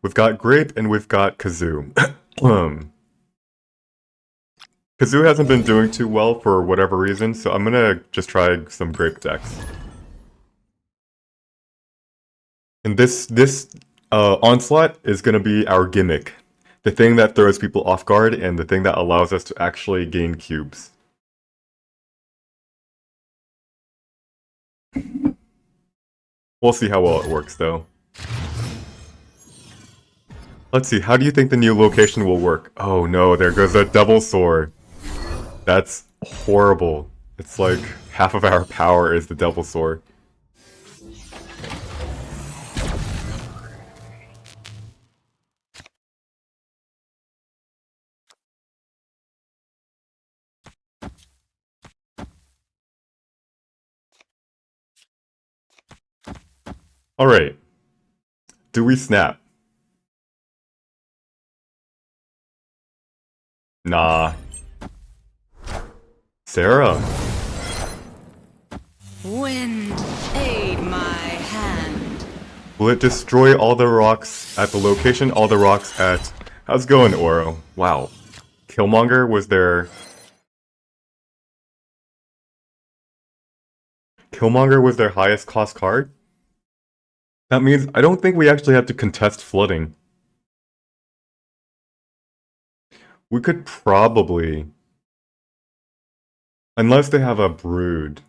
We've got Grape and we've got Kazoo. Kazoo hasn't been doing too well for whatever reason, so I'm gonna just try some Grape decks. And this Onslaught is gonna be our gimmick. The thing that throws people off guard and the thing that allows us to actually gain cubes. We'll see how well it works, though. Let's see, how do you think the new location will work? Oh no, there goes a double sword. That's horrible. It's like half of our power is the double sword. Alright. Do we snap? Nah. Sarah. Wind, aid my hand. Will it destroy all the rocks at the location? All the rocks at... How's it going, Oro? Wow. Killmonger was their... Killmonger was their highest cost card? That means I don't think we actually have to contest flooding. We could probably... Unless they have a brood.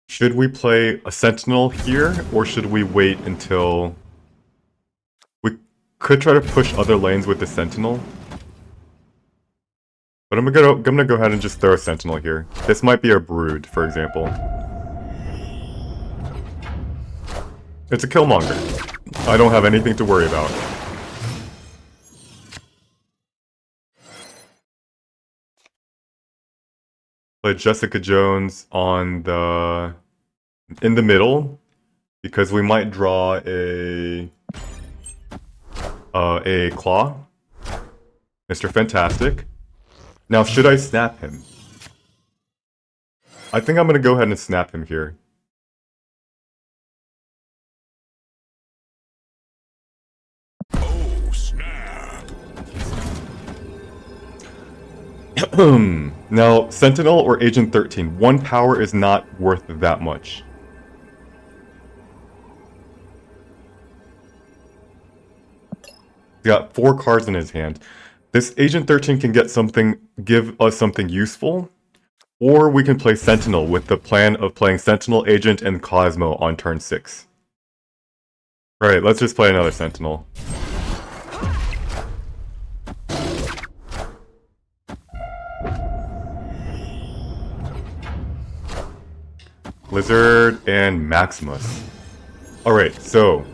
Should we play a sentinel here, or should we wait until... We could try to push other lanes with the sentinel. But I'm gonna go ahead and just throw a sentinel here. This might be a brood, for example. It's a Killmonger. I don't have anything to worry about. Play Jessica Jones on the... in the middle, because we might draw a Claw. Mr. Fantastic. Now, should I snap him? I think I'm gonna go ahead and snap him here. Oh, snap. Now, Sentinel or Agent 13, one power is not worth that much. He's got 4 cards in his hand. This Agent 13 can get something, give us something useful, or we can play Sentinel with the plan of playing Sentinel, Agent, and Cosmo on turn 6. Right, let's just play another Sentinel. Lizard and Maximus. Alright, so...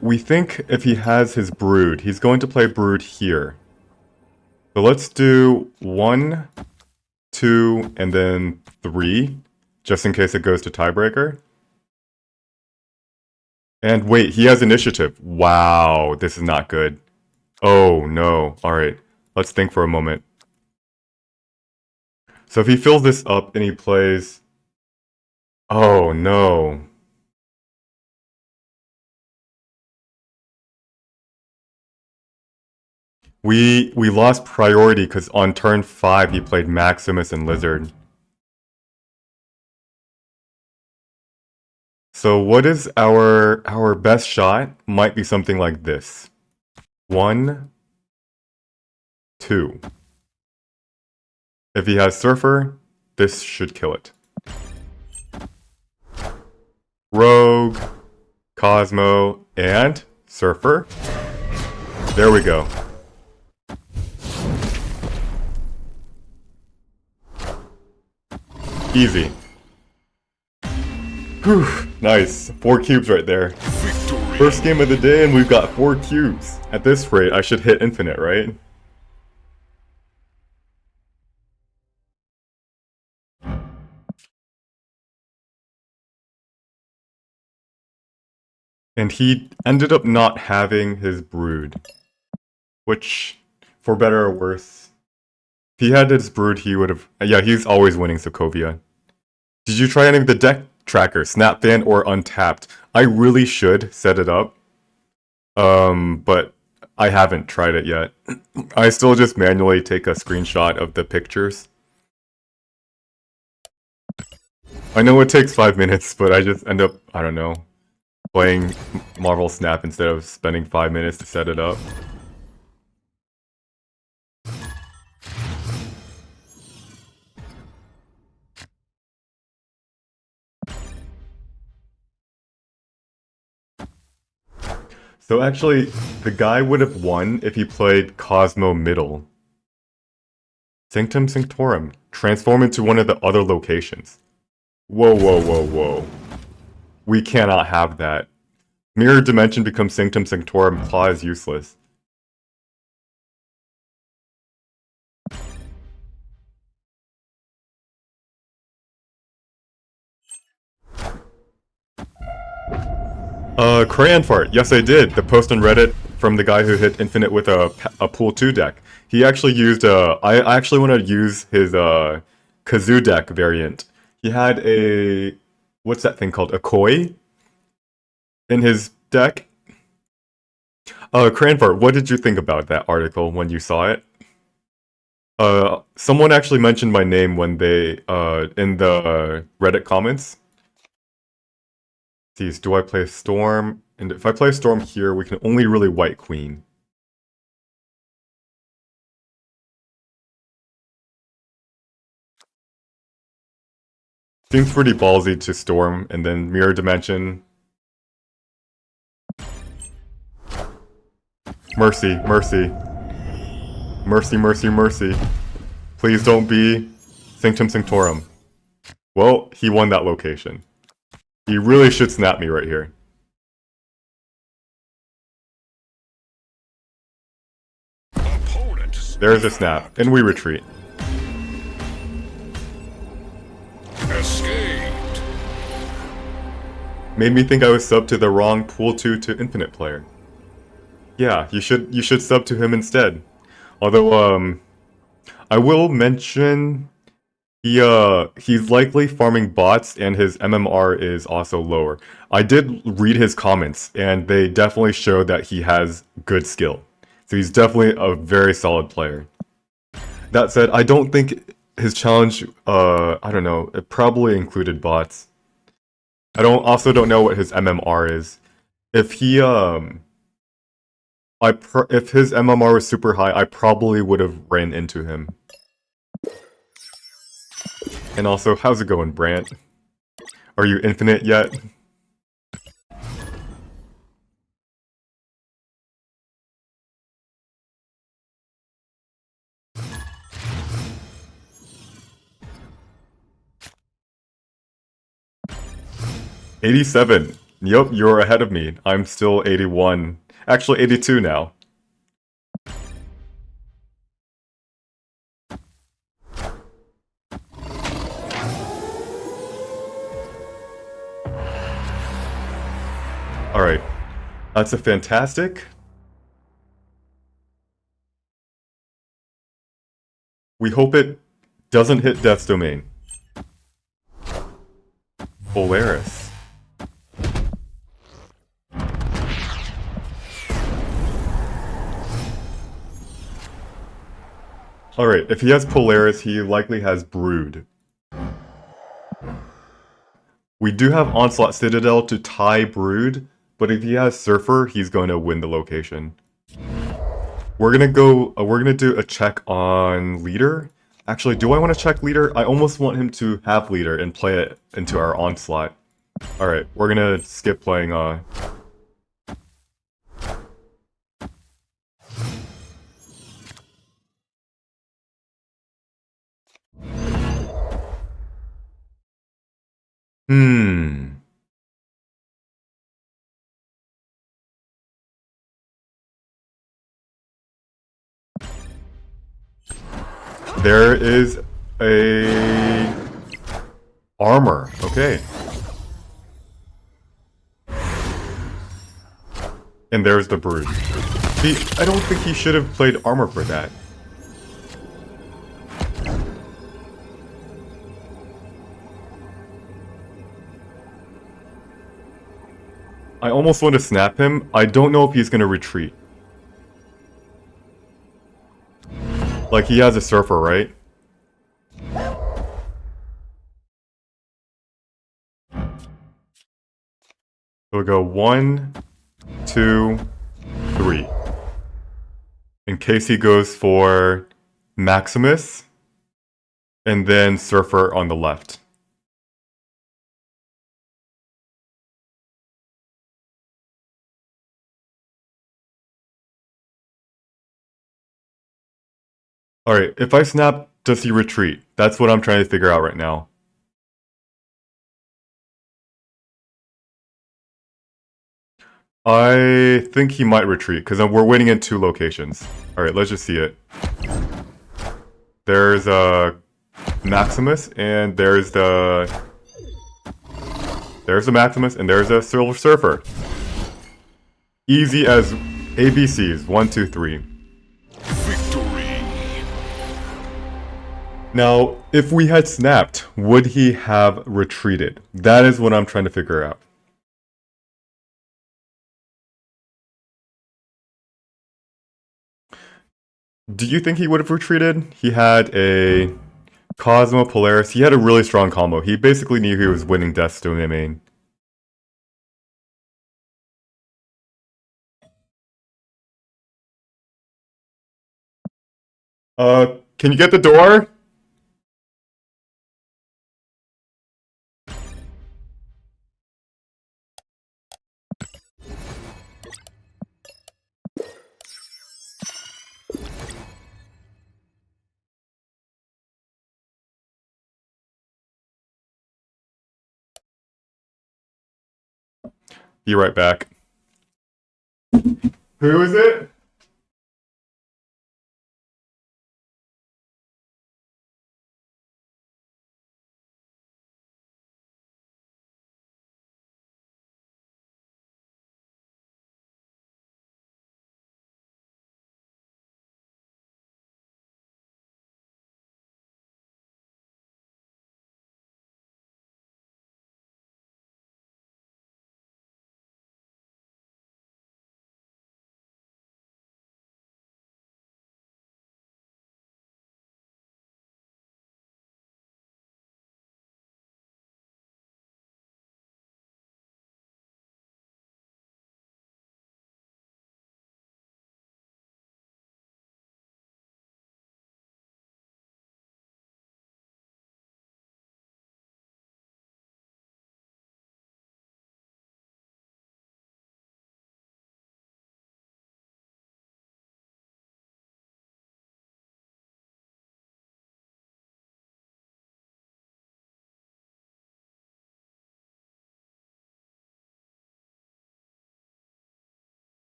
We think if he has his Brood, he's going to play Brood here. So let's do 1, 2, and then 3, just in case it goes to tiebreaker. And wait, he has initiative. Wow, this is not good. Oh no. Alright, let's think for a moment. So if he fills this up and he plays... Oh no. We lost priority because on turn 5 he played Maximus and Lizard. So what is our best shot? Might be something like this. 1, 2. If he has Surfer, this should kill it. Rogue, Cosmo, and Surfer. There we go. Easy. Whew, nice. 4 cubes right there. Victory. First game of the day and we've got 4 cubes. At this rate, I should hit infinite, right? And he ended up not having his brood. Which, for better or worse, if he had his brood, he would have... Yeah, he's always winning Sokovia. Did you try any of the deck tracker, Snap Fan or Untapped? I really should set it up. But I haven't tried it yet. I still just manually take a screenshot of the pictures. I know it takes 5 minutes, but I just end up, I don't know, playing Marvel Snap instead of spending 5 minutes to set it up. So actually, the guy would have won if he played Cosmo Middle. Sanctum Sanctorum. Transform into one of the other locations. Whoa, whoa, whoa, whoa. We cannot have that. Mirror Dimension becomes Sanctum Sanctorum, Claw is useless. Crayon Fart. Yes, I did. The post on Reddit from the guy who hit Infinite with a Pool 2 deck. He actually used I actually want to use his Kazoo deck variant. He had a... what's that thing called? A Koi? In his deck? Crayon Fart, what did you think about that article when you saw it? Someone actually mentioned my name when they, in the Reddit comments. Geez, do I play Storm? And if I play Storm here, we can only really White Queen. Seems pretty ballsy to Storm, and then Mirror Dimension. Mercy, mercy. Mercy, mercy, mercy. Please don't be Sanctum Sanctorum. Well, he won that location. He really should snap me right here. There's a snap, and we retreat. Escaped. Made me think I was subbed to the wrong Pool 2 to Infinite player. Yeah, you should sub to him instead. Although, I will mention he's likely farming bots and his MMR is also lower. I did read his comments and they definitely show that he has good skill. So he's definitely a very solid player. That said, I don't think his challenge, I don't know, it probably included bots. I also don't know what his MMR is. If he, if his MMR was super high, I probably would have ran into him. And also, how's it going, Brant? Are you infinite yet? $87. Yup, you're ahead of me. I'm still 81. Actually, 82 now. Alright. That's a fantastic. We hope it doesn't hit Death's Domain. Polaris. Alright, if he has Polaris, he likely has Brood. We do have Onslaught Citadel to tie Brood, but if he has Surfer, he's going to win the location. We're gonna do a check on Leader. Actually, do I want to check Leader? I almost want him to have Leader and play it into our Onslaught. Alright, we're gonna skip playing, There is a armor. Okay. And there's the Brood. See, I don't think he should have played armor for that. I almost want to snap him. I don't know if he's going to retreat. Like, he has a Surfer, right? We'll go 1, 2, 3. In case he goes for Maximus, and then Surfer on the left. Alright, if I snap, does he retreat? That's what I'm trying to figure out right now. I think he might retreat, because we're waiting in 2 locations. Alright, let's just see it. There's a Maximus, and there's the Maximus, and there's a Silver Surfer. Easy as ABCs, 1, 2, 3. Victory. Now, if we had snapped, would he have retreated? That is what I'm trying to figure out. Do you think he would have retreated? He had a Cosmo Polaris. He had a really strong combo. He basically knew he was winning Death's domain. Can you get the door? Be right back. Who is it?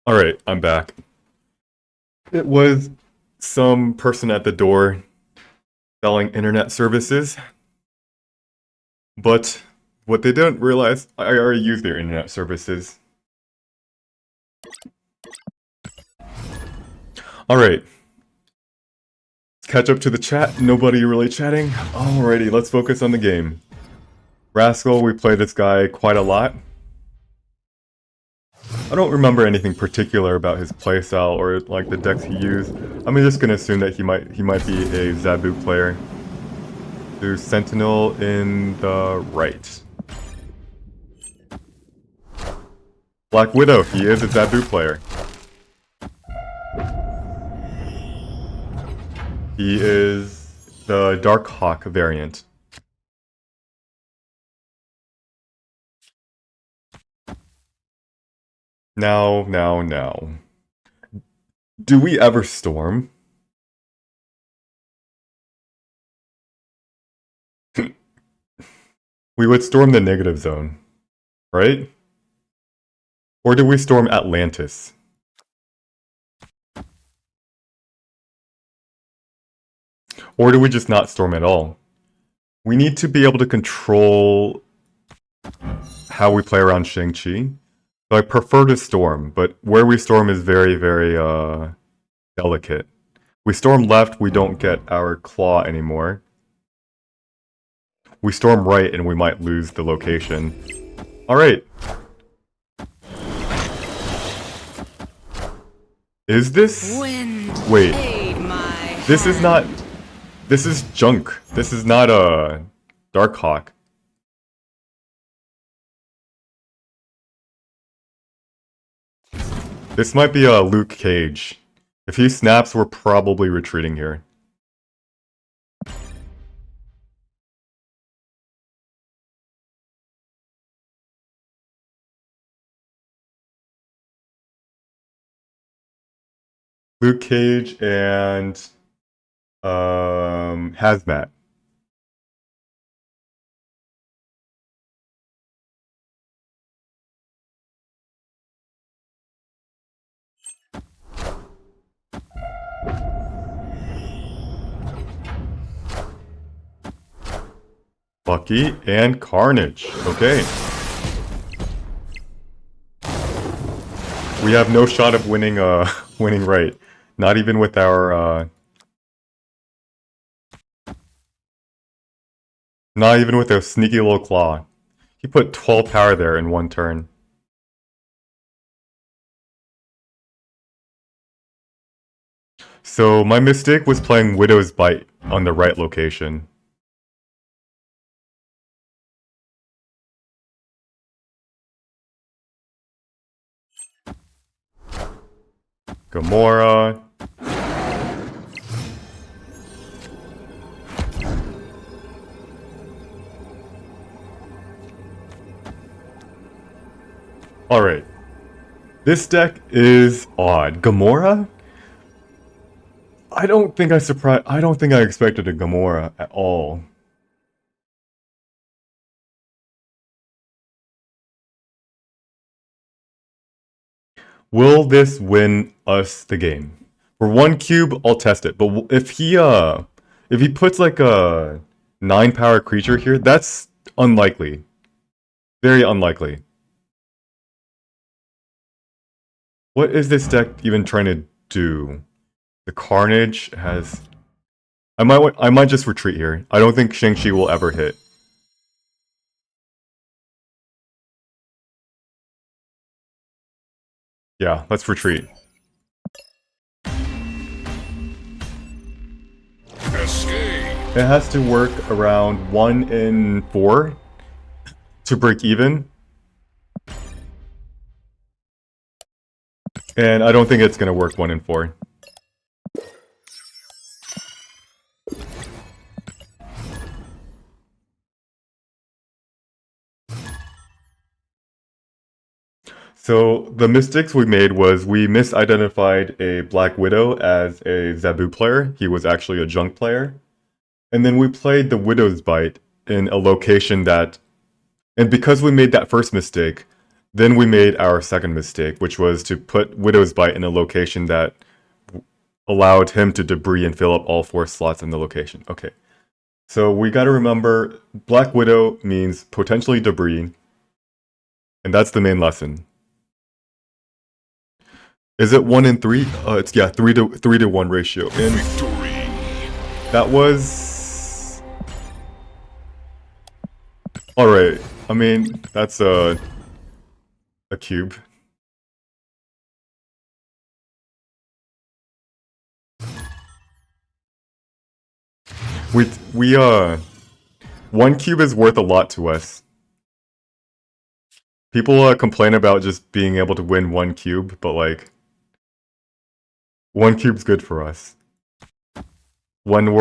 Alright, I'm back. It was some person at the door selling internet services. But what they didn't realize, I already use their internet services. Alright. Let's catch up to the chat. Nobody really chatting. Alrighty, let's focus on the game. Rascal, we play this guy quite a lot. I don't remember anything particular about his playstyle or like the decks he used. I'm just gonna assume that he might be a Zabu player. There's Sentinel in the right. Black Widow, he is a Zabu player. He is the Dark Hawk variant. Now. Do we ever storm? We would storm the negative zone, right? Or do we storm Atlantis? Or do we just not storm at all? We need to be able to control how we play around Shang-Chi. So I prefer to storm, but where we storm is very, very delicate. We storm left, we don't get our claw anymore. We storm right and we might lose the location. Alright. Is this... Wind, Wait. aid my This is hand. not... This is junk. This is not a Darkhawk. This might be a Luke Cage. If he snaps, we're probably retreating here. Luke Cage and Hazmat. Bucky and Carnage. Okay. We have no shot of winning winning right. Not even with our not even with a sneaky little claw. He put 12 power there in one turn. So my mistake was playing Widow's Bite on the right location. Gamora. Alright. This deck is odd. Gamora? I don't think I expected a Gamora at all. Will this win us the game? For one cube, I'll test it. But if he puts like a 9 power creature here, that's unlikely. Very unlikely. What is this deck even trying to do? The Carnage has... I might just retreat here. I don't think Shang-Chi will ever hit. Yeah, let's retreat. Escape. It has to work around 1 in 4 to break even. And I don't think it's going to work 1 in 4. So the mistakes we made was we misidentified a Black Widow as a Zabu player. He was actually a Junk player. And then we played the Widow's Bite in a location that... And because we made that first mistake, then we made our second mistake, which was to put Widow's Bite in a location that allowed him to debris and fill up all 4 slots in the location. Okay. So we gotta remember, Black Widow means potentially debris. And that's the main lesson. Is it 1 in 3? It's 3 to 1 ratio. And Victory. that was... Alright, I mean, that's a cube. We 1 cube is worth a lot to us. People complain about just being able to win 1 cube, but like 1 cube's good for us. When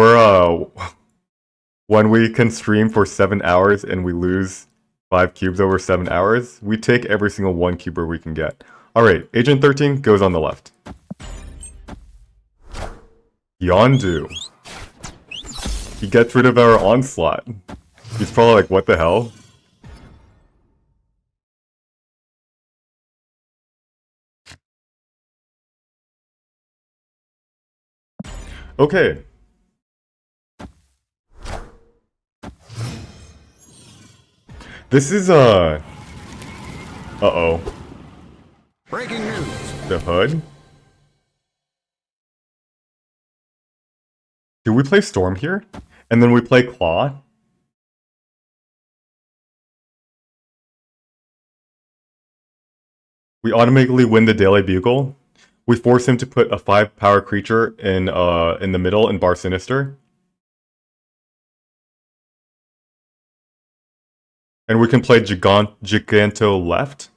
we can stream for 7 hours and we lose 5 cubes over 7 hours, we take every single 1 cuber we can get. Alright, Agent 13 goes on the left. Yondu. He gets rid of our onslaught. He's probably like, what the hell? Okay. This is, uh-oh. Breaking news. The hood? Do we play Storm here? And then we play Claw? We automatically win the Daily Bugle. We force him to put a 5-power creature in the middle in Bar Sinister. And we can play Giganto left.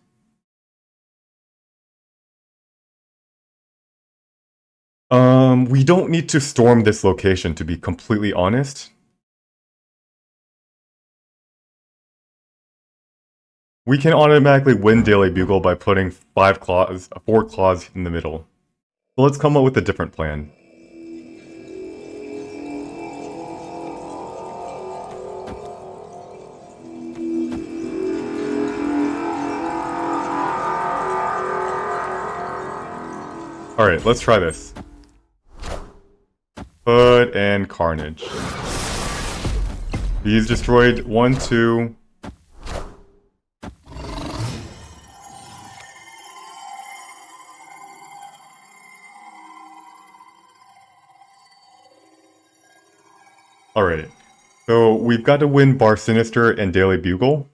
We don't need to storm this location, to be completely honest. We can automatically win Daily Bugle by putting 4 claws in the middle. So let's come up with a different plan. Alright, let's try this. Hood and Carnage. He's destroyed 1, 2... Alright, so we've got to win Bar Sinister and Daily Bugle.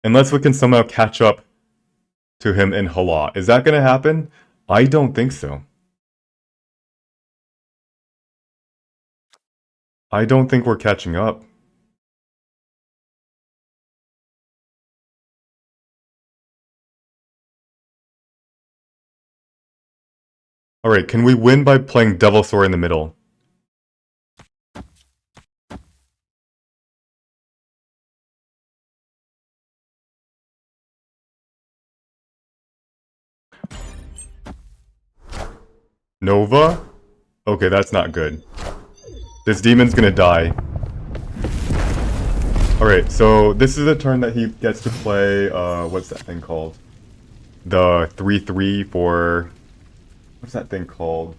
Unless we can somehow catch up to him in Hala. Is that going to happen? I don't think so. I don't think we're catching up. Alright, can we win by playing Devilsaur in the middle? Nova? Okay, that's not good. This demon's gonna die. Alright, so this is a turn that he gets to play, what's that thing called? The 3/3 for... What's that thing called?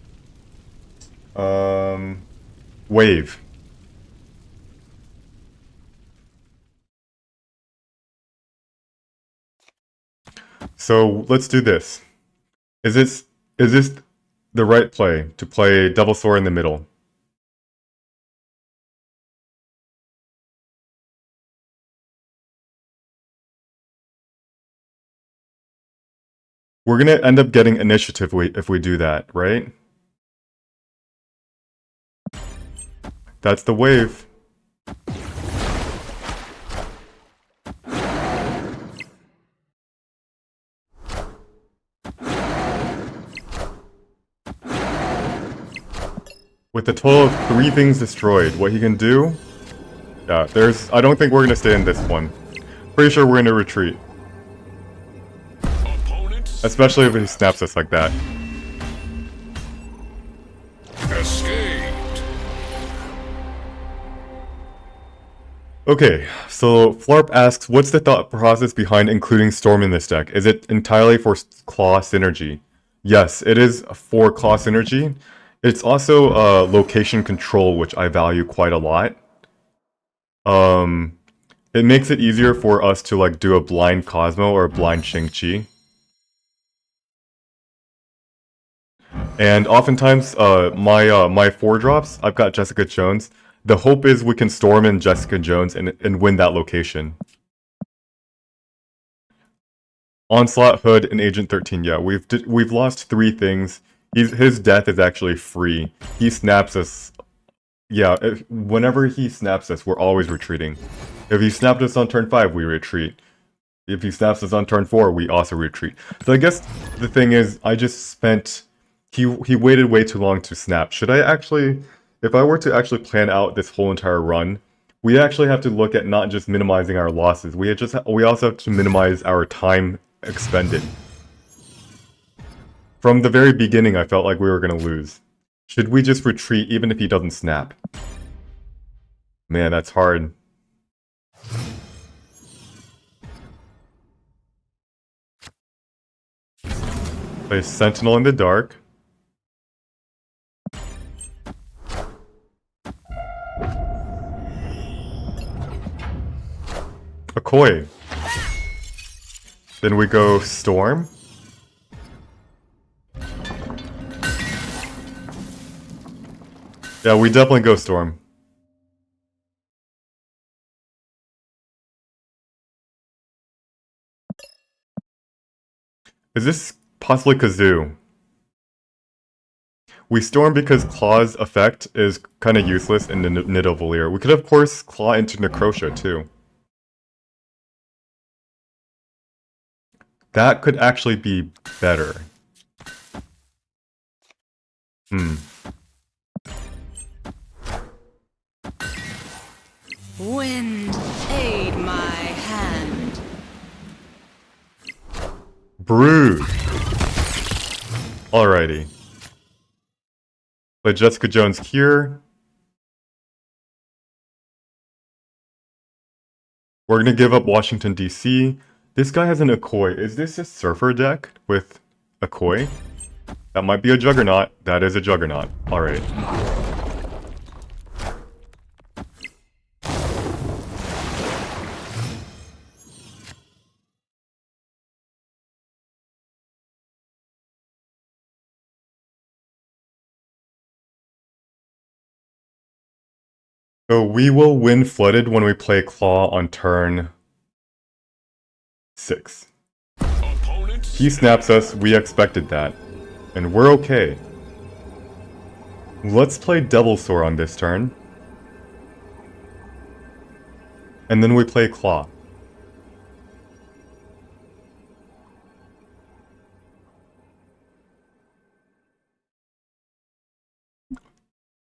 Wave. So, let's do this. Is this the right play, to play Devilsaur in the middle? We're gonna end up getting initiative if we do that, right? That's the wave. With a total of 3 things destroyed, what he can do... Yeah, I don't think we're gonna stay in this one. Pretty sure we're gonna retreat. Especially if he snaps us like that. Escaped. Okay, so Flarp asks, what's the thought process behind including Storm in this deck? Is it entirely for Claw synergy? Yes, it is for Claw synergy. It's also location control, which I value quite a lot. It makes it easier for us to like do a blind Cosmo or a blind Shang-Chi. And oftentimes, my 4-drops, I've got Jessica Jones. The hope is we can storm in Jessica Jones and win that location. Onslaught, Hood, and Agent 13. Yeah, we've lost 3 things. His death is actually free. He snaps us. Yeah, whenever he snaps us, we're always retreating. If he snapped us on turn 5, we retreat. If he snaps us on turn 4, we also retreat. So I guess the thing is, I just spent... He waited way too long to snap. Should I actually... If I were to actually plan out this whole entire run, we actually have to look at not just minimizing our losses. We also have to minimize our time expended. From the very beginning, I felt like we were gonna lose. Should we just retreat even if he doesn't snap? Man, that's hard. Play Sentinel in the dark. A Koi. Then we go Storm. Yeah, we definitely go Storm. Is this possibly Kazoo? We Storm because Claw's effect is kind of useless in the Nidavellir. We could, of course, Claw into Necrotia, too. That could actually be better. Wind, aid my hand. Brood. Alrighty. Play Jessica Jones Cure. We're gonna give up Washington, D.C. This guy has an Akoi. Is this a Surfer deck with Akoi? That might be a Juggernaut. That is a Juggernaut. Alright. So we will win Flooded when we play Claw on turn 6. He snaps us, we expected that. And we're okay. Let's play Devilsaur on this turn. And then we play Claw.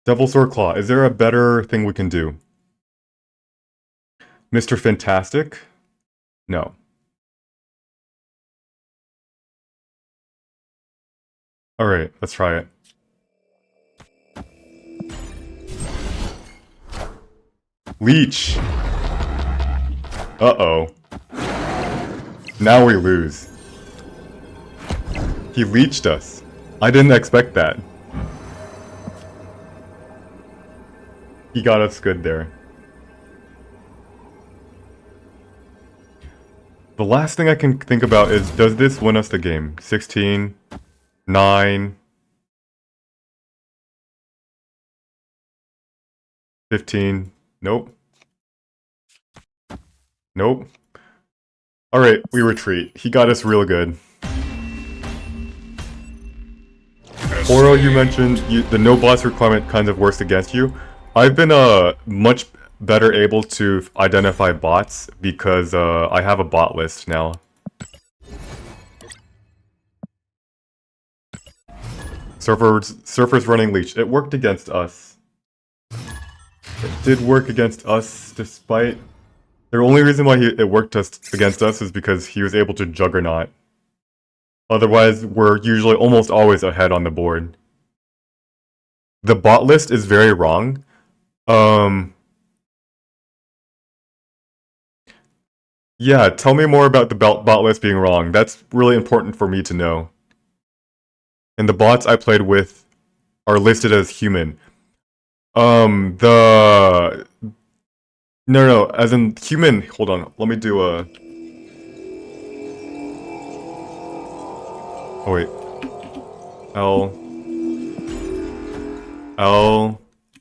Devilsaur Claw. Is there a better thing we can do? Mr. Fantastic? No. Alright, let's try it. Leech! Uh-oh. Now we lose. He leeched us. I didn't expect that. He got us good there. The last thing I can think about is, does this win us the game? 16, 9, 15, nope. Nope. Alright, we retreat. He got us real good. Oro, you mentioned the no bots requirement kind of works against you. I've been much better able to identify bots because I have a bot list now. Surfer's running Leech. It worked against us. It did work against us despite... The only reason why it worked against us is because he was able to Juggernaut. Otherwise, we're usually almost always ahead on the board. The bot list is very wrong. Yeah, tell me more about the bot list being wrong. That's really important for me to know. And the bots I played with are listed as human. No, as in human. Hold on, let me do a... Oh wait.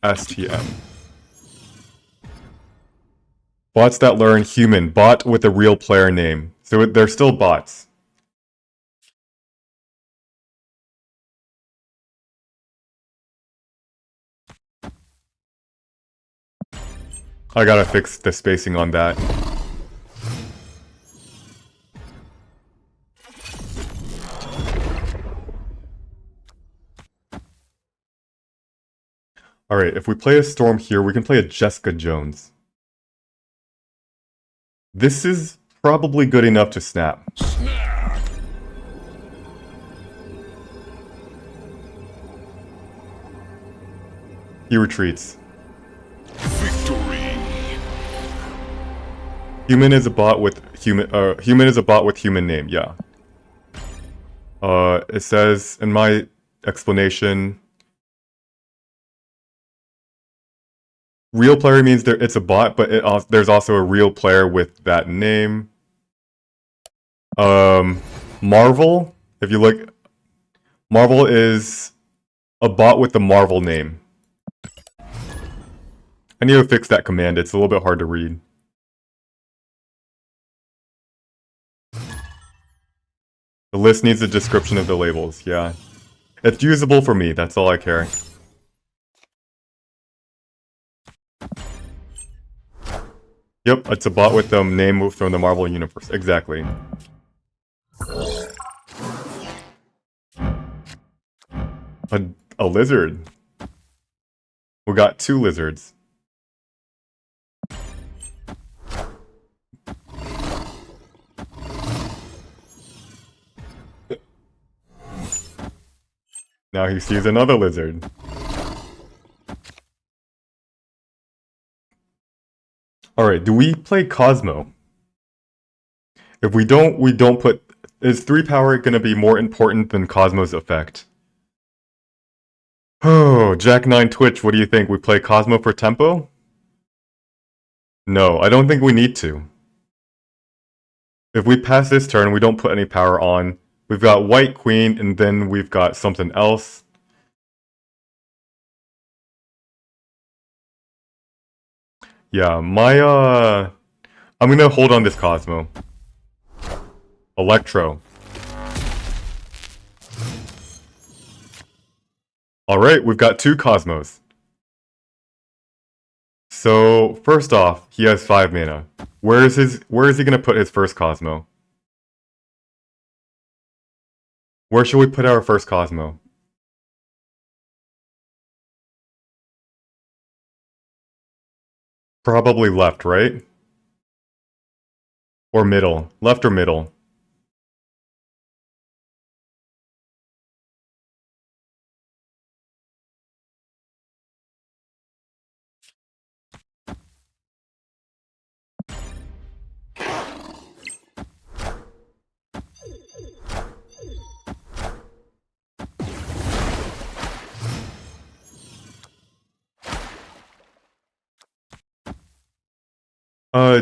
LSTM. Bots that learn human. Bot with a real player name. So they're still bots. I gotta fix the spacing on that. Alright, if we play a Storm here, we can play a Jessica Jones. This is probably good enough to snap. He retreats. Victory. Human is a bot with human is a bot with human name. Yeah. It says in my explanation, real player means it's a bot, but there's also a real player with that name. Marvel, if you look, Marvel is a bot with the Marvel name. I need to fix that command, it's a little bit hard to read. The list needs a description of the labels, yeah. It's usable for me, that's all I care. Yep, it's a bot with the name from the Marvel Universe, exactly. A lizard. We got 2 lizards. Now he sees another lizard. Alright, do we play Cosmo? If we don't put... Is 3 power gonna be more important than Cosmo's effect? Oh, Jack9 Twitch, what do you think? We play Cosmo for tempo? No, I don't think we need to. If we pass this turn, we don't put any power on. We've got White Queen, and then we've got something else. Yeah, I'm gonna hold on this Cosmo. Electro. Alright, we've got 2 Cosmos. So, first off, he has 5 mana. Where is he gonna put his first Cosmo? Where should we put our first Cosmo? Probably left, right? Or middle. Left or middle?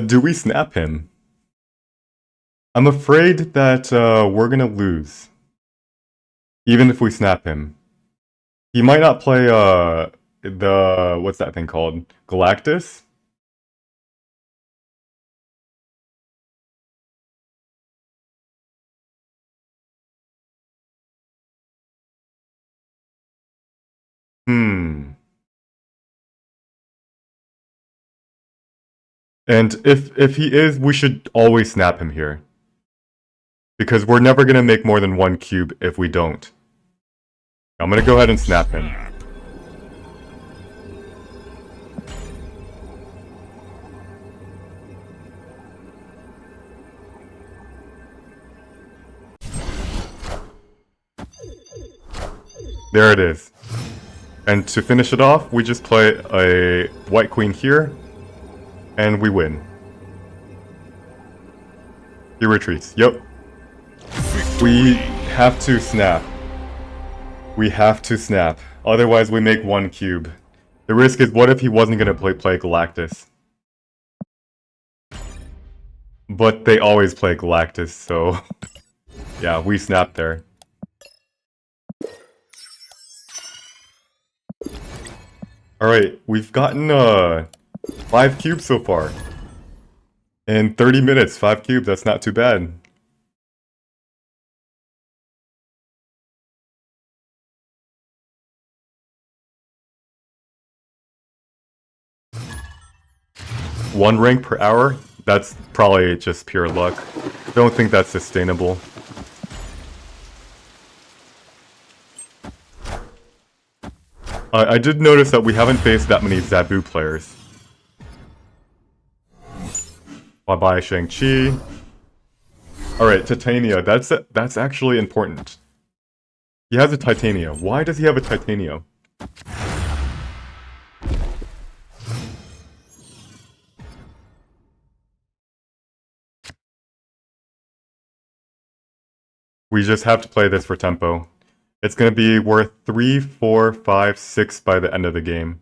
Do we snap him? I'm afraid that we're gonna lose. Even if we snap him. He might not play what's that thing called? Galactus? And if he is, we should always snap him here. Because we're never gonna make more than 1 cube if we don't. I'm gonna go ahead and snap him. There it is. And to finish it off, we just play a White Queen here, and we win. He retreats. Yep. We have to snap. We have to snap. Otherwise, we make 1 cube. The risk is, what if he wasn't gonna play Galactus? But they always play Galactus, so... yeah, we snap there. Alright, we've gotten 5 cubes so far. In 30 minutes, 5 cubes, that's not too bad. One rank per hour? That's probably just pure luck. Don't think that's sustainable. I did notice that we haven't faced that many Zabu players. Bye-bye, Shang-Chi. Alright, Titania. That's actually important. He has a Titania. Why does he have a Titania? We just have to play this for tempo. It's going to be worth 3, 4, 5, 6 by the end of the game.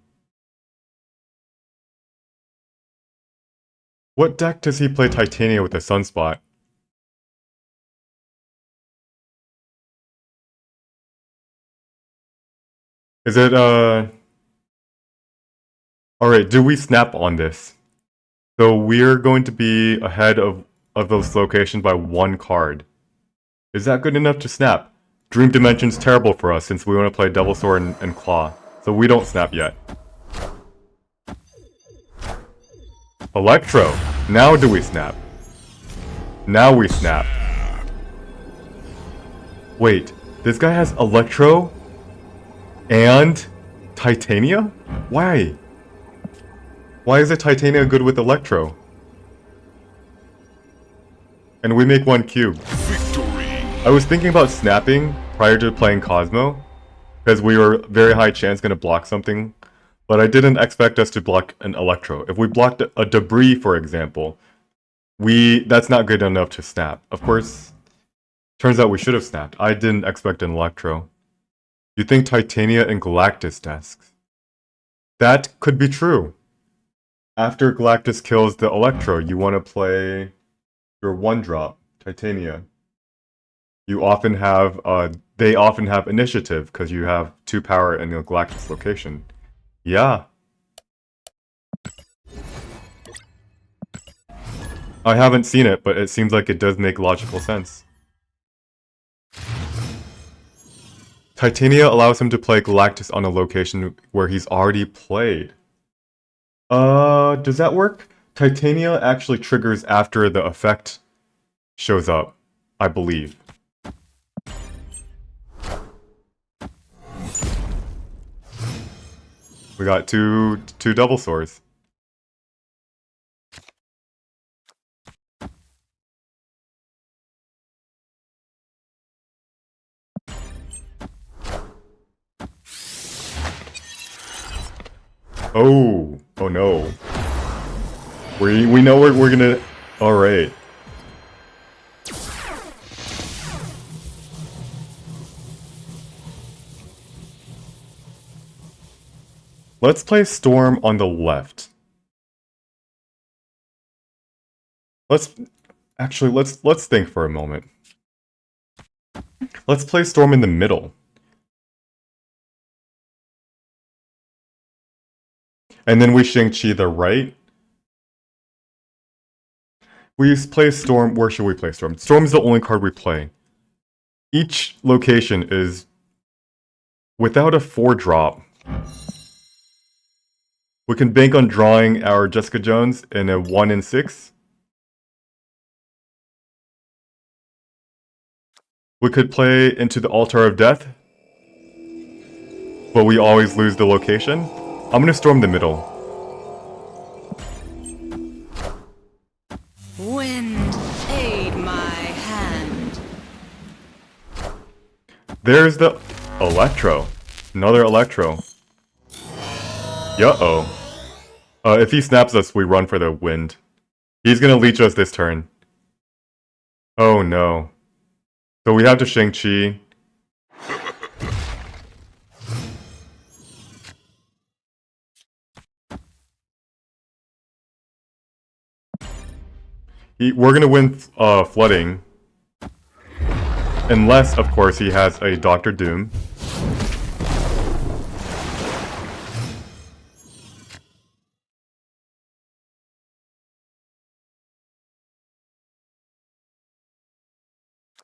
What deck does he play Titania with a Sunspot? Is it, Alright, do we snap on this? So we're going to be ahead of this location by 1 card. Is that good enough to snap? Dream Dimension's terrible for us since we want to play Devil Sword and Claw. So we don't snap yet. Electro! Now do we snap? Now we snap. Wait, this guy has Electro and Titania? Why? Why is it Titania good with Electro? And we make 1 cube. Victory. I was thinking about snapping prior to playing Cosmo, because we were very high chance going to block something, but I didn't expect us to block an Electro. If we blocked a Debris, for example, that's not good enough to snap. Of course, turns out we should have snapped. I didn't expect an Electro. You think Titania and Galactus desks? That could be true. After Galactus kills the Electro, you want to play your 1-drop, Titania. You often have, they often have initiative because you have 2 power in the Galactus location. Yeah. I haven't seen it, but it seems like it does make logical sense. Titania allows him to play Galactus on a location where he's already played. Does that work? Titania actually triggers after the effect shows up, I believe. We got two double swords. Oh no. We know we're gonna. All right. Let's play Storm on the left. Let's think for a moment. Let's play Storm in the middle. And then we Shang-Chi the right. We play Storm. Where should we play Storm? Storm is the only card we play. Each location is without a 4-drop. We can bank on drawing our Jessica Jones in a 1 in 6. We could play into the Altar of Death, but we always lose the location. I'm gonna storm the middle. Wind, aid my hand. There's the Electro. Another Electro. Uh-oh. If he snaps us, we run for the wind. He's gonna leech us this turn. Oh no. So we have to Shang-Chi. We're gonna win flooding. Unless, of course, he has a Dr. Doom.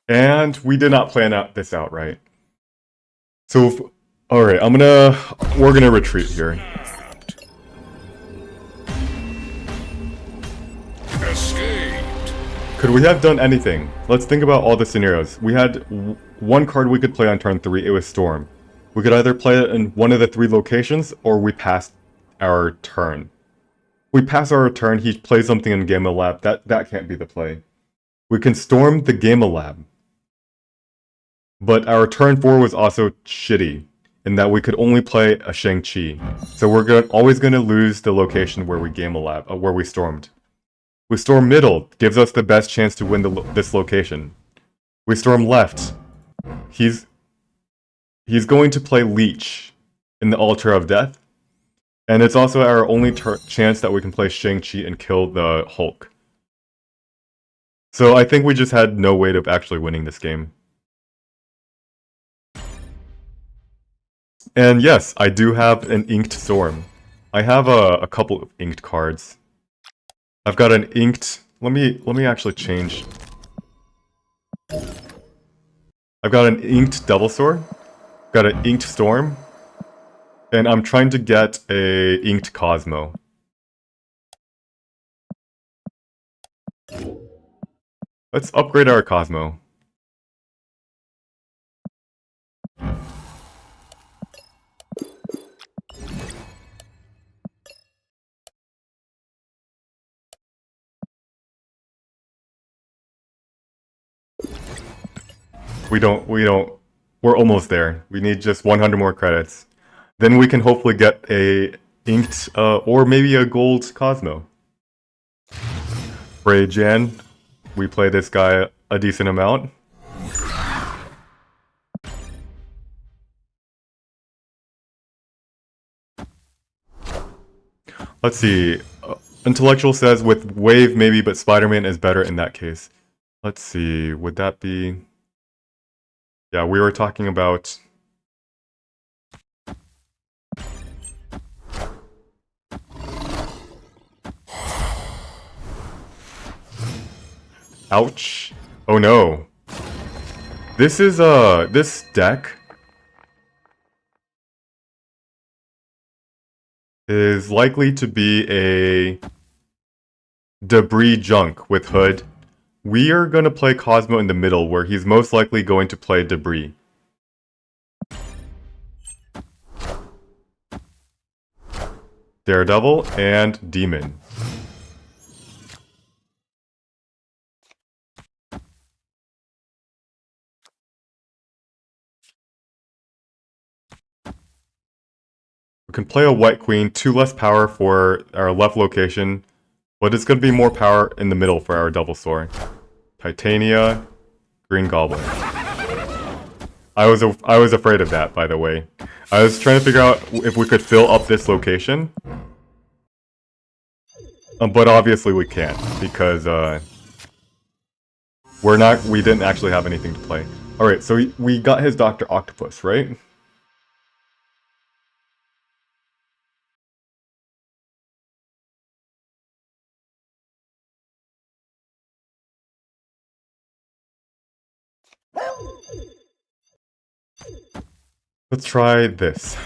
And we did not plan this out right. So, alright, we're gonna retreat here. Escaped. Could we have done anything? Let's think about all the scenarios. We had 1 card we could play on turn 3, it was Storm. We could either play it in one of the 3 locations, or we passed our turn. We pass our turn, he plays something in Gamma Lab, that can't be the play. We can storm the Gamma Lab. But our turn 4 was also shitty, in that we could only play a Shang-Chi. So we're always going to lose the location where we Gamma Lab, where we stormed. We storm middle, gives us the best chance to win this location. We storm left. He's going to play Leech in the Altar of Death. And it's also our only chance that we can play Shang-Chi and kill the Hulk. So I think we just had no way of actually winning this game. And yes, I do have an Inked Storm. I have a couple of inked cards. I've got an inked... Let me actually change. I've got an inked Double Sword. Got an inked Storm. And I'm trying to get a inked Cosmo. Let's upgrade our Cosmo. We're almost there. We need just 100 more credits. Then we can hopefully get a inked, or maybe a gold Cosmo. Ray Jan, we play this guy a decent amount. Let's see. Intellectual says with Wave maybe, but Spider-Man is better in that case. Let's see. Would that be... Yeah, we were talking about... Ouch. Oh no. This is, this deck is likely to be a Debris Junk with Hood. We are going to play Cosmo in the middle, where he's most likely going to play Debris. Daredevil and Demon. We can play a White Queen, 2 less power for our left location, but it's going to be more power in the middle for our Double Sword. Titania, Green Goblin. I was afraid of that, by the way. I was trying to figure out if we could fill up this location. But obviously we can't, because we didn't actually have anything to play. Alright, so we got his Dr. Octopus, right? Let's try this.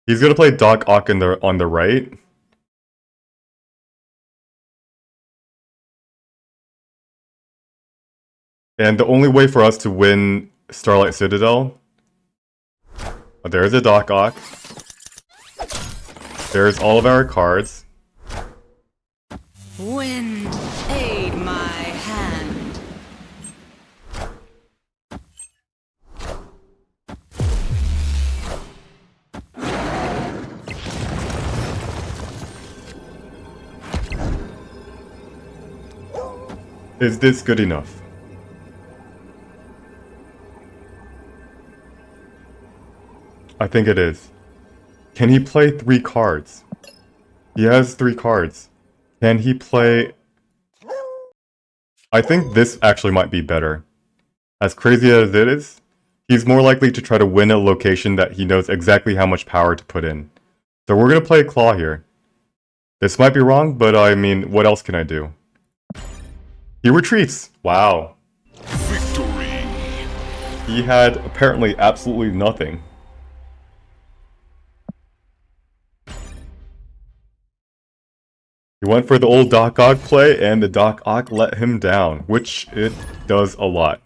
He's gonna play Doc Ock on the right. And the only way for us to win Starlight Citadel... There's a Doc Ock. There's all of our cards. Wind, aid my hand. Is this good enough? I think it is. Can he play 3 cards? He has 3 cards. Can he play... I think this actually might be better. As crazy as it is, he's more likely to try to win a location that he knows exactly how much power to put in. So we're going to play Claw here. This might be wrong, but I mean, what else can I do? He retreats! Wow. Victory. He had apparently absolutely nothing. He went for the old Doc Ock play, and the Doc Ock let him down, which it does a lot.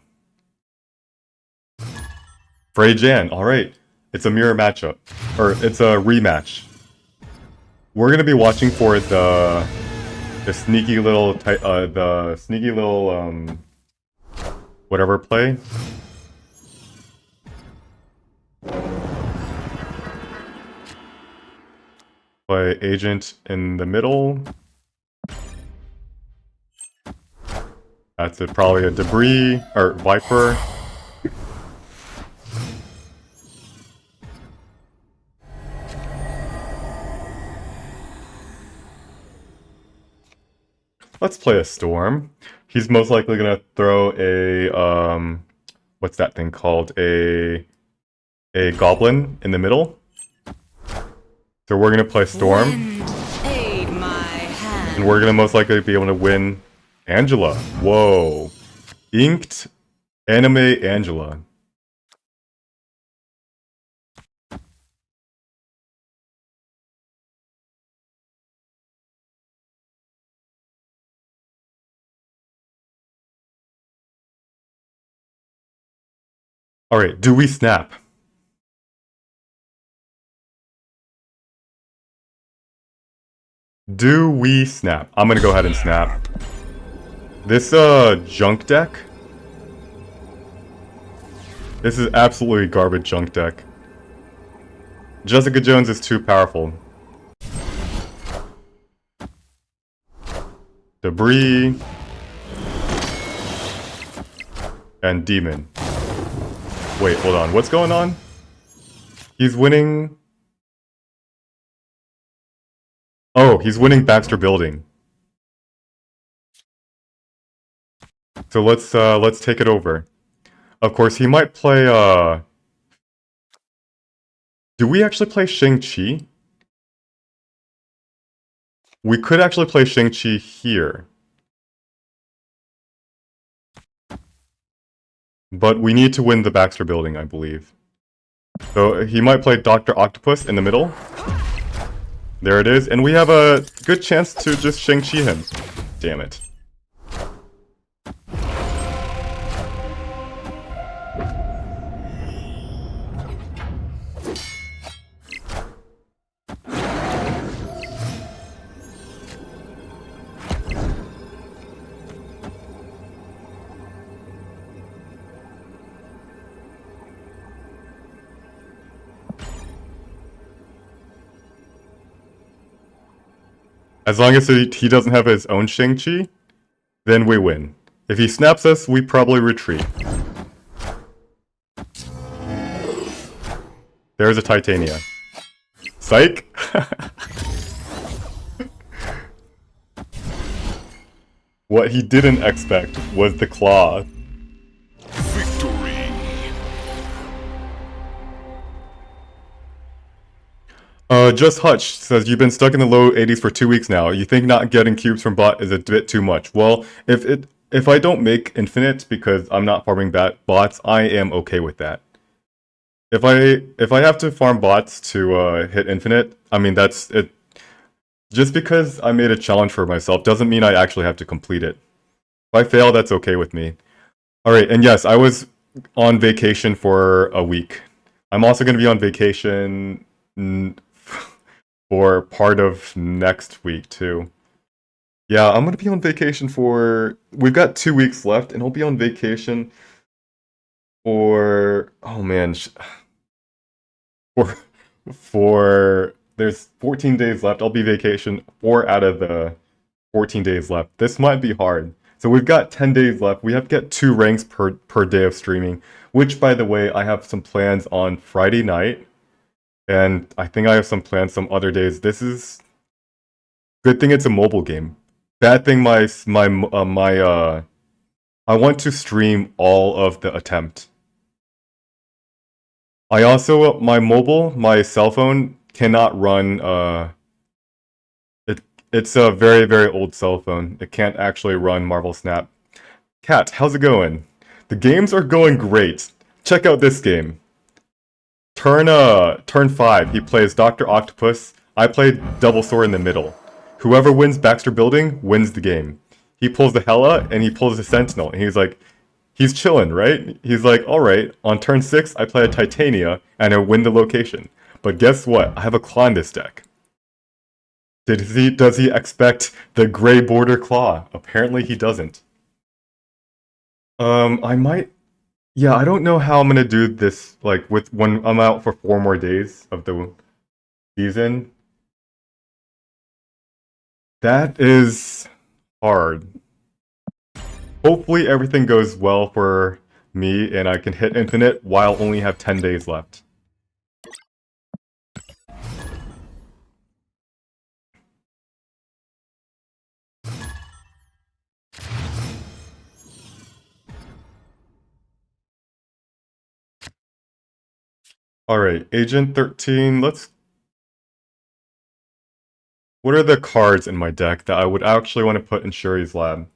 Frey Jan, alright. It's a mirror matchup. Or, it's a rematch. We're gonna be watching for the sneaky little, whatever play. Play Agent in the middle. That's it. Probably a debris or viper. Let's play a storm. He's most likely gonna throw a what's that thing called? A goblin in the middle. So we're gonna play storm. Wind, aid my hand. And we're gonna most likely be able to win Angela. Whoa. Inked anime Angela. Alright, do we snap? Do we snap? I'm gonna go ahead and snap. This junk deck. This is absolutely garbage junk deck. Jessica Jones is too powerful. Debris. And Demon. Wait, hold on. What's going on? He's winning... Oh, he's winning Baxter Building. So let's take it over. Of course, he might play, do we actually play Shang-Chi? We could actually play Shang-Chi here. But we need to win the Baxter Building, I believe. So he might play Dr. Octopus in the middle. There it is, and we have a good chance to just Shang-Chi him. Damn it. As long as he doesn't have his own Shang-Chi, then we win. If he snaps us, we probably retreat. There's a Titania. Psych! What he didn't expect was the claw. Victory. Just Hutch says, you've been stuck in the low 80s for 2 weeks now. You think not getting cubes from bot is a bit too much. Well, if I don't make infinite because I'm not farming bots, I am okay with that. If I have to farm bots to hit infinite, I mean that's it. Just because I made a challenge for myself doesn't mean I actually have to complete it. If I fail, that's okay with me. Alright, and yes, I was on vacation for a week. I'm also going to be on vacation for part of next week, too. Yeah, I'm going to be on vacation for... We've got 2 weeks left, and I'll be on vacation for... Oh, man. For... There's 14 days left. I'll be vacation 4 out of the 14 days left. This might be hard. So we've got 10 days left. We have to get 2 ranks per day of streaming, which, by the way, I have some plans on Friday night. And I think I have some plans some other days. This is... Good thing it's a mobile game. Bad thing I want to stream all of the attempt. I also, my cell phone cannot run, it's a very, very old cell phone. It can't actually run Marvel Snap. Kat, how's it going? The games are going great. Check out this game. Turn 5, he plays Dr. Octopus. I play Double Sword in the middle. Whoever wins Baxter Building wins the game. He pulls the Hela and he pulls the Sentinel. And he's like, he's chilling, right? He's like, alright, on turn 6, I play a Titania and I win the location. But guess what? I have a claw in this deck. Does he expect the gray border claw? Apparently he doesn't. I might... Yeah, I don't know how I'm gonna do this, like, when I'm out for 4 more days of the season. That is hard. Hopefully everything goes well for me and I can hit infinite while only have 10 days left. Alright, Agent 13, what are the cards in my deck that I would actually want to put in Shuri's lab?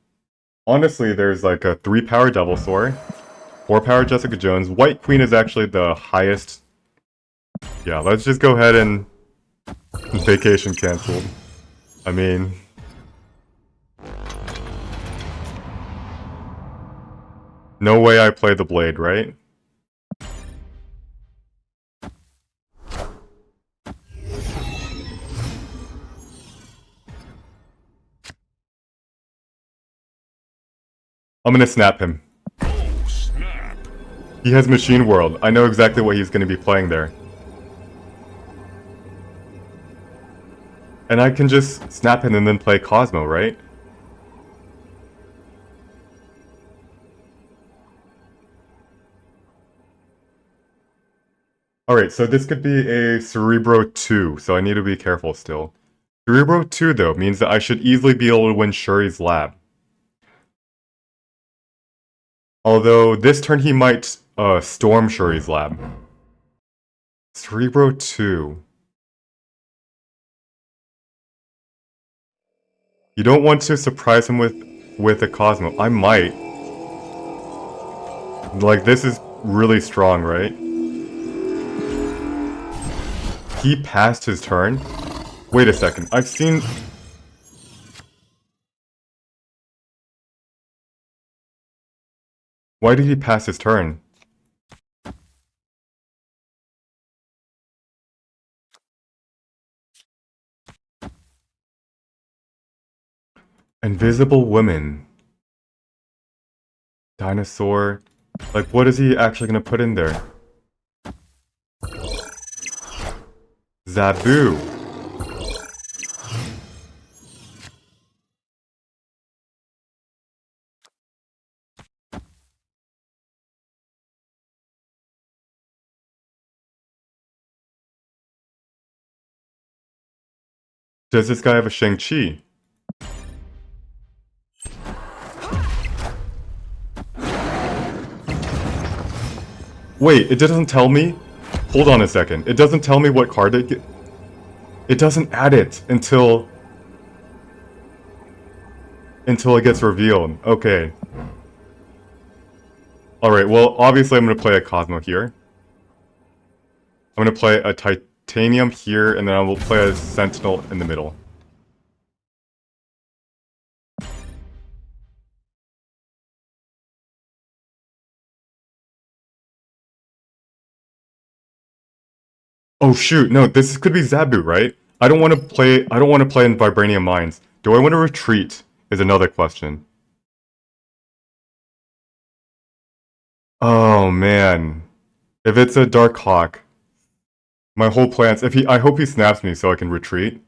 Honestly, there's like a 3-power Devilsaur, 4-power Jessica Jones. White Queen is actually the highest. Yeah, let's just go ahead and vacation canceled. I mean, no way I play the Blade, right? I'm gonna snap him. Oh, snap. He has Machine World. I know exactly what he's gonna be playing there. And I can just snap him and then play Cosmo, right? Alright, so this could be a Cerebro 2, so I need to be careful still. Cerebro 2, though, means that I should easily be able to win Shuri's lab. Although, this turn he might storm Shuri's lab. Cerebro 2. You don't want to surprise him with a Cosmo. I might. Like, this is really strong, right? He passed his turn? Wait a second, I've seen... Why did he pass his turn? Invisible Woman. Dinosaur. Like, what is he actually gonna put in there? Zabu. Does this guy have a Shang-Chi? Wait, it doesn't tell me? Hold on a second. It doesn't tell me what card it doesn't add it until it gets revealed. Okay. Alright, well, obviously I'm gonna play a Cosmo here. I'm gonna play a Titanium here, and then I will play a Sentinel in the middle. Oh shoot, no, this could be Zabu, right? I don't want to play in Vibranium Mines. Do I want to retreat? Is another question. Oh man. If it's a Dark Hawk, my whole plan's I hope he snaps me so I can retreat.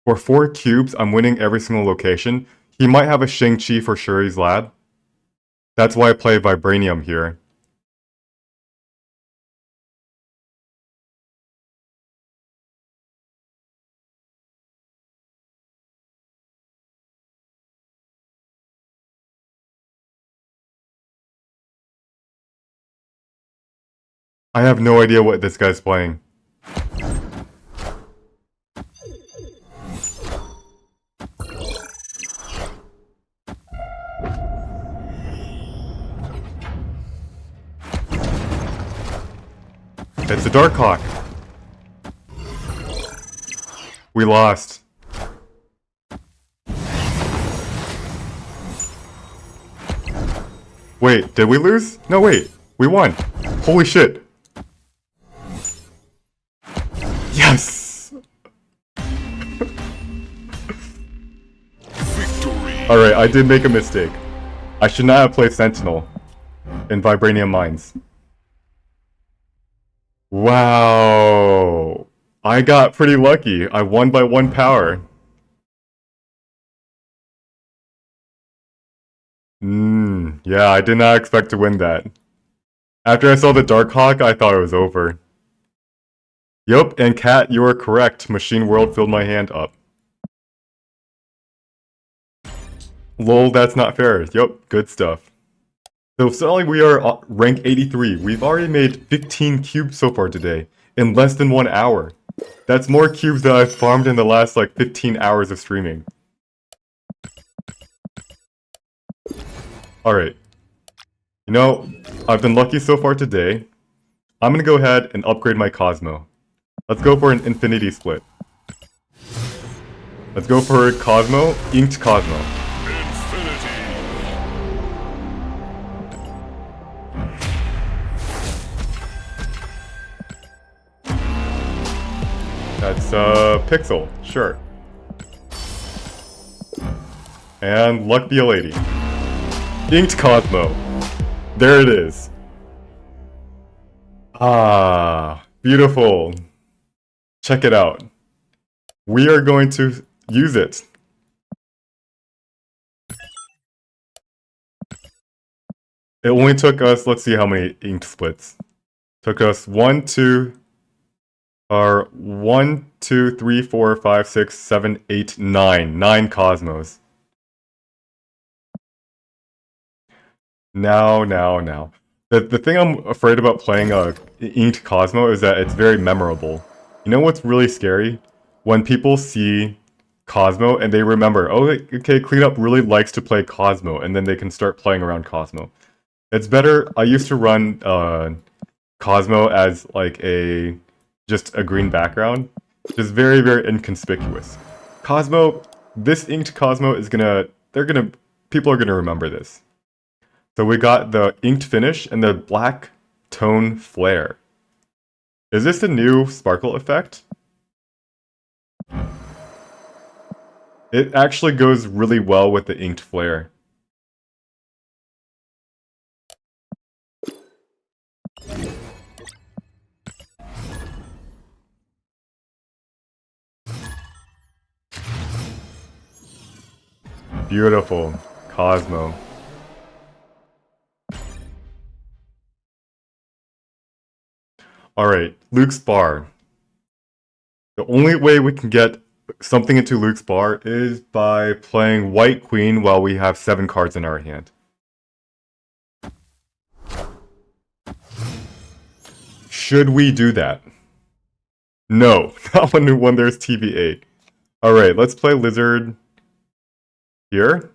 For 4 cubes, I'm winning every single location. He might have a Shang-Chi for Shuri's lab. That's why I play Vibranium here. I have no idea what this guy's playing. It's a Dark Hawk. We lost. Wait, did we lose? No, wait. We won. Holy shit. Yes! Victory. Alright, I did make a mistake. I should not have played Sentinel in Vibranium Mines. Wow. I got pretty lucky. I won by 1 power. Yeah, I did not expect to win that. After I saw the Dark Hawk, I thought it was over. Yup, and Cat, you are correct. Machine World filled my hand up. Lol, that's not fair. Yup, good stuff. So suddenly we are rank 83. We've already made 15 cubes so far today, in less than 1 hour. That's more cubes than I've farmed in the last like 15 hours of streaming. Alright. You know, I've been lucky so far today. I'm gonna go ahead and upgrade my Cosmo. Let's go for an Infinity Split. Let's go for Cosmo, Inked Cosmo. Infinity. That's Pixel, sure. And luck be a lady. Inked Cosmo. There it is. Ah, beautiful. Check it out. We are going to use it. It only took us, let's see how many inked splits. Took us 1, 2, 3, 4, 5, 6, 7, 8, 9. 9 Cosmos. Now. The thing I'm afraid about playing Inked Cosmo is that it's very memorable. You know what's really scary? When people see Cosmo and they remember, oh, okay, Cleanup really likes to play Cosmo, and then they can start playing around Cosmo. It's better, I used to run Cosmo as like just a green background. Just very, very inconspicuous. Cosmo, this Inked Cosmo is people are gonna remember this. So we got the inked finish and the black tone flare. Is this a new sparkle effect? It actually goes really well with the inked flare. Beautiful. Cosmo. Alright, Luke's bar. The only way we can get something into Luke's bar is by playing White Queen while we have 7 cards in our hand. Should we do that? No, not when there's TVA. Alright, let's play Lizard here.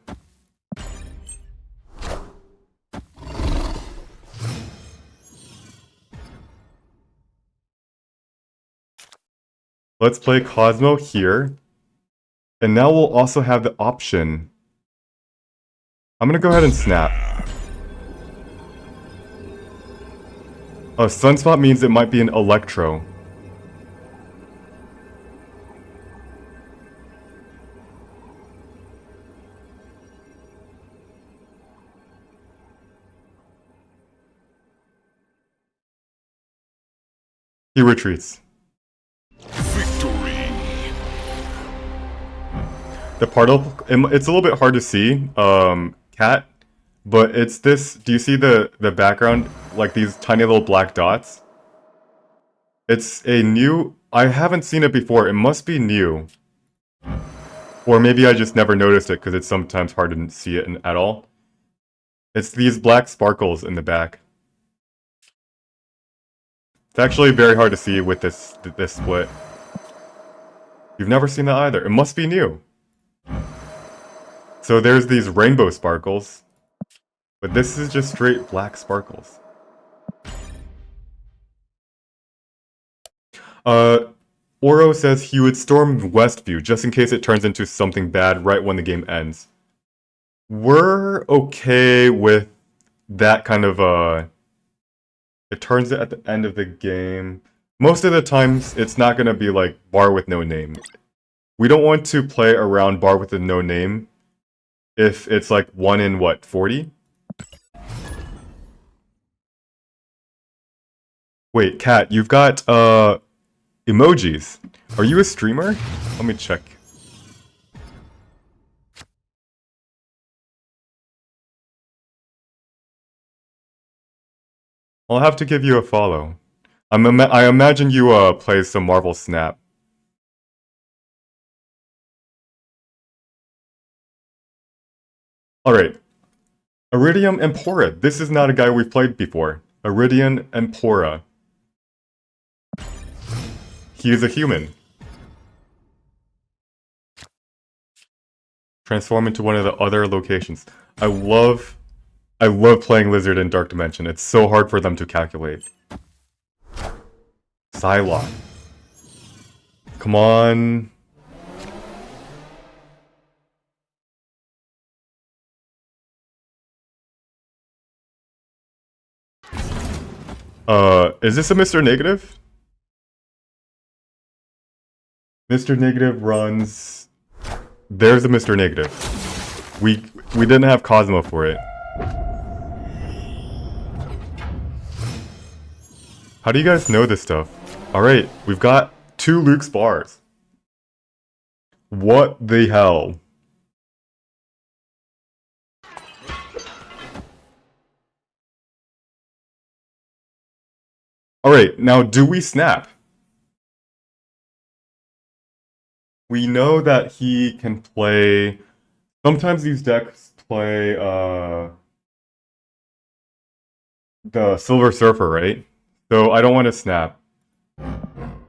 Let's play Cosmo here. And now we'll also have the option. I'm gonna go ahead and snap. A Sunspot means it might be an Electro. He retreats. Victory. The particle, it's a little bit hard to see, Cat, but it's this, do you see the background, like these tiny little black dots? It's a new, I haven't seen it before, it must be new. Or maybe I just never noticed it because it's sometimes hard to see it at all. It's these black sparkles in the back. It's actually very hard to see with this split. You've never seen that either. It must be new. So there's these rainbow sparkles, but this is just straight black sparkles. Oro says he would storm Westview just in case it turns into something bad right when the game ends. We're okay with that kind of it turns it at the end of the game. Most of the times, it's not going to be like bar with no name. We don't want to play around bar with a no name if it's like 1 in, what, 40? Wait, Kat, you've got, emojis. Are you a streamer? Let me check. I'll have to give you a follow. I imagine you play some Marvel Snap. Alright. Iridium Empora. This is not a guy we've played before. Iridium Empora. He is a human. Transform into one of the other locations. I love playing Lizard in Dark Dimension. It's so hard for them to calculate. Psylocke. Come on. Is this a Mr. Negative? Mr. Negative runs... There's a Mr. Negative. We didn't have Cosmo for it. How do you guys know this stuff? Alright, we've got 2 Luke's bars. What the hell? Alright, now do we snap? We know that he can play... Sometimes these decks play, the Silver Surfer, right? So I don't want to snap.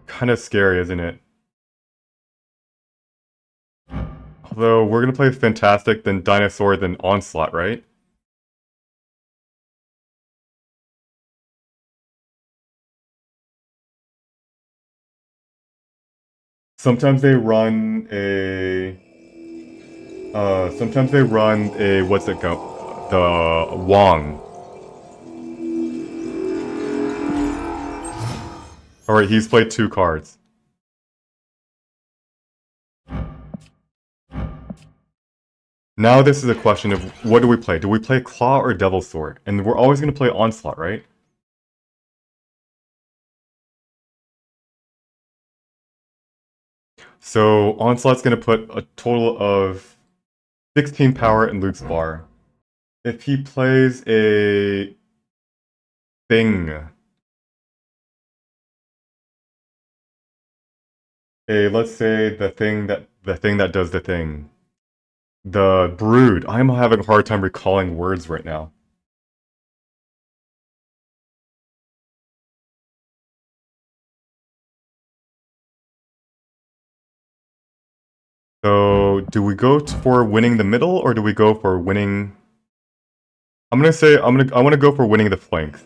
Kinda scary, isn't it? Although, we're gonna play Fantastic, then Dinosaur, then Onslaught, right? Sometimes they run a... what's it called? The Wong. Alright, he's played 2 cards. Now this is a question of, what do we play? Do we play Claw or Devil's Sword? And we're always going to play Onslaught, right? So, Onslaught's going to put a total of 16 power in Luke's bar. If he plays a... thing... let's say the thing that does the thing. The Brood. I'm having a hard time recalling words right now. So, do we go for winning the middle, or do we go for winning... I want to go for winning the flank.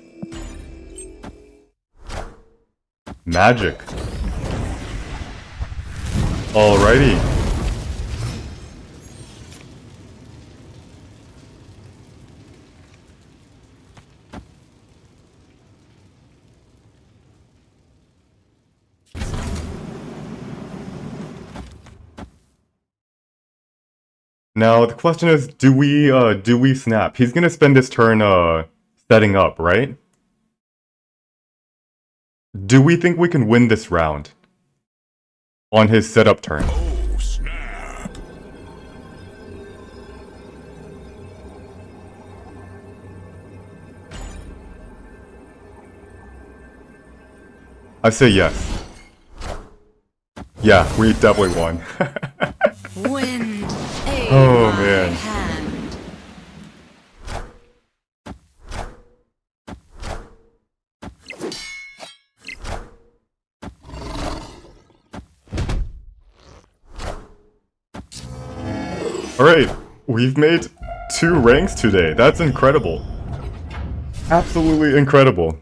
Magic. Alrighty. Now the question is, do we snap? He's gonna spend his turn setting up, right? Do we think we can win this round on his setup turn? Oh, snap. I say yes. Yeah, we definitely won. Wind, aid Oh, my man. hand. Alright, we've made 2 ranks today. That's incredible. Absolutely incredible.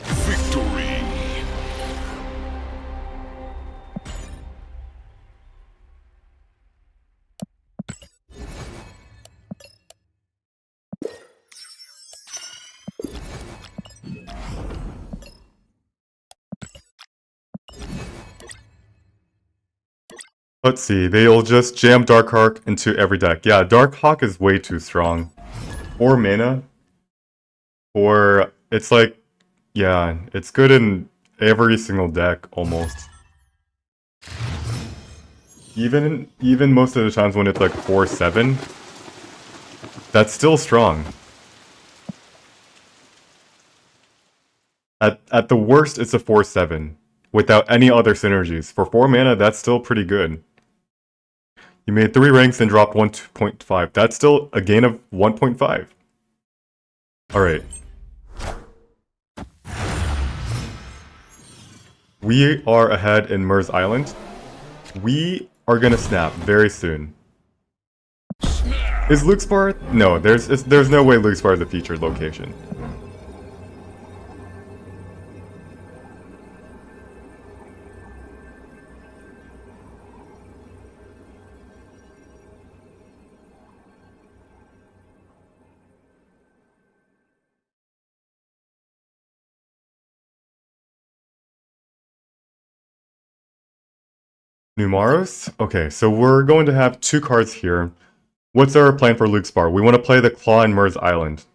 Victory. Let's see, they'll just jam Darkhawk into every deck. Yeah, Darkhawk is way too strong. 4 mana. Or, it's like, yeah, it's good in every single deck, almost. Even most of the times when it's like 4-7, that's still strong. At the worst, it's a 4/7 without any other synergies. For 4 mana, that's still pretty good. You made 3 ranks and dropped 1.5. That's still a gain of 1.5. Alright. We are ahead in Mers Island. We are gonna snap very soon. Is Luxbar? No, there's no way Luxbar is a featured location. Numaros? Okay, so we're going to have 2 cards here. What's our plan for Luxbar? We want to play the Claw in Mers Island.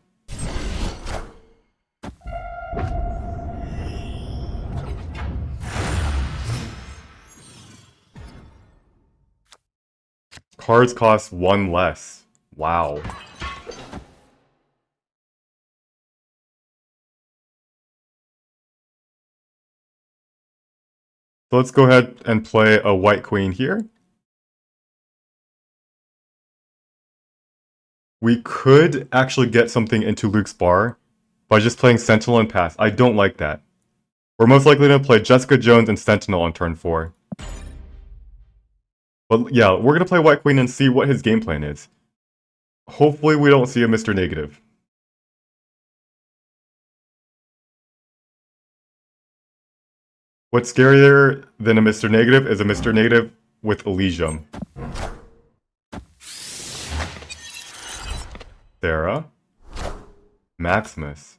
Cards cost 1 less. Wow. So let's go ahead and play a White Queen here. We could actually get something into Luxbar by just playing Sentinel and pass. I don't like that. We're most likely going to play Jessica Jones and Sentinel on turn 4. But yeah, we're going to play White Queen and see what his game plan is. Hopefully we don't see a Mr. Negative. What's scarier than a Mr. Negative is a Mr. Negative with Elysium. Sarah. Maximus.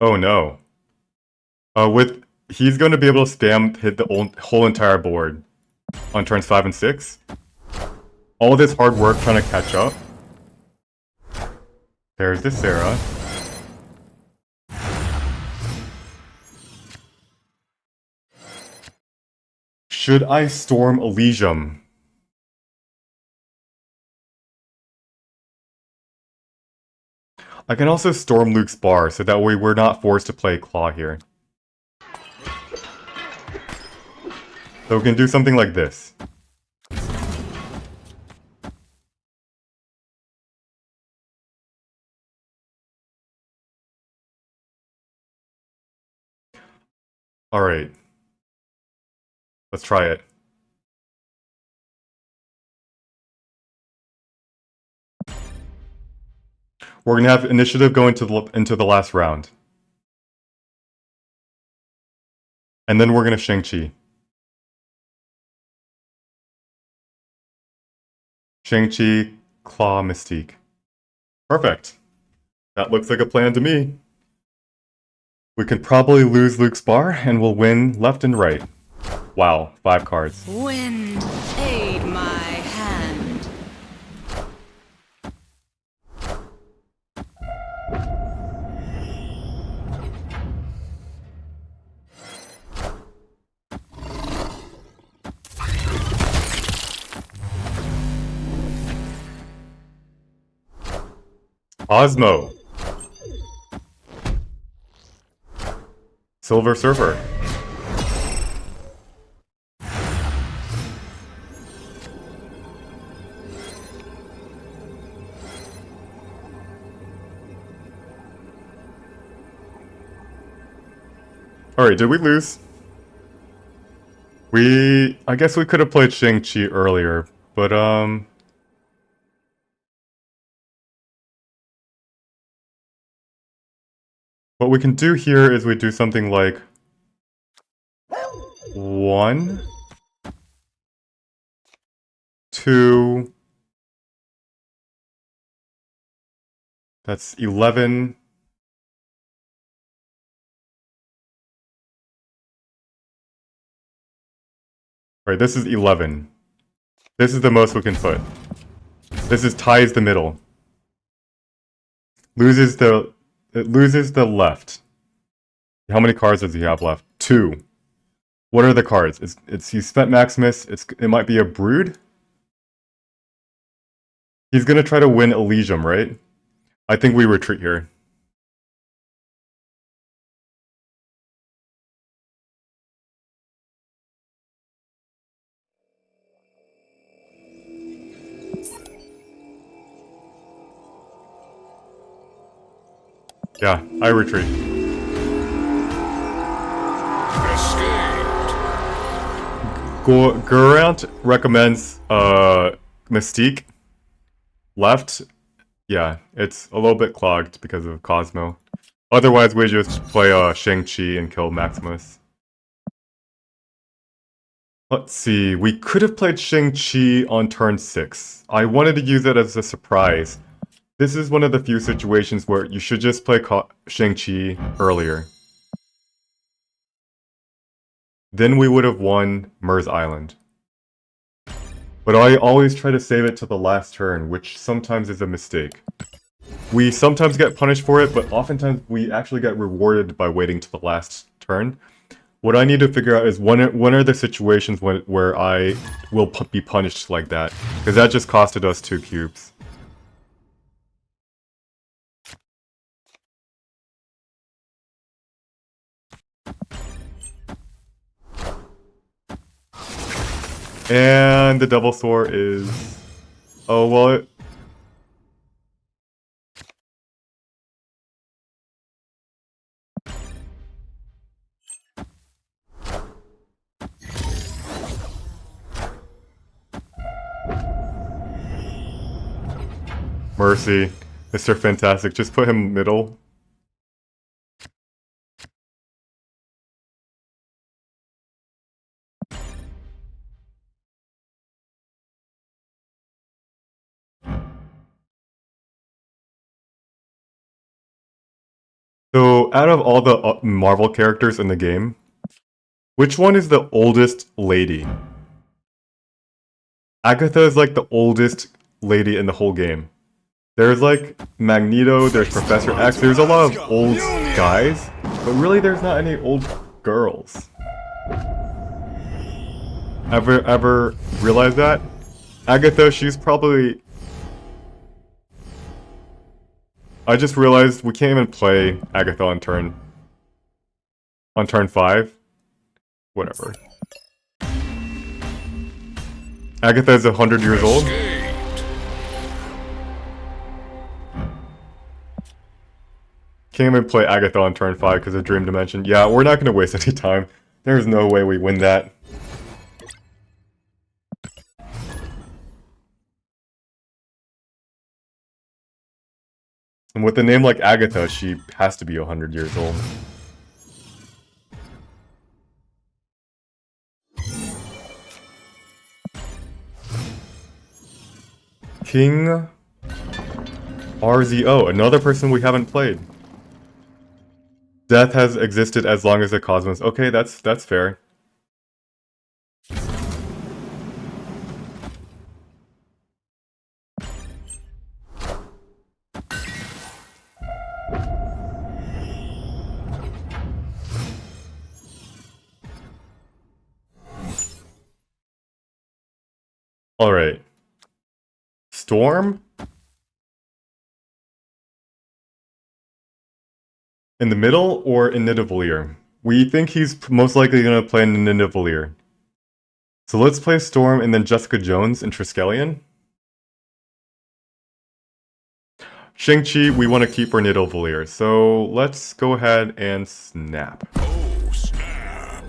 Oh no. He's going to be able to hit the whole entire board on turns 5 and 6. All this hard work trying to catch up. There's the Sarah. Should I storm Elysium? I can also storm Luke's bar, so that way we're not forced to play Claw here. So we can do something like this. Alright. Let's try it. We're going to have initiative go into the last round. And then we're going to Shang-Chi. Shang-Chi, Claw, Mystique. Perfect. That looks like a plan to me. We could probably lose Luke's bar, and we'll win left and right. Wow, 5 cards. Wind, aid my hand. Osmo. Silver Surfer. Alright, did we lose? I guess we could have played Shang-Chi earlier, but what we can do here is we do something like 1, 2, that's 11. Alright, this is 11. This is the most we can put. This is ties the middle. Loses the left. How many cards does he have left? 2. What are the cards? He spent Maximus. It might be a Brood. He's gonna try to win Elysium, right? I think we retreat here. Yeah, I retreat. Escaped. Gurant recommends Mystique. Left, yeah, it's a little bit clogged because of Cosmo. Otherwise, we just play Shang-Chi and kill Maximus. Let's see, we could have played Shang-Chi on turn 6. I wanted to use it as a surprise. This is one of the few situations where you should just play Shang-Chi earlier. Then we would have won Mers Island. But I always try to save it to the last turn, which sometimes is a mistake. We sometimes get punished for it, but oftentimes we actually get rewarded by waiting to the last turn. What I need to figure out is when are the situations where I will be punished like that, because that just costed us 2 cubes. And the double sword is... Oh, well... Mercy. Mr. Fantastic. Just put him middle. So, out of all the Marvel characters in the game, which one is the oldest lady? Agatha is like the oldest lady in the whole game. There's like Magneto, there's Professor X, there's a lot of old guys, but really there's not any old girls. Ever realize that? Agatha, she's probably... I just realized we can't even play Agatha on turn 5. Whatever. Agatha is 100 years old. Can't even play Agatha on turn 5 because of Dream Dimension. Yeah, we're not going to waste any time. There's no way we win that. And with a name like Agatha, she has to be 100 years old. King RZO, another person we haven't played. Death has existed as long as the cosmos. Okay, that's fair. Alright. Storm? In the middle or in Nidavellir? We think he's most likely going to play in Nidavellir. So let's play Storm and then Jessica Jones in Triskelion. Shang-Chi, we want to keep for Nidavellir. So let's go ahead and snap. Oh, snap.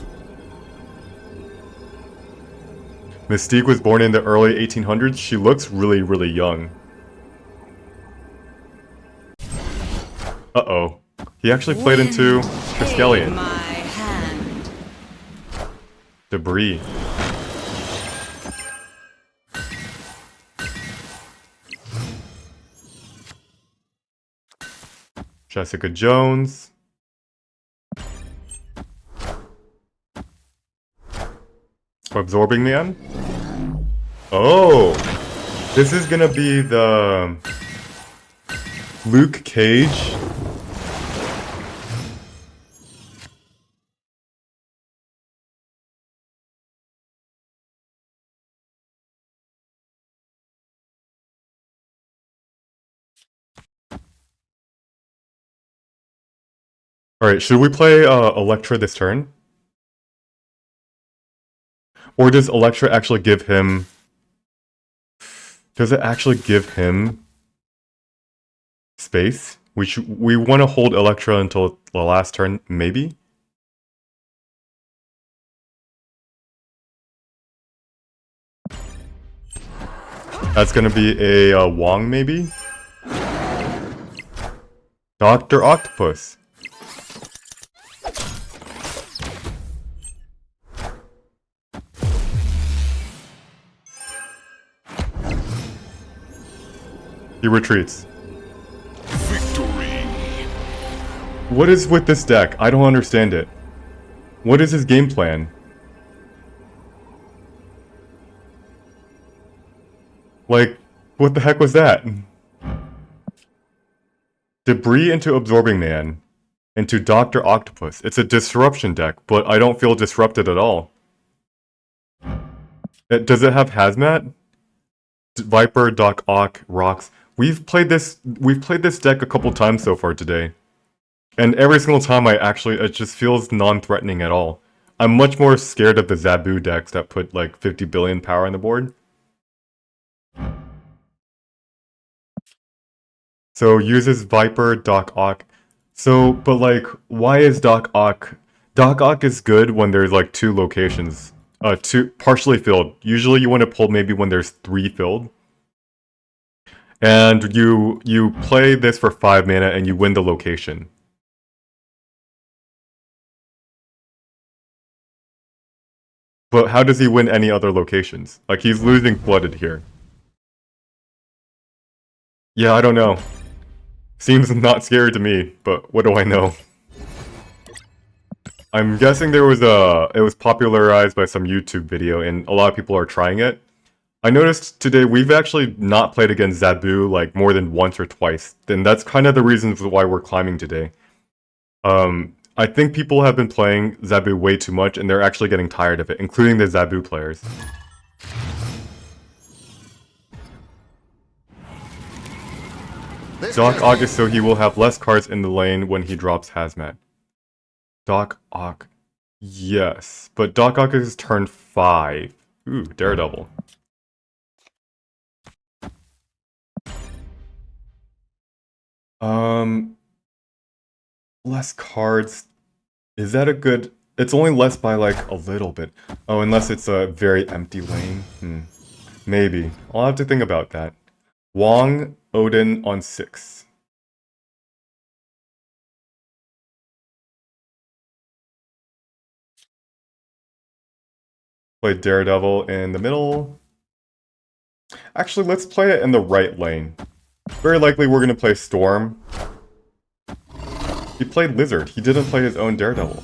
Mystique was born in the early 1800s. She looks really, really young. Uh-oh. He actually played into Triskelion. My hand. Debris. Jessica Jones. Absorbing Man. Oh! This is gonna be the Luke Cage. Alright, should we play Electra this turn? Or does Electra actually give him... Does it actually give him space? We want to hold Electra until the last turn, maybe? That's gonna be a Wong, maybe? Dr. Octopus. He retreats. Victory. What is with this deck? I don't understand it. What is his game plan? Like, what the heck was that? Debris into Absorbing Man. Into Dr. Octopus. It's a disruption deck, but I don't feel disrupted at all. Does it have Hazmat? Viper, Doc Ock, Rocks. We've played this deck a couple times so far today. And every single time it just feels non-threatening at all. I'm much more scared of the Zabu decks that put like 50 billion power on the board. So uses Viper, Doc Ock. So, but like, why is Doc Ock? Doc Ock is good when there's like 2 locations. 2 partially filled. Usually you want to pull maybe when there's 3 filled. And you play this for 5 mana and you win the location. But how does he win any other locations? Like, he's losing Flooded here. Yeah, I don't know. Seems not scary to me, but what do I know? I'm guessing it was popularized by some YouTube video and a lot of people are trying it. I noticed today we've actually not played against Zabu like more than once or twice. Then that's kind of the reasons why we're climbing today. I think people have been playing Zabu way too much and they're actually getting tired of it, including the Zabu players. Doc Ock is so he will have less cards in the lane when he drops Hazmat. Doc Ock. Yes, but Doc Ock is turn 5. Ooh, Daredevil. Less cards. Is that a good... It's only less by like a little bit. Oh, unless it's a very empty lane. Maybe. I'll have to think about that. Wong, Odin on 6. Play Daredevil in the middle. Actually, let's play it in the right lane. Very likely we're going to play Storm. He played Lizard. He didn't play his own Daredevil.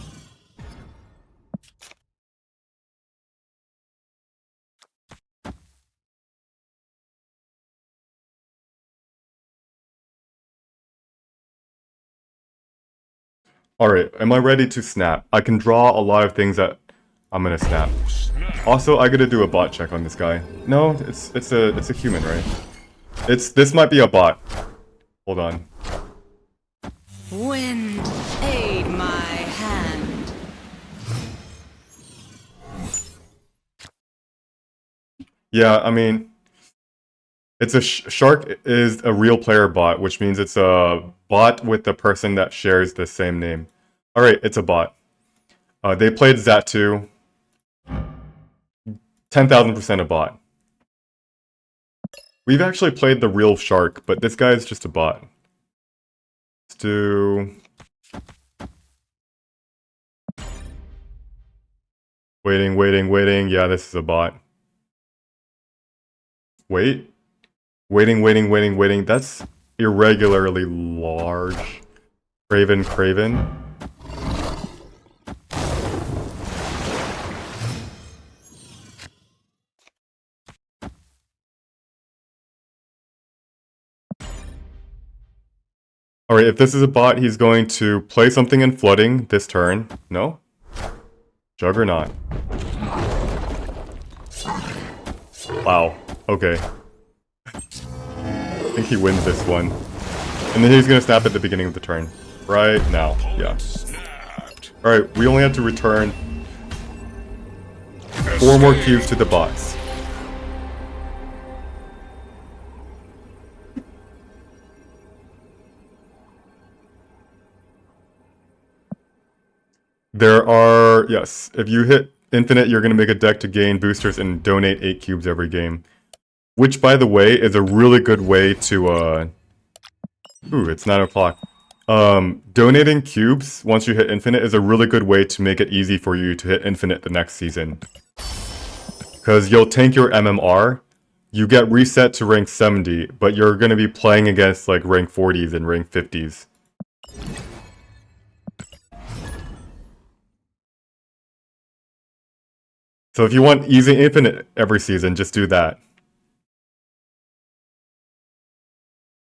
Alright, am I ready to snap? I can draw a lot of things that I'm gonna snap. Also, I gotta do a bot check on this guy. No, it's a human, right? This might be a bot. Hold on. Wind, aid my hand. Yeah, I mean, it's a Shark is a real player bot, which means it's a bot with the person that shares the same name. Alright, it's a bot. They played Zatu. 10,000% a bot. We've actually played the real Shark, but this guy is just a bot. Let's do... Waiting. Yeah, this is a bot. Wait. Waiting. That's irregularly large. Craven. Alright, if this is a bot, he's going to play something in flooding this turn. No? Juggernaut. Wow. Okay. I think he wins this one. And then he's gonna snap at the beginning of the turn. Right now. Yeah. Alright, we only have to return 4 more cubes to the bots. There are, yes, if you hit infinite, you're going to make a deck to gain boosters and donate 8 cubes every game. Which, by the way, is a really good way to, ooh, it's 9 o'clock. Donating cubes, once you hit infinite, is a really good way to make it easy for you to hit infinite the next season. Because you'll tank your MMR, you get reset to rank 70, but you're going to be playing against, like, rank 40s and rank 50s. So if you want easy infinite every season, just do that.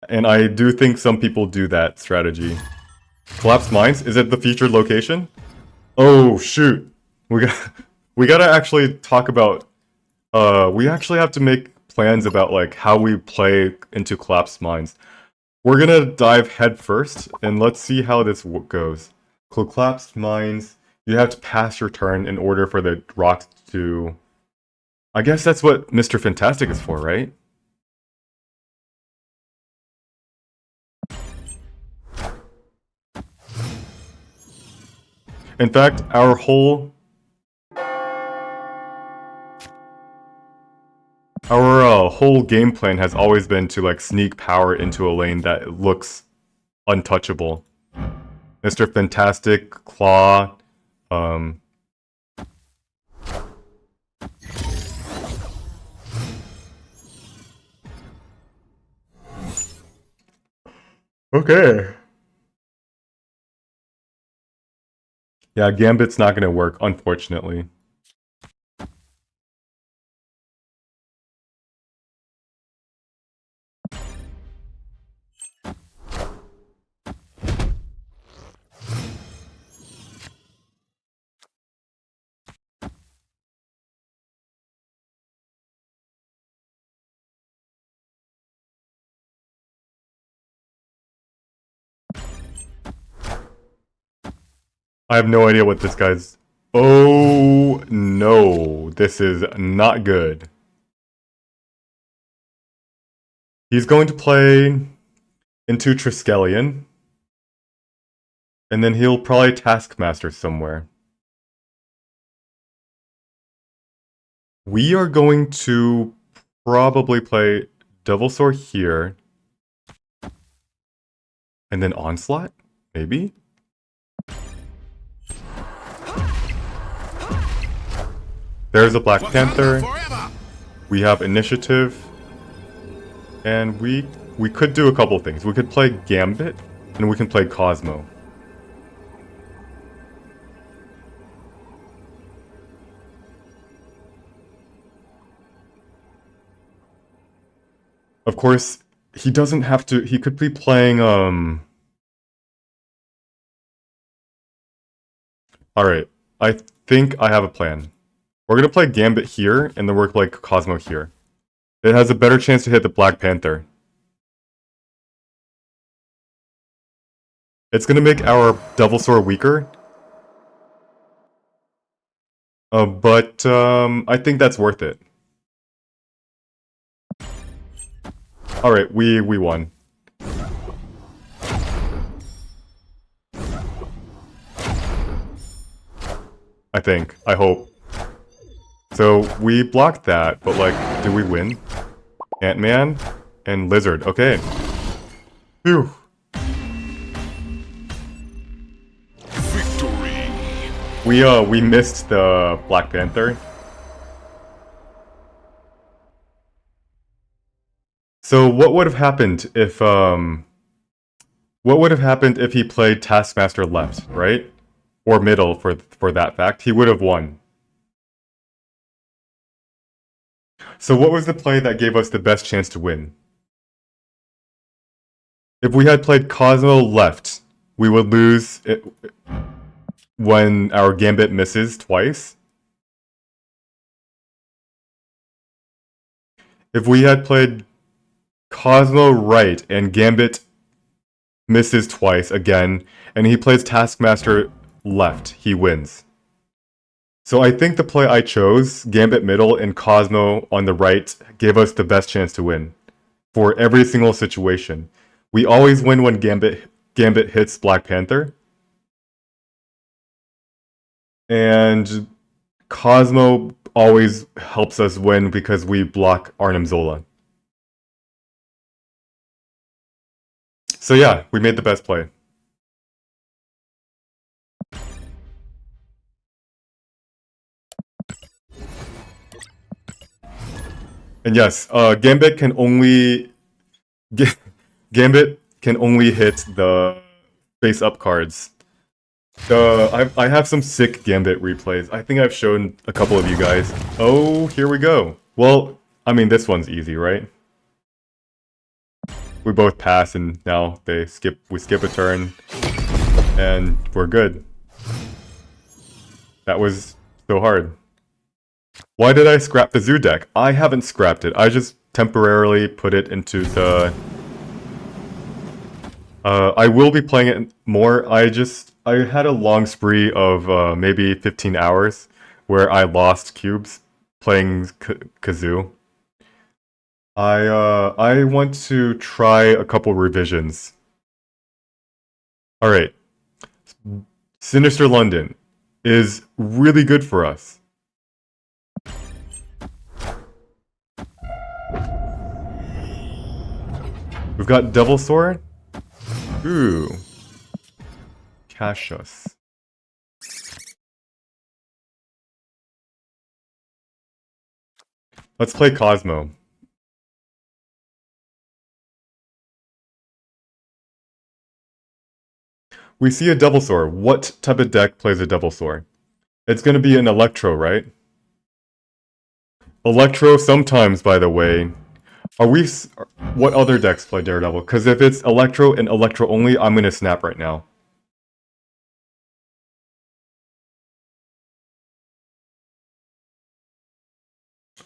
And I do think some people do that strategy. Collapsed Mines? Is it the featured location? Oh, shoot. We gotta actually talk about... we actually have to make plans about, like, how we play into Collapsed Mines. We're gonna dive head first, and let's see how this goes. Collapsed Mines... You have to pass your turn in order for the rocks to... I guess that's what Mr. Fantastic is for, right? In fact, our whole game plan has always been to, like, sneak power into a lane that looks untouchable. Mr. Fantastic, Claw, okay. Yeah, Gambit's not gonna work, unfortunately. I have no idea what this guy's... Oh, no. This is not good. He's going to play into Triskelion. And then he'll probably Taskmaster somewhere. We are going to probably play Devilsaur here. And then Onslaught? Maybe? There's a Black Panther. We have Initiative. And we could do a couple things. We could play Gambit, and we can play Cosmo. Of course, he doesn't have to... He could be playing, Alright, I think I have a plan. We're gonna play Gambit here, and then we're gonna play Cosmo here. It has a better chance to hit the Black Panther. It's gonna make our Devilsaur weaker. But I think that's worth it. Alright, we won. I think. I hope. So, we blocked that, but, like, do we win? Ant-Man and Lizard. Okay. Phew. Victory. We missed the Black Panther. So what would have happened if he played Taskmaster left, right? Or middle for that fact. He would have won. So what was the play that gave us the best chance to win? If we had played Cosmo left, we would lose it when our gambit misses twice. If we had played Cosmo right and gambit misses twice again, and he plays Taskmaster left, he wins. So I think the play I chose, Gambit middle and Cosmo on the right, gave us the best chance to win. For every single situation. We always win when Gambit hits Black Panther. And Cosmo always helps us win because we block Arnim Zola. So yeah, we made the best play. And yes, Gambit can only hit the face-up cards. I have some sick Gambit replays. I think I've shown a couple of you guys. Oh, here we go. Well, I mean, this one's easy, right? We both pass, and now we skip a turn, and we're good. That was so hard. Why did I scrap the zoo deck? I haven't scrapped it. I just temporarily put it into the... I will be playing it more. I had a long spree of maybe 15 hours where I lost cubes playing Kazoo. I want to try a couple revisions. Alright. Sinister London is really good for us. We've got Devil Sword. Ooh. Cassius. Let's play Cosmo. We see a Devil Sword. What type of deck plays a Devil Sword? It's going to be an Electro, right? Electro sometimes, by the way. What other decks play Daredevil? Because if it's Electro and Electro only, I'm going to snap right now.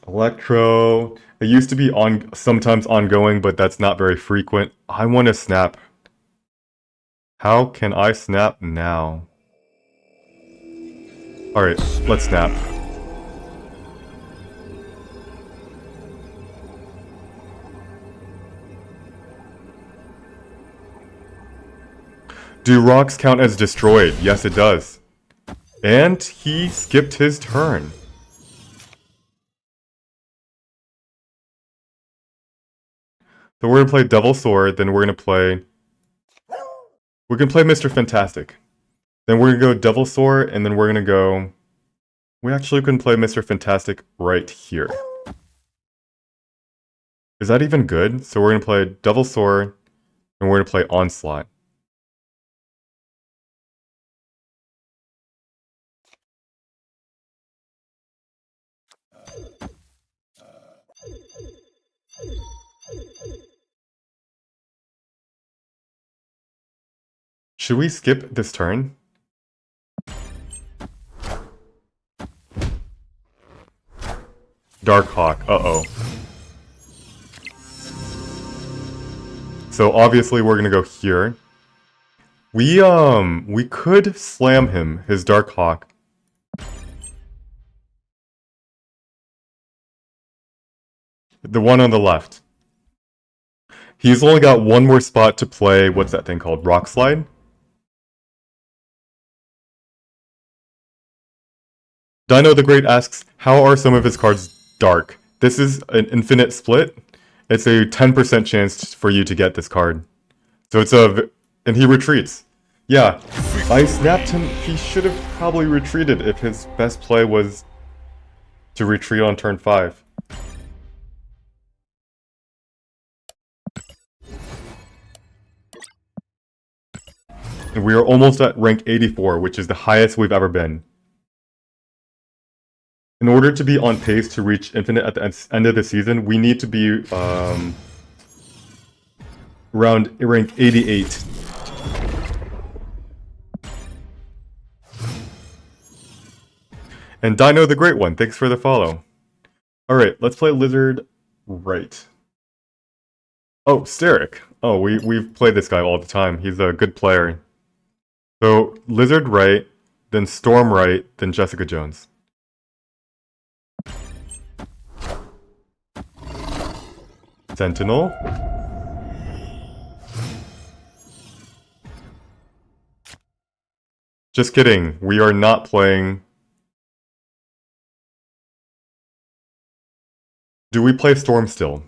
Electro. It used to be sometimes ongoing, but that's not very frequent. I want to snap. How can I snap now? Alright, let's snap. Do rocks count as destroyed? Yes, it does. And he skipped his turn. So we're gonna play Devil Sword, then we're gonna play... We can play Mr. Fantastic. Then we're gonna go Devil Sword, and then we're gonna go... We actually can play Mr. Fantastic right here. Is that even good? So we're gonna play Devil Sword, and we're gonna play Onslaught. Should we skip this turn? Darkhawk, uh-oh. So obviously we're gonna go here. We could slam him, his Darkhawk. The one on the left. He's only got one more spot to play, what's that thing called? Rock Slide? Dino the Great asks, how are some of his cards dark? This is an infinite split. It's a 10% chance for you to get this card. So it's and he retreats. Yeah, I snapped him. He should have probably retreated if his best play was to retreat on turn 5. And we are almost at rank 84, which is the highest we've ever been. In order to be on pace to reach infinite at the end of the season, we need to be around rank 88. And Dino the Great One, thanks for the follow. Alright, let's play Lizard right. Oh, Steric. Oh, we've played this guy all the time. He's a good player. So, Lizard right, then Storm right, then Jessica Jones. Sentinel. Just kidding, we are not playing... Do we play Storm still?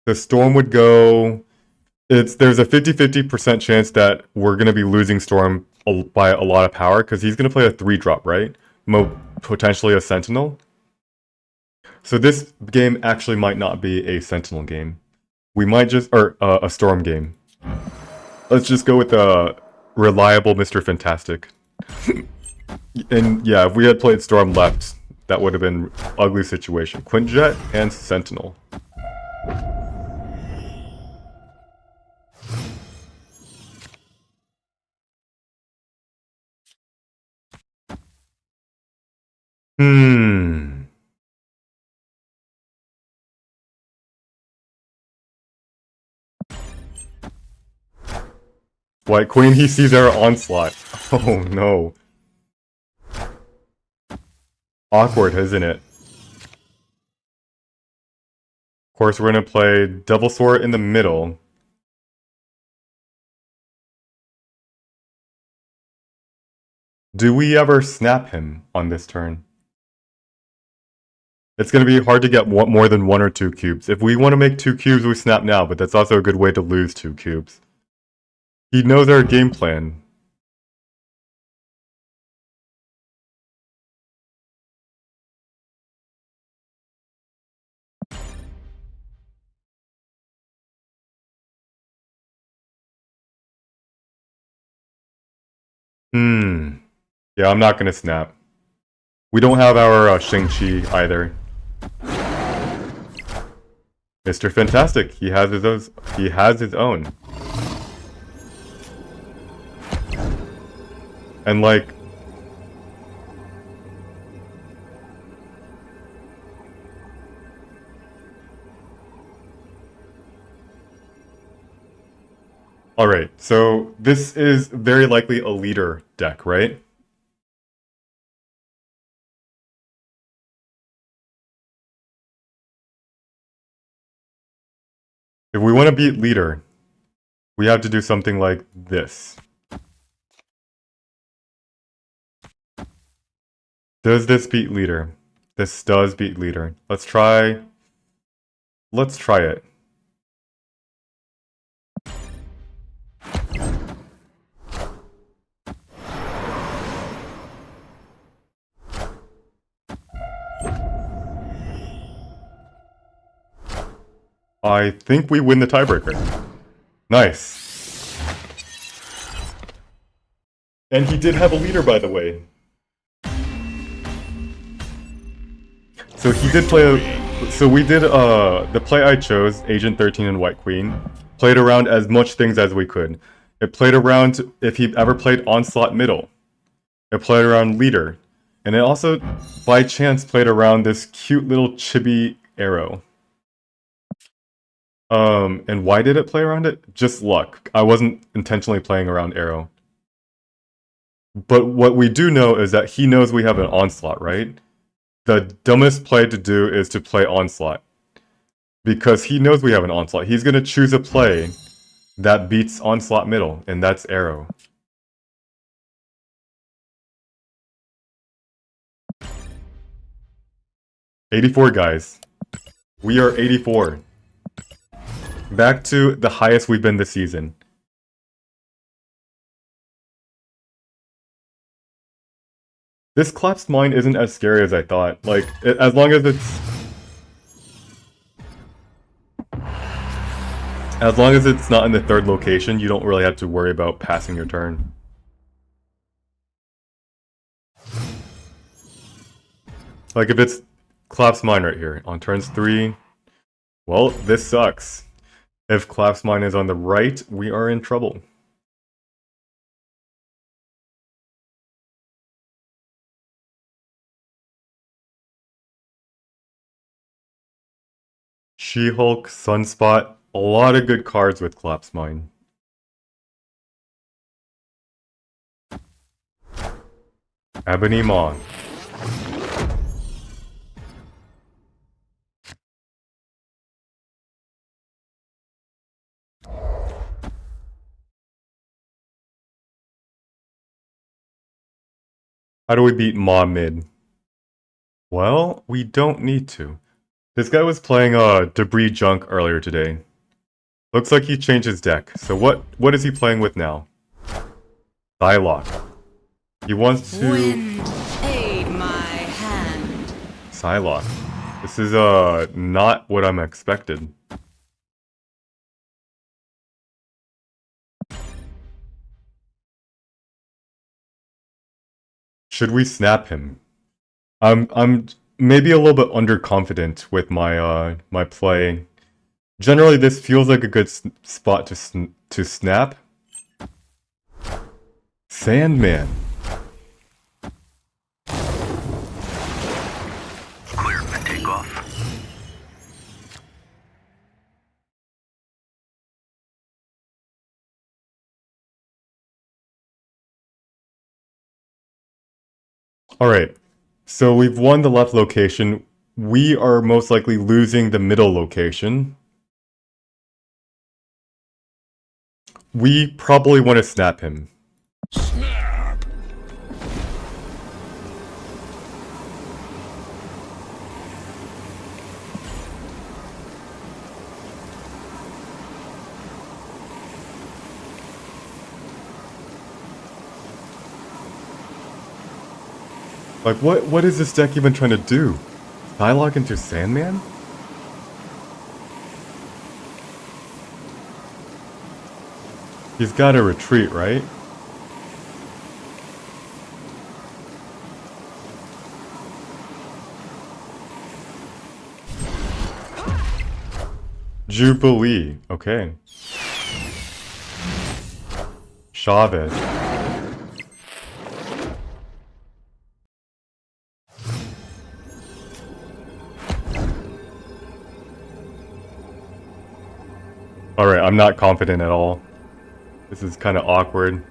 The Storm would go... There's a 50-50% chance that we're going to be losing Storm by a lot of power, because he's going to play a 3-drop, right? Potentially a Sentinel. So this game actually might not be a Sentinel game. We might just... Or a Storm game. Let's just go with a reliable Mr. Fantastic. And yeah, if we had played Storm left, that would have been an ugly situation. Quintjet and Sentinel. White Queen, he sees our onslaught. Oh no. Awkward, isn't it? Of course, we're gonna play Devil Sword in the middle. Do we ever snap him on this turn? It's going to be hard to get more than 1 or 2 cubes. If we want to make 2 cubes, we snap now, but that's also a good way to lose 2 cubes. He knows our game plan. Yeah, I'm not going to snap. We don't have our Shang-Chi either. Mr. Fantastic, he has his own. He has his own. And like... Alright, so this is very likely a leader deck, right? If we want to beat leader, we have to do something like this. Does this beat leader? This does beat leader. Let's try it. I think we win the tiebreaker. Nice. And he did have a leader, by the way. So he did play so we did the play I chose, Agent 13 and White Queen, played around as much things as we could. It played around if he ever played Onslaught middle. It played around leader. And it also, by chance, played around this cute little chibi arrow. And why did it play around it? Just luck. I wasn't intentionally playing around arrow. But what we do know is that he knows we have an onslaught, right? The dumbest play to do is to play onslaught. Because he knows we have an onslaught. He's going to choose a play that beats onslaught middle, and that's arrow. $84, guys. We are 84. Back to the highest we've been this season. This collapsed mine isn't as scary as I thought. Like, as long as it's... As long as it's not in the third location, you don't really have to worry about passing your turn. Like, if it's collapsed mine right here, on turns 3... Well, this sucks. If Collapse Mine is on the right, we are in trouble. She-Hulk, Sunspot, a lot of good cards with Collapse Mine. Ebony Maw. How do we beat Maw mid? Well, we don't need to. This guy was playing Debris Junk earlier today. Looks like he changed his deck. So what is he playing with now? Psylocke. He wants to... Wind, aid my hand. Psylocke. This is not what I'm expected. Should we snap him? I'm maybe a little bit underconfident with my my play. Generally, this feels like a good spot to snap. Sandman. Clear for takeoff. Alright, so we've won the left location. We are most likely losing the middle location. We probably want to snap him. Snap. Like, what is this deck even trying to do? Psylocke into Sandman? He's got to retreat, right? Jubilee, okay. Chavez. Alright, I'm not confident at all. This is kind of awkward.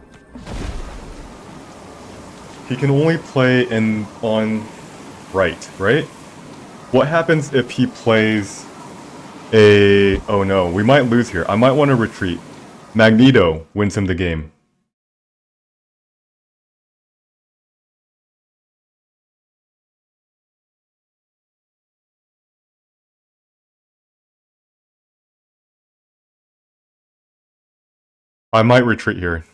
He can only play on right? What happens if he plays a... Oh no, we might lose here. I might want to retreat. Magneto wins him the game. I might retreat here.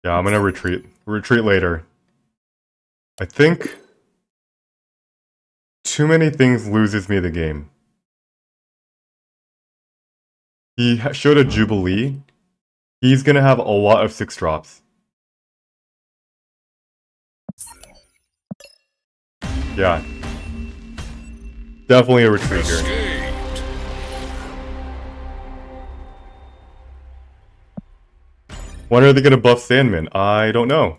Yeah, I'm gonna retreat. Retreat later. I think too many things loses me the game. He showed a Jubilee. He's gonna have a lot of 6-drops. Yeah. Definitely a retreat here. Escaped. When are they gonna buff Sandman? I don't know.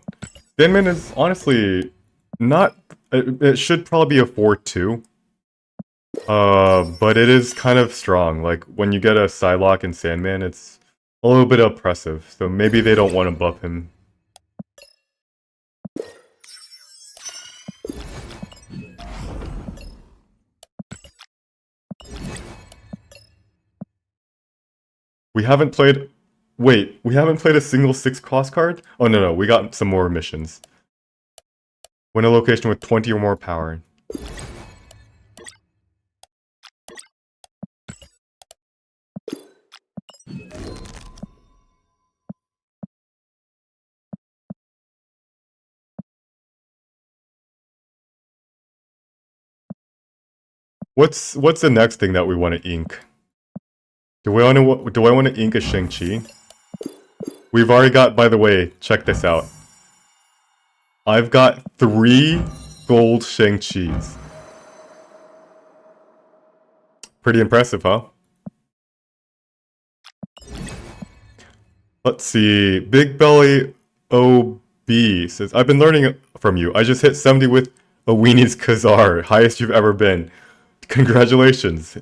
Sandman is honestly not... It should probably be a 4-2. But it is kind of strong. Like, when you get a Psylocke and Sandman, it's a little bit oppressive. So maybe they don't want to buff him. We haven't played... Wait, we haven't played a single 6-cost card? Oh no, we got some more missions. Win a location with 20 or more power. What's the next thing that we want to ink? Do I want to ink a Shang-Chi? We've already got, by the way, check this out. I've got 3 gold Shang-Chis. Pretty impressive, huh? Let's see. Big Belly OB says, I've been learning from you. I just hit 70 with a Weenie's Kazar, highest you've ever been. Congratulations.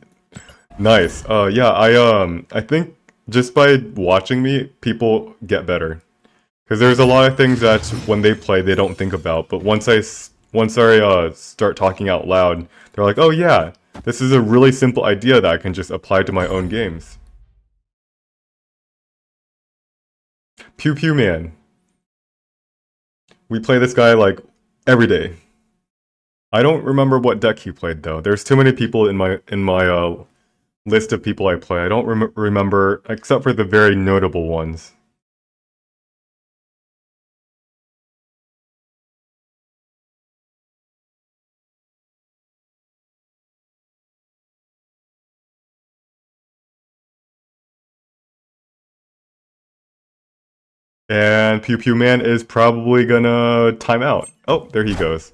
Nice. Yeah, I think just by watching me, people get better. Because there's a lot of things that when they play, they don't think about. But once I start talking out loud, they're like, oh yeah, this is a really simple idea that I can just apply to my own games. Pew Pew Man. We play this guy like every day. I don't remember what deck he played though. There's too many people in my list of people I play. I don't remember except for the very notable ones. And Pew Pew Man is probably gonna time out. Oh, there he goes.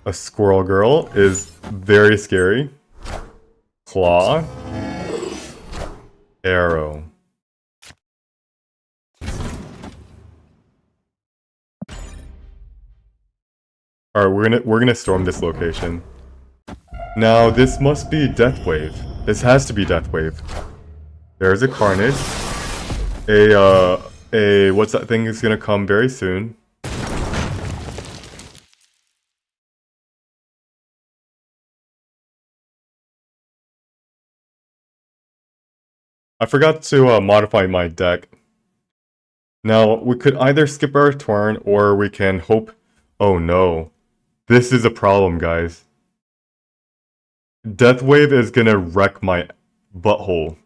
A Squirrel Girl is very scary. Claw. Arrow. Alright, we're gonna storm this location. Now this must be Death Wave. This has to be Death Wave. There's a Carnage. What's that thing is gonna come very soon. I forgot to modify my deck. Now, we could either skip our turn or we can hope... Oh no. This is a problem, guys. Death Wave is gonna wreck my butthole.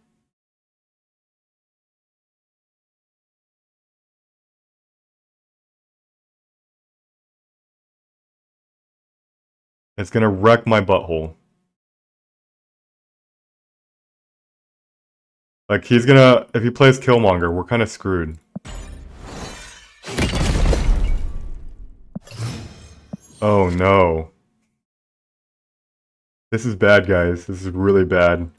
It's gonna wreck my butthole. Like, he's gonna... If he plays Killmonger, we're kind of screwed. Oh no. This is bad, guys. This is really bad.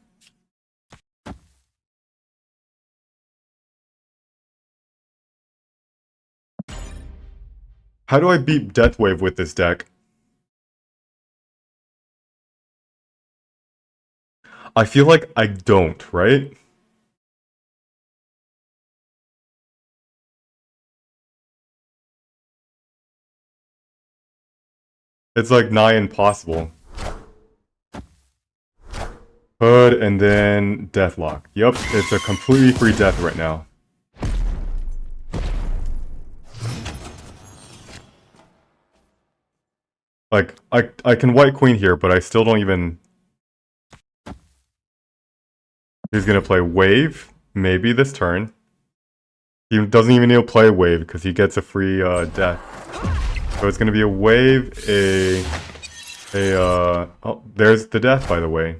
How do I beat Death Wave with this deck? I feel like I don't, right? It's like nigh impossible. Hood and then Deathlock. Yep, it's a completely free death right now. Like, I can White Queen here, but I still don't even... He's gonna play Wave, maybe this turn. He doesn't even need to play Wave, because he gets a free death. So it's gonna be a Wave, oh, there's the death, by the way.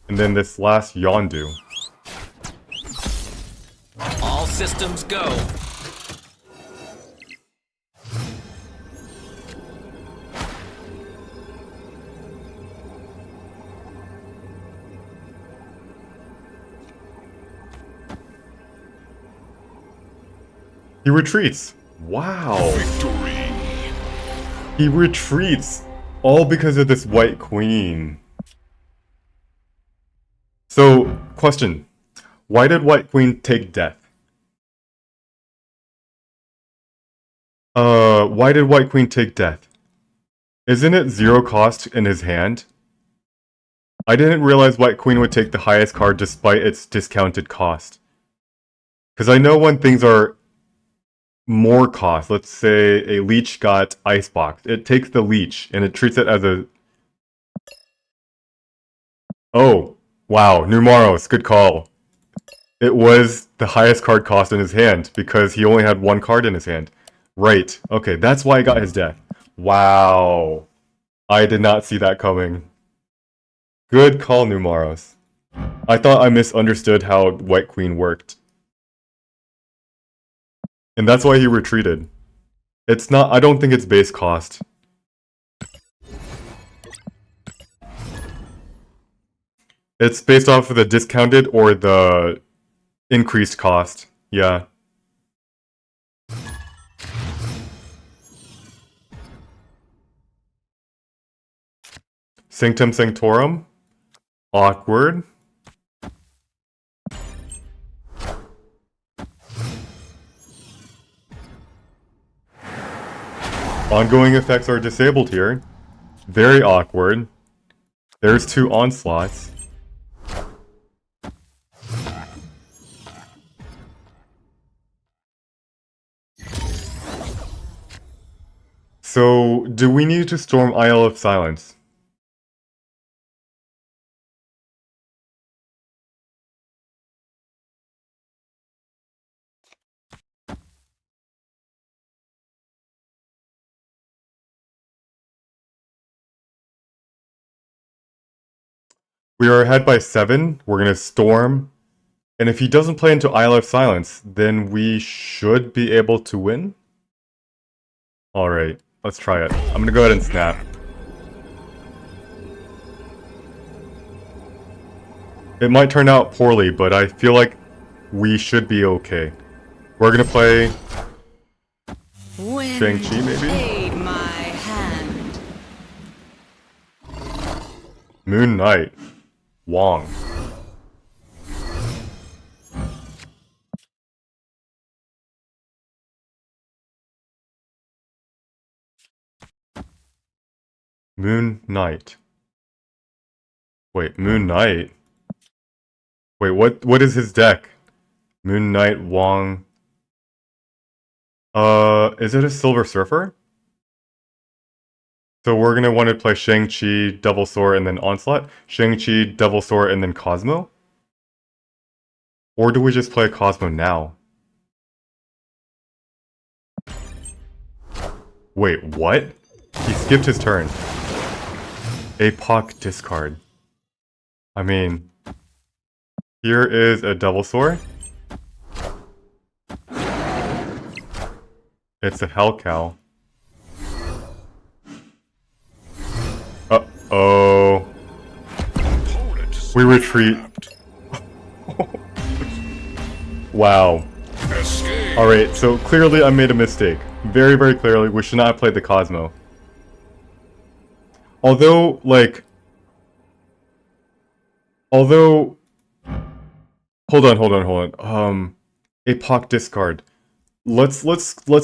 And then this last Yondu. All systems go. He retreats. Wow. Victory. He retreats. All because of this White Queen. So, question. Why did White Queen take death? Why did White Queen take death? Isn't it 0 cost in his hand? I didn't realize White Queen would take the highest card despite its discounted cost. Because I know when things are more cost, let's say a Leech got Icebox, it takes the Leech and it treats it as a... Oh, wow, Numaros, good call. It was the highest card cost in his hand because he only had 1 card in his hand. Right, okay, that's why he got his death. Wow. I did not see that coming. Good call, Numaros. I thought I misunderstood how White Queen worked. And that's why he retreated. It's not, I don't think it's base cost. It's based off of the discounted or the increased cost. Yeah. Sanctum Sanctorum. Awkward. Ongoing effects are disabled here. Very awkward. There's 2 onslaughts. So, do we need to storm Isle of Silence? We are ahead by 7. We're gonna storm. And if he doesn't play into Isle of Silence, then we should be able to win? Alright, let's try it. I'm gonna go ahead and snap. It might turn out poorly, but I feel like we should be okay. We're gonna play Wind, Shang-Chi, maybe? aid my hand. Moon Knight. Wong. Moon Knight. Wait, Moon Knight? Wait, what is his deck? Moon Knight, Wong. Is it a Silver Surfer? So we're gonna want to play Shang-Chi, Devil Sword, and then Onslaught? Shang-Chi, Devil Sword, and then Cosmo? Or do we just play Cosmo now? Wait, what? He skipped his turn. APOC discard. I mean, here is a Devil Sword. It's a Hell Cow. Uh-oh. Opponent We retreat. Wow. escape. Alright, so clearly I made a mistake. Very, very clearly, we should not have played the Cosmo. Although, like... Although... Hold on. APOC discard. Let's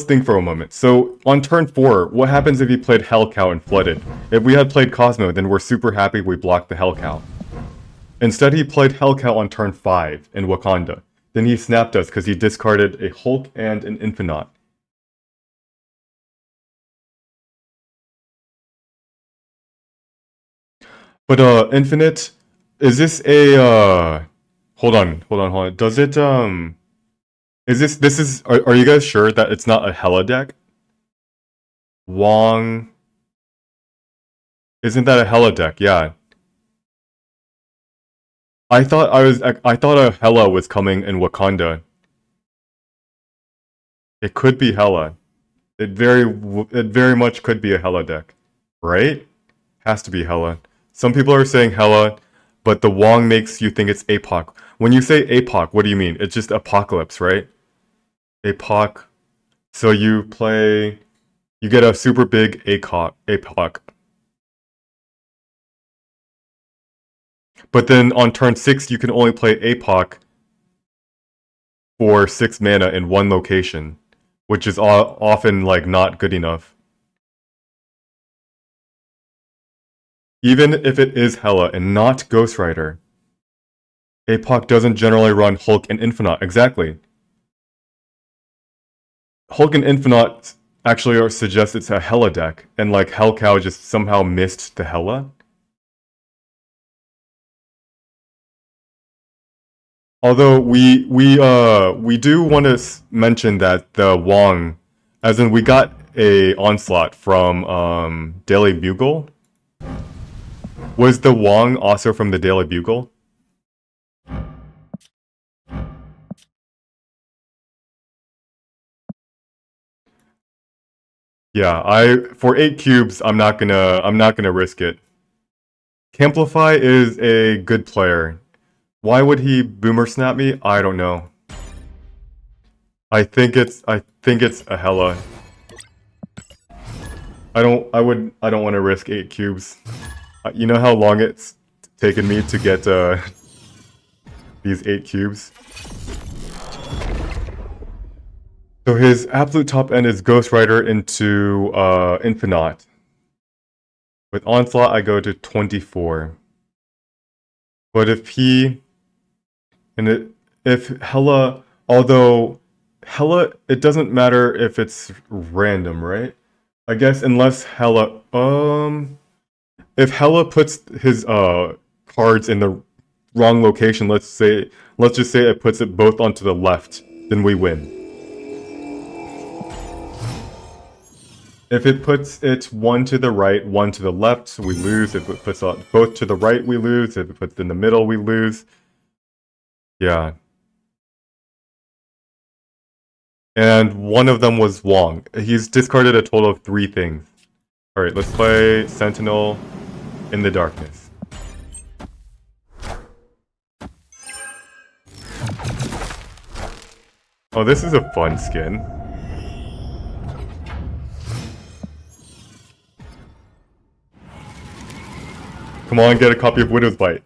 think for a moment. So, on turn 4, what happens if he played Hell Cow and flooded? If we had played Cosmo, then we're super happy we blocked the Hell Cow. Instead, he played Hell Cow on turn 5 in Wakanda. Then he snapped us because he discarded a Hulk and an Infinite. But, Infinite, is this a, hold on. Does it, are you guys sure that it's not a Hella deck? Wong, isn't that a Hella deck? Yeah. I thought a Hella was coming in Wakanda. It could be Hella. It very much could be a Hella deck, right? Has to be Hella. Some people are saying Hella, but the Wong makes you think it's APOC. When you say APOC, what do you mean? It's just Apocalypse, right? APOC. So you get a super big APOC. But then on turn 6, you can only play APOC for 6 mana in one location, which is often, like, not good enough. Even if it is Hella and not Ghost Rider, APOC doesn't generally run Hulk and Infinite. Exactly. Hulk and Infinite actually suggest it's a Hella deck, and like Hell Cow just somehow missed the Hella. Although we do want to mention that the Wong, as in we got a Onslaught from Daily Bugle. Was the Wong also from the Daily Bugle? Yeah, for 8 cubes, I'm not gonna risk it. Camplify is a good player. Why would he boomer snap me? I don't know. I think it's a Hella. I don't want to risk 8 cubes. You know how long it's taken me to get these 8 cubes? So his absolute top end is Ghost Rider into Infinite. With Onslaught, I go to 24. But if Hella, although Hella, it doesn't matter if it's random, right? I guess unless Hella, if Hella puts his cards in the wrong location, let's just say it puts it both onto the left, then we win. If it puts it one to the right, one to the left, we lose. If it puts both to the right, we lose. If it puts it in the middle, we lose. Yeah. And one of them was Wong. He's discarded a total of 3 things. Alright, let's play Sentinel in the Darkness. Oh, this is a fun skin. Come on, get a copy of Widow's Bite.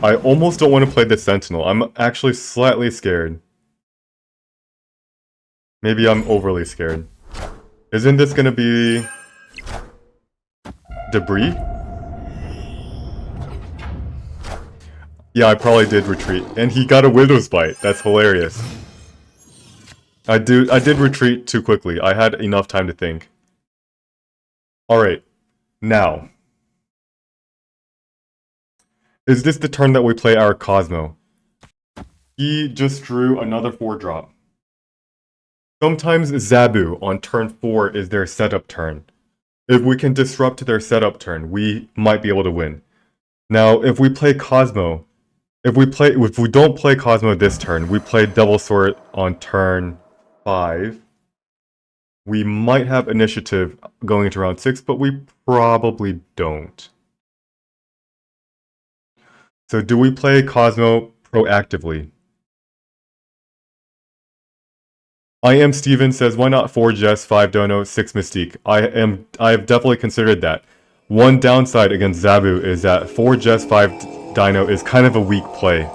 I almost don't want to play the Sentinel. I'm actually slightly scared. Maybe I'm overly scared. Isn't this gonna be Debris? Yeah, I probably did retreat. And he got a Widow's Bite. That's hilarious. I did retreat too quickly. I had enough time to think. Alright. Now. Is this the turn that we play our Cosmo? He just drew another 4-drop. Sometimes Zabu on turn 4 is their setup turn. If we can disrupt their setup turn, we might be able to win. Now, if we play Cosmo, if we don't play Cosmo this turn, we play Devil Sword on turn 5. We might have initiative going into round 6, but we probably don't. So do we play Cosmo proactively? I am Steven says, why not 4 Jess, 5 Dono, 6 Mystique? I have definitely considered that. One downside against Zabu is that 4 Jess, 5 Dino is kind of a weak play.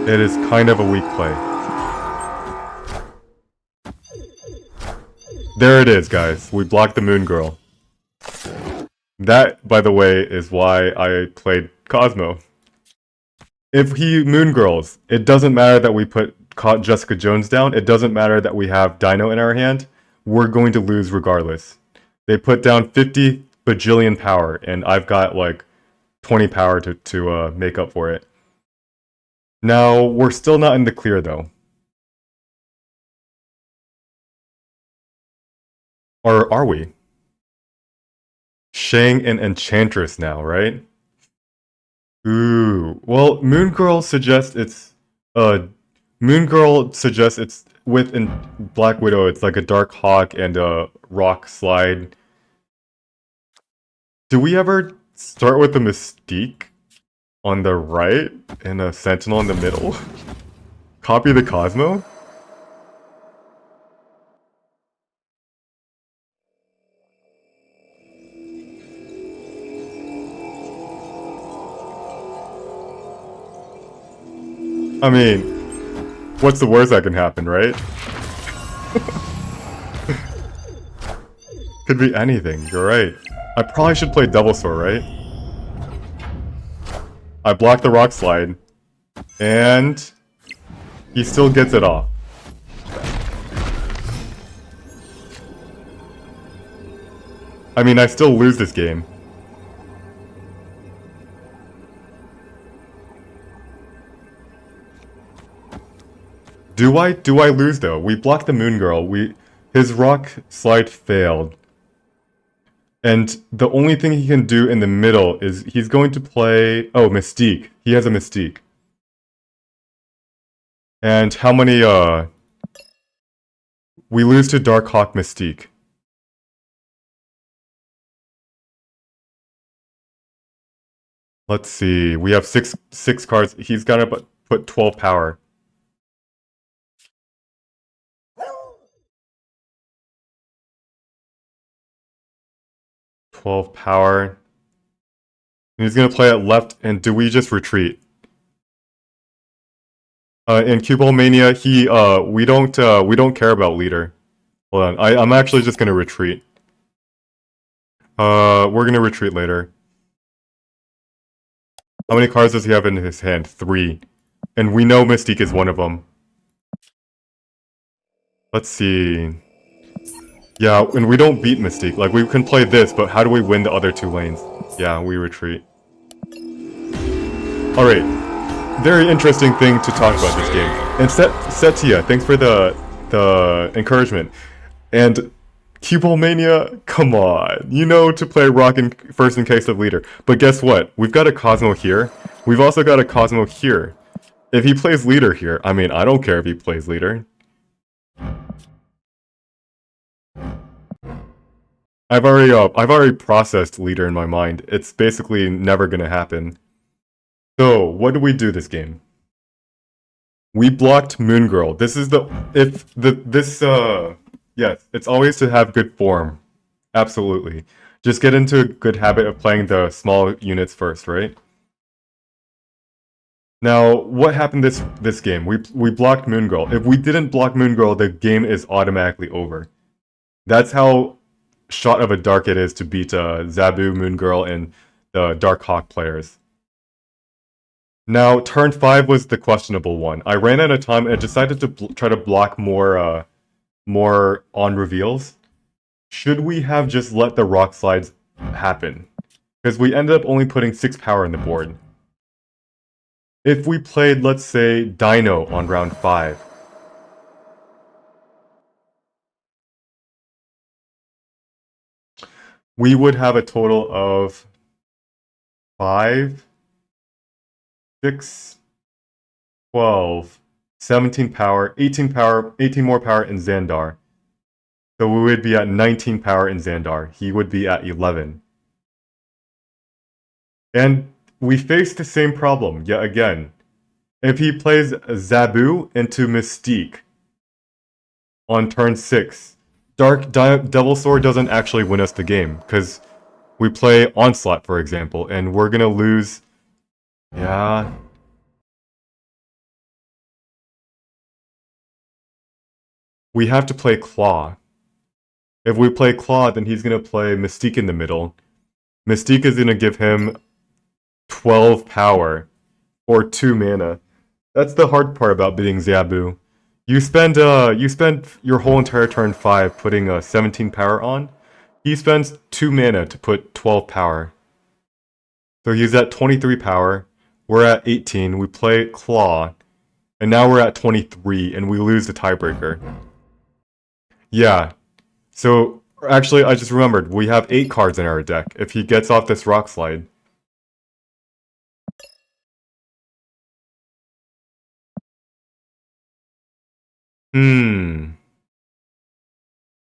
It is kind of a weak play. There it is, guys. We blocked the Moon Girl. That, by the way, is why I played Cosmo. If he Moon Girls, it doesn't matter that we put Jessica Jones down. It doesn't matter that we have Dino in our hand. We're going to lose regardless. They put down 50 bajillion power, and I've got like 20 power to make up for it. Now, we're still not in the clear, though. Or are we? Shang and Enchantress now, right? Ooh. Well, Moon Girl suggests it's with Black Widow, it's like a Dark Hawk and a Rock Slide. Do we ever start with the Mystique on the right and a Sentinel in the middle? Copy the Cosmo? I mean, what's the worst that can happen, right? Could be anything, you're right. I probably should play Devil Sword, right? I blocked the Rock Slide, and he still gets it off. I mean, I still lose this game. Do I lose though? We blocked the Moon Girl. His Rock Slide failed. And the only thing he can do in the middle is he's going to play... Oh, Mystique. He has a Mystique. And how many, we lose to Darkhawk Mystique. Let's see, we have six cards. He's gonna put 12 power. Power. He's gonna play it left, and do we just retreat? In Cuball Mania, we don't care about leader. Hold on, I'm actually just gonna retreat. We're gonna retreat later. How many cards does he have in his hand? 3. And we know Mystique is one of them. Let's see. Yeah, and we don't beat Mystique. Like, we can play this, but how do we win the other 2 lanes? Yeah, we retreat. Alright. Very interesting thing to talk about this game. And Setia, thanks for the encouragement. And Cuball Mania, come on. You know to play Rock first in case of leader. But guess what? We've got a Cosmo here. We've also got a Cosmo here. If he plays leader here, I mean, I don't care if he plays leader. I've already processed leader in my mind. It's basically never gonna happen. So, what do we do this game? We blocked Moon Girl. This is yes, it's always to have good form. Absolutely. Just get into a good habit of playing the small units first, right? Now, what happened this game? We blocked Moon Girl. If we didn't block Moon Girl, the game is automatically over. That's how shot of a dark it is to beat Zabu, Moon Girl, and the Dark Hawk players. Now, turn 5 was the questionable one. I ran out of time and decided to try to block more on reveals. Should we have just let the rock slides happen? Because we ended up only putting 6 power in the board. If we played, let's say, Dino on round 5. We would have a total of 5, 6, 12, 17 power, 18 power, 18 more power in Xandar. So we would be at 19 power in Xandar. He would be at 11. And we face the same problem yet again. If he plays Zabu into Mystique on turn 6, Dark Devil Sword doesn't actually win us the game, because we play Onslaught, for example, and we're gonna lose... Yeah... We have to play Claw. If we play Claw, then he's gonna play Mystique in the middle. Mystique is gonna give him 12 power, or 2 mana. That's the hard part about beating Zabu. You spend your whole entire turn 5 putting 17 power on. He spends 2 mana to put 12 power. So he's at 23 power. We're at 18. We play Claw. And now we're at 23, and we lose the tiebreaker. Yeah. So, actually, I just remembered. We have 8 cards in our deck. If he gets off this rock slide.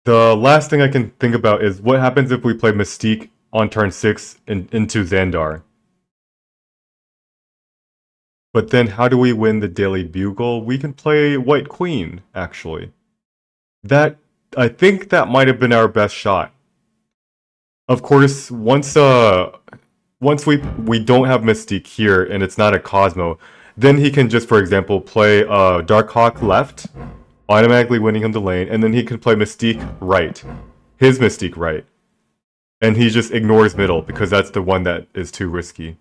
The last thing I can think about is what happens if we play Mystique on turn 6 into Xandar. But then how do we win the Daily Bugle? We can play White Queen, actually. I think that might have been our best shot. Of course, once we don't have Mystique here and it's not a Cosmo, then he can just, for example, play Darkhawk left, automatically winning him the lane, and then he can play Mystique right. His Mystique right. And he just ignores middle, because that's the one that is too risky.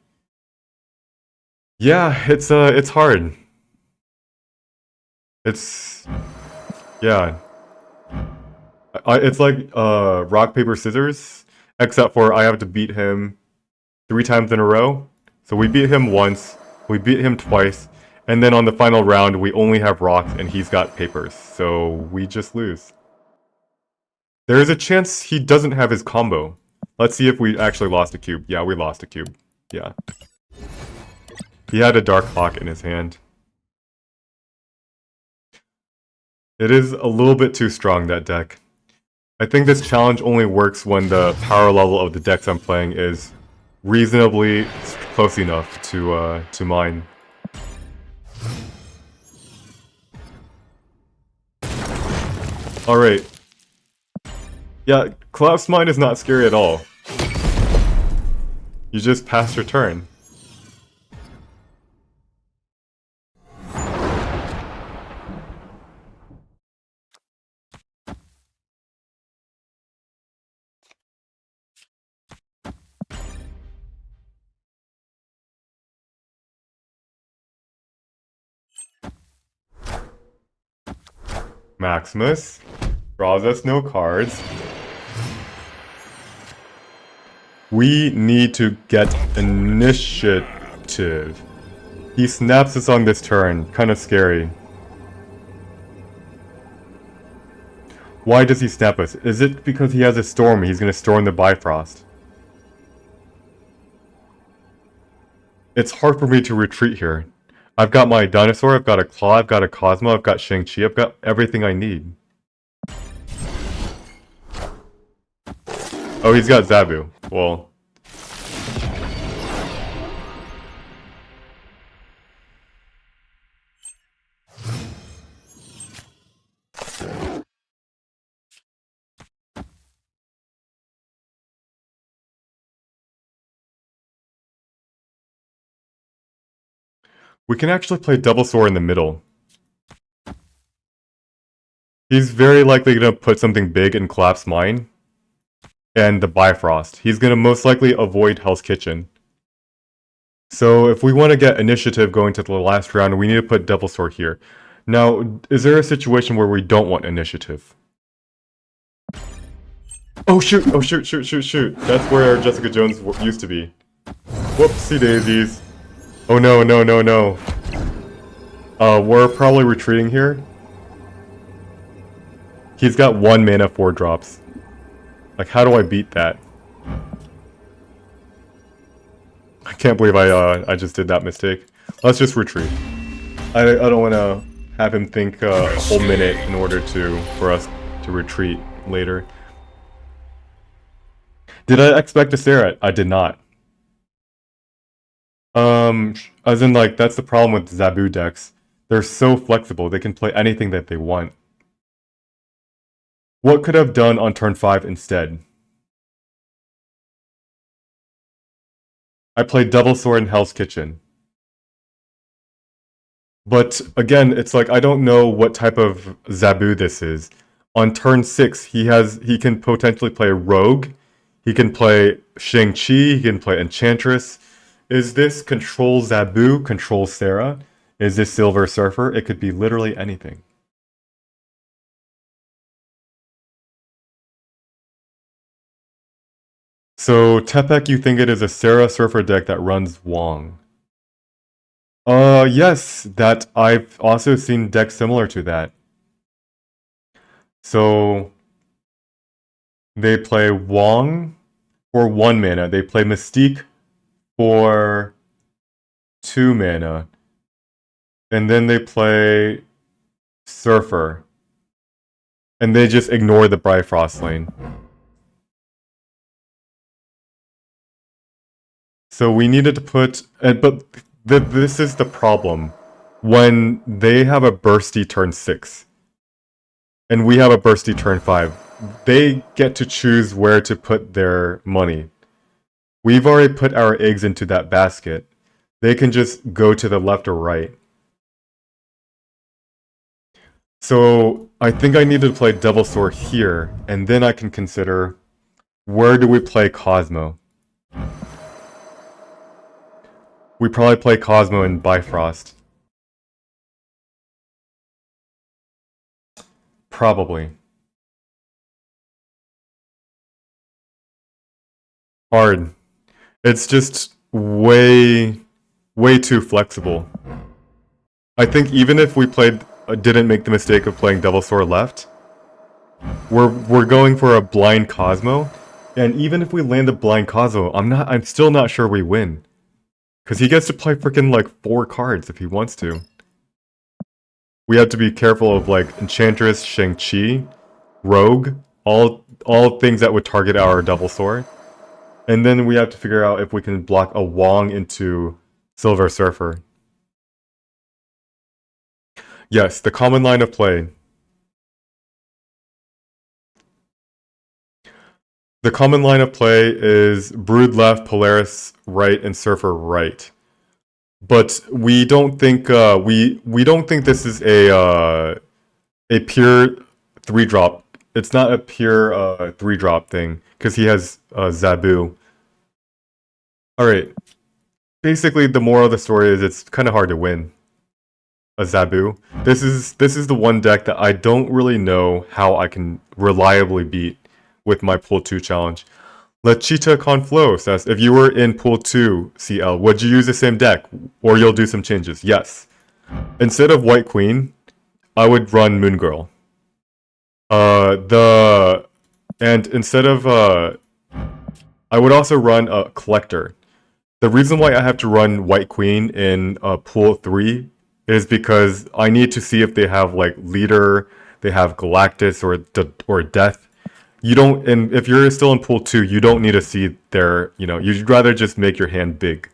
Yeah, it's hard. Yeah. It's like rock, paper, scissors, except for I have to beat him 3 times in a row. So we beat him once, we beat him twice, and then on the final round we only have rocks and he's got papers, so we just lose. There is a chance he doesn't have his combo. Let's see if we actually lost a cube. Yeah, we lost a cube. Yeah. He had a Dark Hawk in his hand. It is a little bit too strong, that deck. I think this challenge only works when the power level of the decks I'm playing is reasonably close enough to mine. Alright. Yeah, Collapse Mine is not scary at all. You just pass your turn. Maximus draws us no cards. We need to get initiative. He snaps us on this turn. Kind of scary. Why does he snap us? Is it because he has a storm? He's going to storm the Bifrost. It's hard for me to retreat here. I've got my dinosaur, I've got a claw, I've got a Cosmo, I've got Shang-Chi, I've got everything I need. Oh, he's got Zabu. Well. We can actually play Double Sword in the middle. He's very likely going to put something big in Collapse Mine. And the Bifrost. He's going to most likely avoid Hell's Kitchen. So if we want to get initiative going to the last round, we need to put Devil Sword here. Now, is there a situation where we don't want initiative? Oh shoot! Oh shoot, shoot, shoot, shoot. That's where Jessica Jones used to be. Whoopsie daisies. Oh no, no, no, no. We're probably retreating here. He's got 1 mana, 4 drops. Like, how do I beat that? I can't believe I just did that mistake. Let's just retreat. I don't want to have him think a whole minute in order for us to retreat later. Did I expect to stare at? I did not. As in, like, that's the problem with Zabu decks. They're so flexible, they can play anything that they want. What could I have done on turn 5 instead? I played Double Sword in Hell's Kitchen. But again, it's like I don't know what type of Zabu this is. On turn 6, he can potentially play Rogue, he can play Shang-Chi, he can play Enchantress. Is this Control Zabu, Control Sarah? Is this Silver Surfer? It could be literally anything. So, Tepek, you think it is a Sarah Surfer deck that runs Wong? Yes, that I've also seen decks similar to that. So, they play Wong for 1 mana. They play Mystique for 2 mana. And then they play Surfer. And they just ignore the Bifrost lane. So we needed to put... but this is the problem. When they have a bursty turn 6, and we have a bursty turn 5, they get to choose where to put their money. We've already put our eggs into that basket. They can just go to the left or right. So I think I need to play Devil Sword here, and then I can consider where do we play Cosmo. We probably play Cosmo in Bifrost. Probably. Hard. It's just way too flexible. I think even if we didn't make the mistake of playing Devil Sword left, we're going for a blind Cosmo, and even if we land a blind Cosmo, I'm still not sure we win. Because he gets to play freaking like 4 cards if he wants to. We have to be careful of like Enchantress, Shang-Chi, Rogue, all things that would target our double sword. And then we have to figure out if we can block a Wong into Silver Surfer. Yes, the common line of play. The common line of play is Brood left, Polaris right, and Surfer right. But we don't think we don't think this is a pure 3-drop. It's not a pure 3-drop thing because he has Zabu. All right. Basically, the moral of the story is it's kind of hard to win a Zabu. This is the one deck that I don't really know how I can reliably beat with my Pool 2 challenge. Lechita Conflow says, if you were in Pool 2 CL, would you use the same deck? Or you'll do some changes? Yes. Instead of White Queen, I would run Moon Girl. And instead of I would also run a Collector. The reason why I have to run White Queen in Pool 3 is because I need to see if they have like Leader, they have Galactus or Death. You don't, and if you're still in Pool 2, you don't need to see their, you'd rather just make your hand big.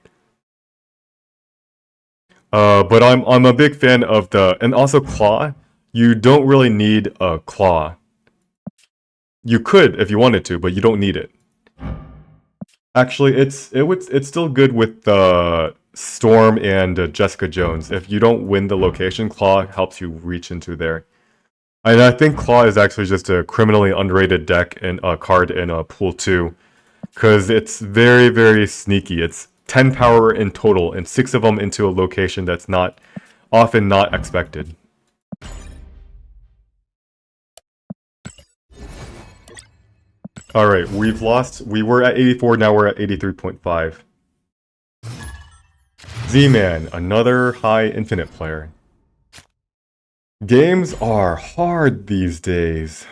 But I'm a big fan of and also Claw. You don't really need a Claw. You could if you wanted to, but you don't need it. Actually, it's still good with Storm and Jessica Jones. If you don't win the location, Claw helps you reach into there. And I think Claw is actually just a criminally underrated deck and a card in Pool 2. Because it's very, very sneaky. It's 10 power in total, and 6 of them into a location that's often not expected. Alright, we were at 84, now we're at 83.5. Z-Man, another high infinite player. Games are hard these days.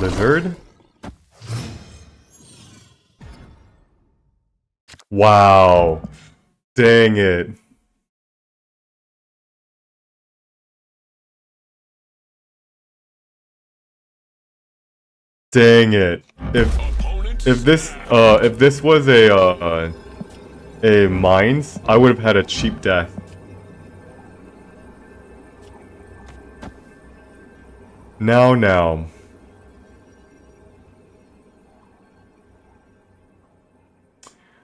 Lizard? Wow. Dang it. Dang it. If this was a mines, I would have had a cheap death. Now.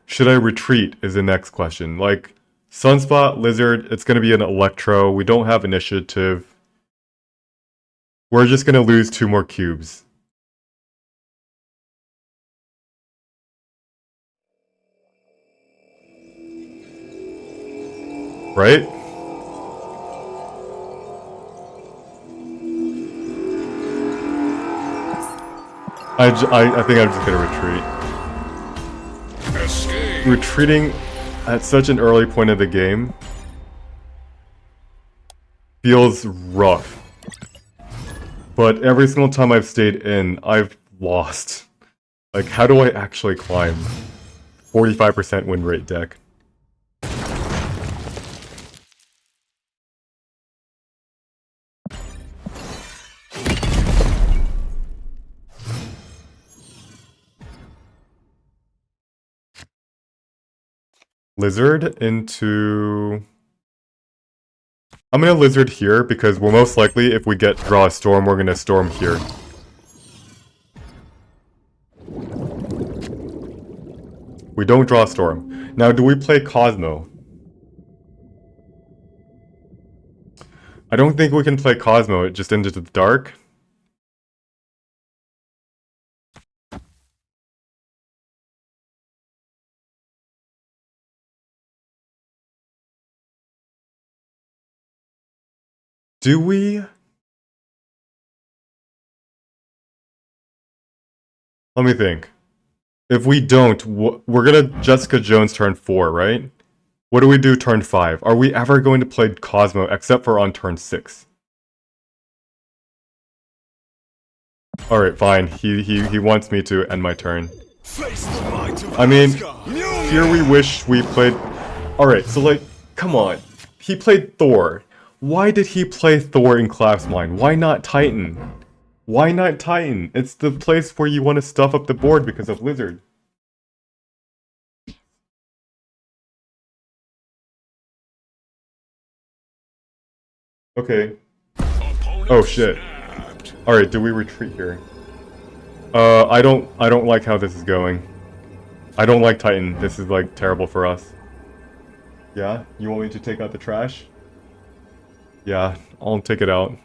Should I retreat is the next question. Like, Sunspot, Lizard, it's gonna be an Electro. We don't have initiative. We're just gonna lose 2 more cubes. Right? I think I'm just gonna retreat. Escape. Retreating at such an early point of the game feels rough. But every single time I've stayed in, I've lost. Like, how do I actually climb? 45% win rate deck. Lizard into... I'm gonna Lizard here because we're most likely, if we draw a Storm, we're gonna Storm here. We don't draw a Storm. Now, do we play Cosmo? I don't think we can play Cosmo, it just into the dark. Do we? Let me think. If we don't, we're gonna Jessica Jones turn 4, right? What do we do turn 5? Are we ever going to play Cosmo except for on turn 6? Alright, fine. He wants me to end my turn. Face the might of I mean, Asgard. here we wish we played... Alright, so like, come on. He played Thor. Why did he play Thor in Class Mine? Why not Titan? Why not Titan? It's the place where you want to stuff up the board because of Lizard. Okay. Opponent Oh shit. snapped. Alright, do we retreat here? I don't like how this is going. I don't like Titan. This is like terrible for us. Yeah? You want me to take out the trash? Yeah, I'll take it out.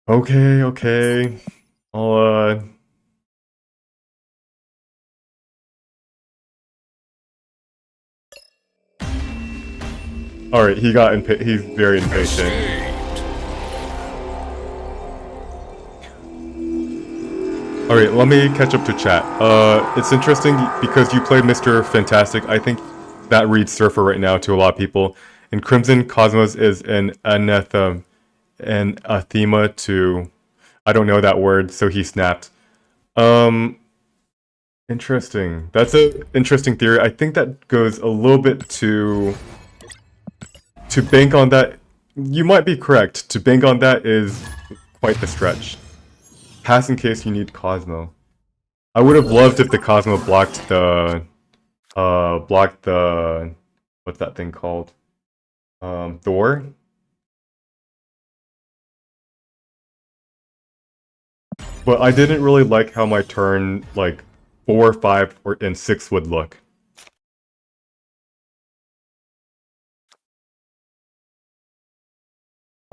Okay, okay. I'll Alright, he's very impatient. Escaped. Alright, let me catch up to chat. It's interesting because you play Mr. Fantastic. I think that reads Surfer right now to a lot of people. And Crimson Cosmos is an anathema to... I don't know that word, so he snapped. Interesting. That's an interesting theory. I think that goes a little bit to bank on that. You might be correct. To bank on that is quite the stretch. Pass in case you need Cosmo. I would have loved if the Cosmo blocked the what's that thing called? Thor? But I didn't really like how my turn, like, 4, 5, and 6 would look.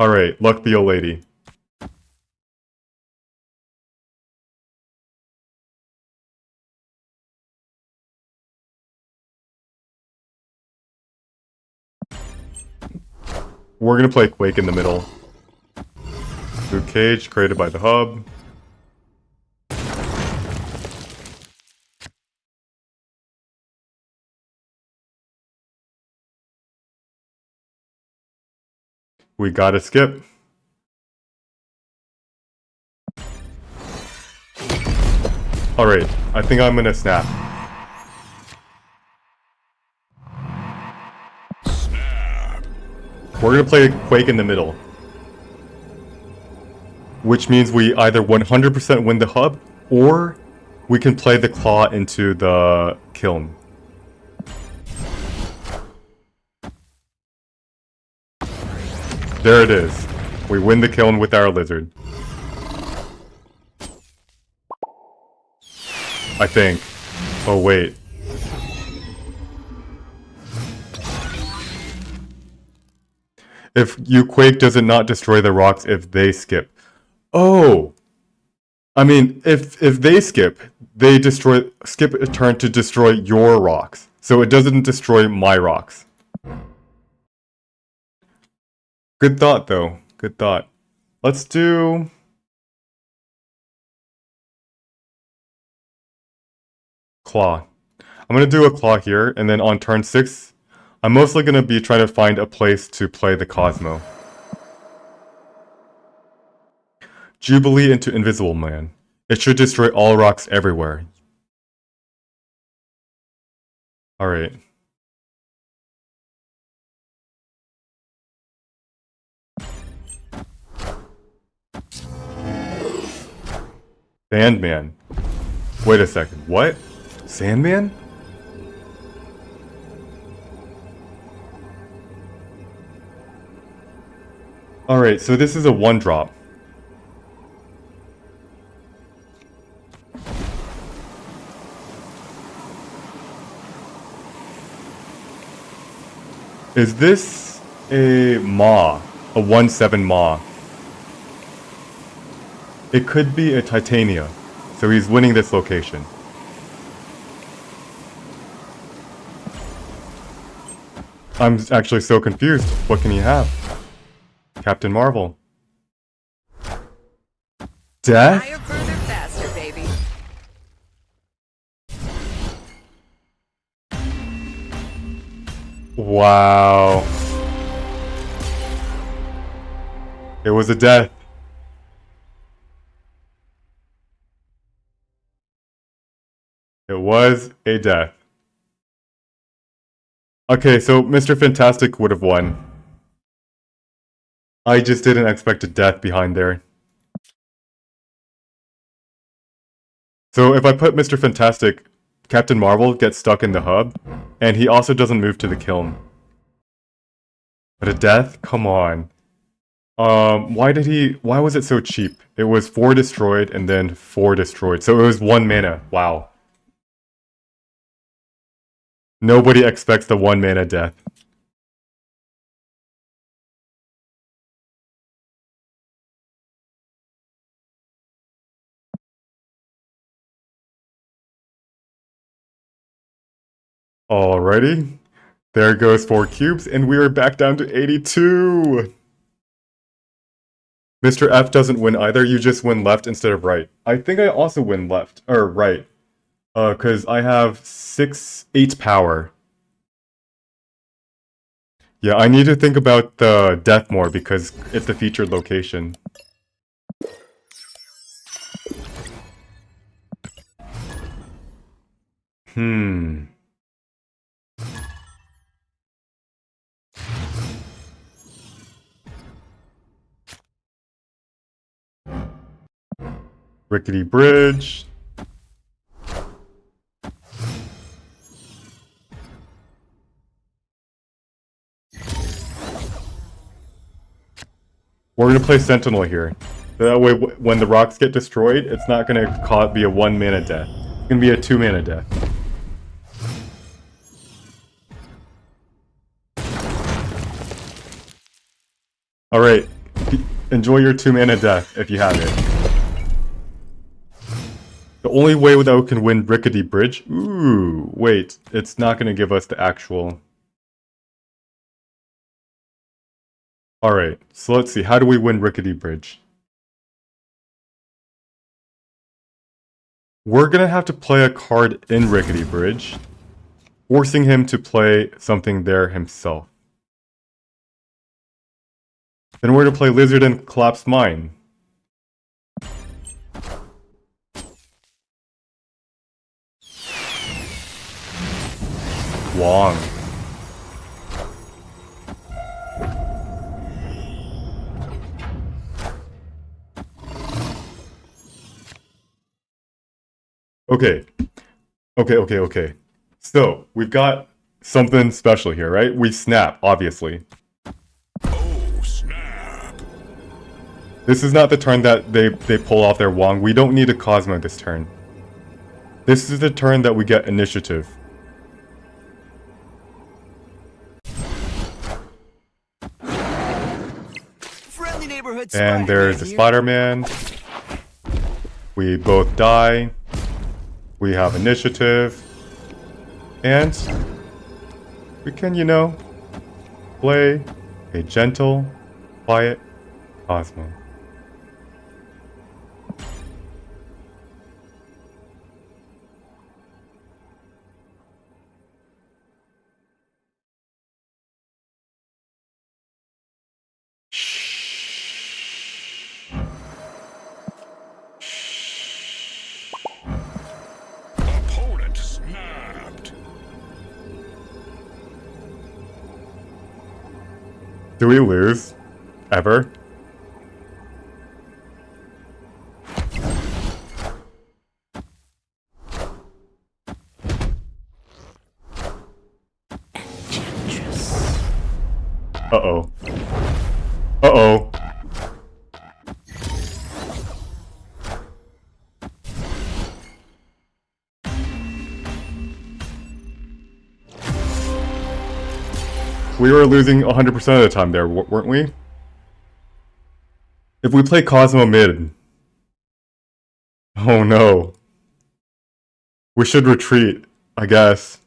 Alright, luck be a lady. We're gonna play Quake in the middle. Luke Cage, created by the hub. We gotta skip. Alright, I think I'm gonna snap. Snap. We're gonna play Quake in the middle. Which means we either 100% win the hub, or we can play the claw into the kiln. There it is. We win the kiln with our lizard. I think. Oh wait. If you Quake, does it not destroy the rocks if they skip? Oh! I mean, if they skip, they skip a turn to destroy your rocks. So it doesn't destroy my rocks. Good thought, though. Good thought. Let's do... Claw. I'm gonna do a Claw here, and then on turn 6, I'm mostly gonna be trying to find a place to play the Cosmo. Jubilee into Invisible Man. It should destroy all rocks everywhere. Alright. Sandman. Wait a second, what? Sandman? Alright, so this is a 1-drop. Is this a Maw? A 1/7 Maw? It could be a Titania, so he's winning this location. I'm actually so confused. What can he have? Captain Marvel. Death? Higher, further, faster, baby. Wow. It was a death. It was a death. Okay, so Mr. Fantastic would have won. I just didn't expect a death behind there. So if I put Mr. Fantastic, Captain Marvel gets stuck in the hub, and he also doesn't move to the kiln. But a death? Come on. Why was it so cheap? It was 4 destroyed and then 4 destroyed. So it was 1 mana. Wow. Nobody expects the 1 mana death. Alrighty. There goes 4 cubes, and we are back down to 82! Mr. F doesn't win either, you just win left instead of right. I think I also win left, or right. Cause I have 8 power. Yeah, I need to think about the death more because it's the featured location. Rickety bridge. We're gonna play Sentinel here. That way, when the rocks get destroyed, it's not gonna be a 1 mana death. It's gonna be a 2 mana death. Alright, enjoy your 2 mana death if you have it. The only way that we can win Rickety Bridge? Ooh, wait, it's not gonna give us the actual... Alright, so let's see, how do we win Rickety Bridge? We're gonna have to play a card in Rickety Bridge, forcing him to play something there himself. Then we're gonna play Lizard and Collapse Mine. Wong. Okay. So, we've got something special here, right? We snap, obviously. Oh, snap. This is not the turn that they pull off their Wong. We don't need a Cosmo this turn. This is the turn that we get initiative. Friendly neighborhood And there's the here. Spider-Man. We both die. We have initiative. And we can, you know, play a gentle, quiet Cosmo. Opponent snapped. Do we lose? Ever? Uh-oh. Uh-oh. We were losing 100% of the time there, weren't we? If we play Cosmo mid... Oh no. We should retreat, I guess.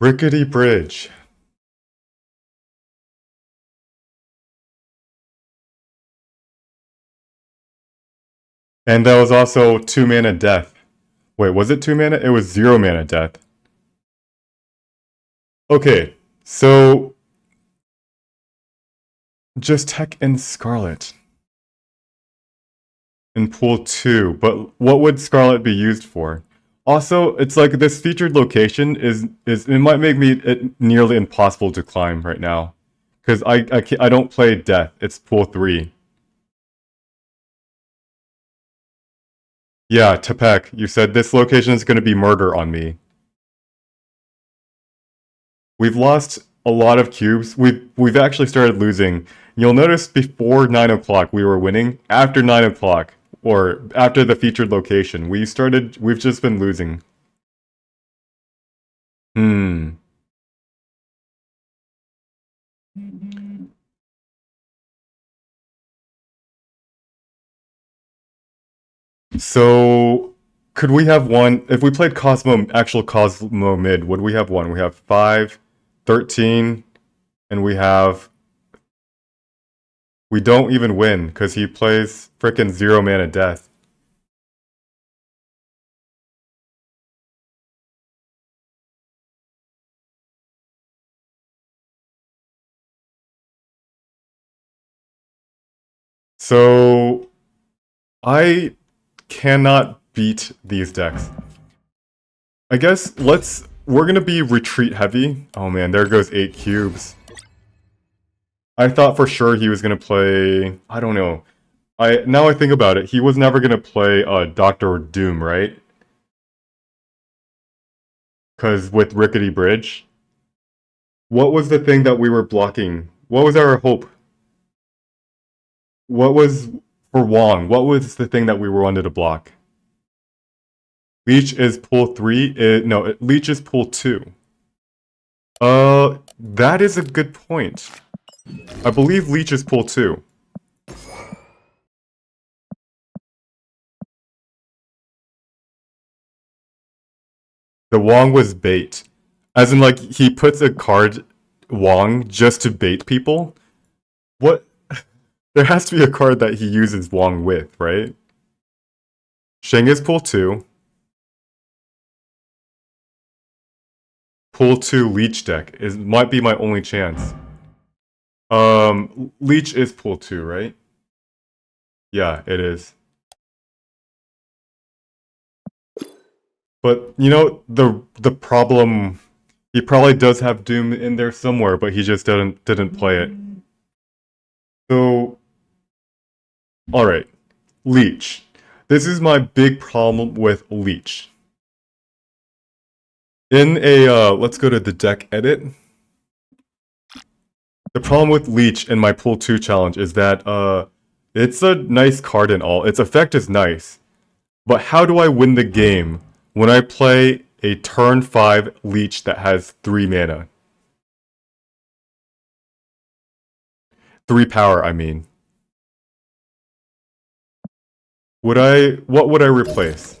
Rickety Bridge. And that was also 2 mana death. Wait, was it 2 mana? It was 0 mana death. Okay, so just Tech and Scarlet in pool 2, but what would Scarlet be used for? Also, it's like this featured location is it might make it nearly impossible to climb right now. Because I don't play Death, it's pool 3. Yeah, Tepek, you said this location is going to be murder on me. We've lost a lot of cubes. We've actually started losing. You'll notice before 9 o'clock we were winning. After 9 o'clock, or after the featured location, we've just been losing. Hmm. So, could we have one? If we played actual Cosmo mid, would we have one? We have 5, 13, and we don't even win because he plays frickin' 0 mana death. So, I cannot beat these decks. I guess we're gonna be retreat heavy. Oh man, there goes 8 cubes. I thought for sure he was gonna play, I don't know. Now I think about it, he was never gonna play Doctor Doom, right? Cause with Rickety Bridge. What was the thing that we were blocking? What was our hope? What was for Wong? What was the thing that we wanted to block? Leech is pool 3. No, Leech is pool 2. That is a good point. I believe Leech is pool 2. The Wong was bait. As in, like, he puts a card Wong just to bait people? What? There has to be a card that he uses Wong with, right? Sheng is pool 2. Pool 2 Leech deck might be my only chance. Leech is pool 2, right? Yeah, it is. But you know the problem, he probably does have Doom in there somewhere, but he just didn't play it. So, all right, Leech. This is my big problem with Leech. In a let's go to the deck edit. The problem with Leech in my pool 2 challenge is that it's a nice card and all. Its effect is nice. But how do I win the game when I play a turn 5 Leech that has 3 mana? 3 power, I mean. What would I replace?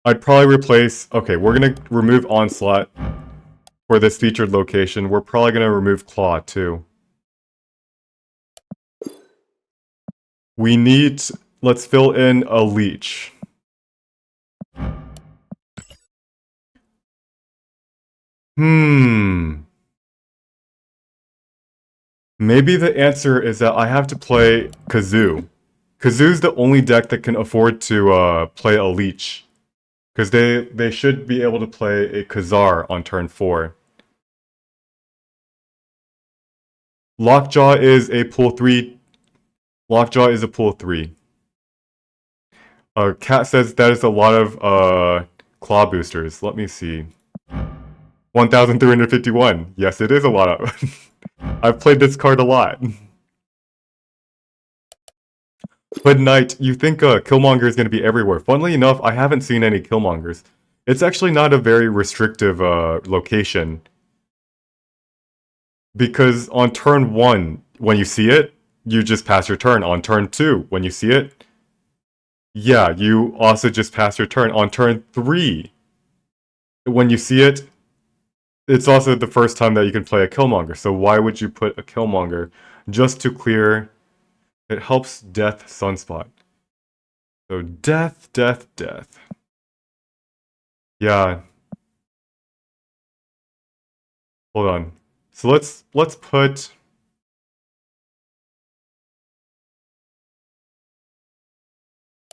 I'd probably replace, okay, we're gonna remove Onslaught for this featured location. We're probably gonna remove Claw too. We need, let's fill in a Leech. Maybe the answer is that I have to play Kazoo. Kazoo's the only deck that can afford to play a Leech. Because they should be able to play a Khazar on turn 4. Lockjaw is a pool 3. Lockjaw is a pool 3. Cat says that is a lot of claw boosters. Let me see. 1,351. Yes, it is a lot of. I've played this card a lot. But Knight, you think Killmonger is going to be everywhere. Funnily enough, I haven't seen any Killmongers. It's actually not a very restrictive location. Because on turn 1, when you see it, you just pass your turn. On turn 2, when you see it, yeah, you also just pass your turn. On turn 3, when you see it, it's also the first time that you can play a Killmonger. So why would you put a Killmonger just to clear? It helps Death Sunspot. So Death, Death, Death. Yeah. Hold on. So let's put.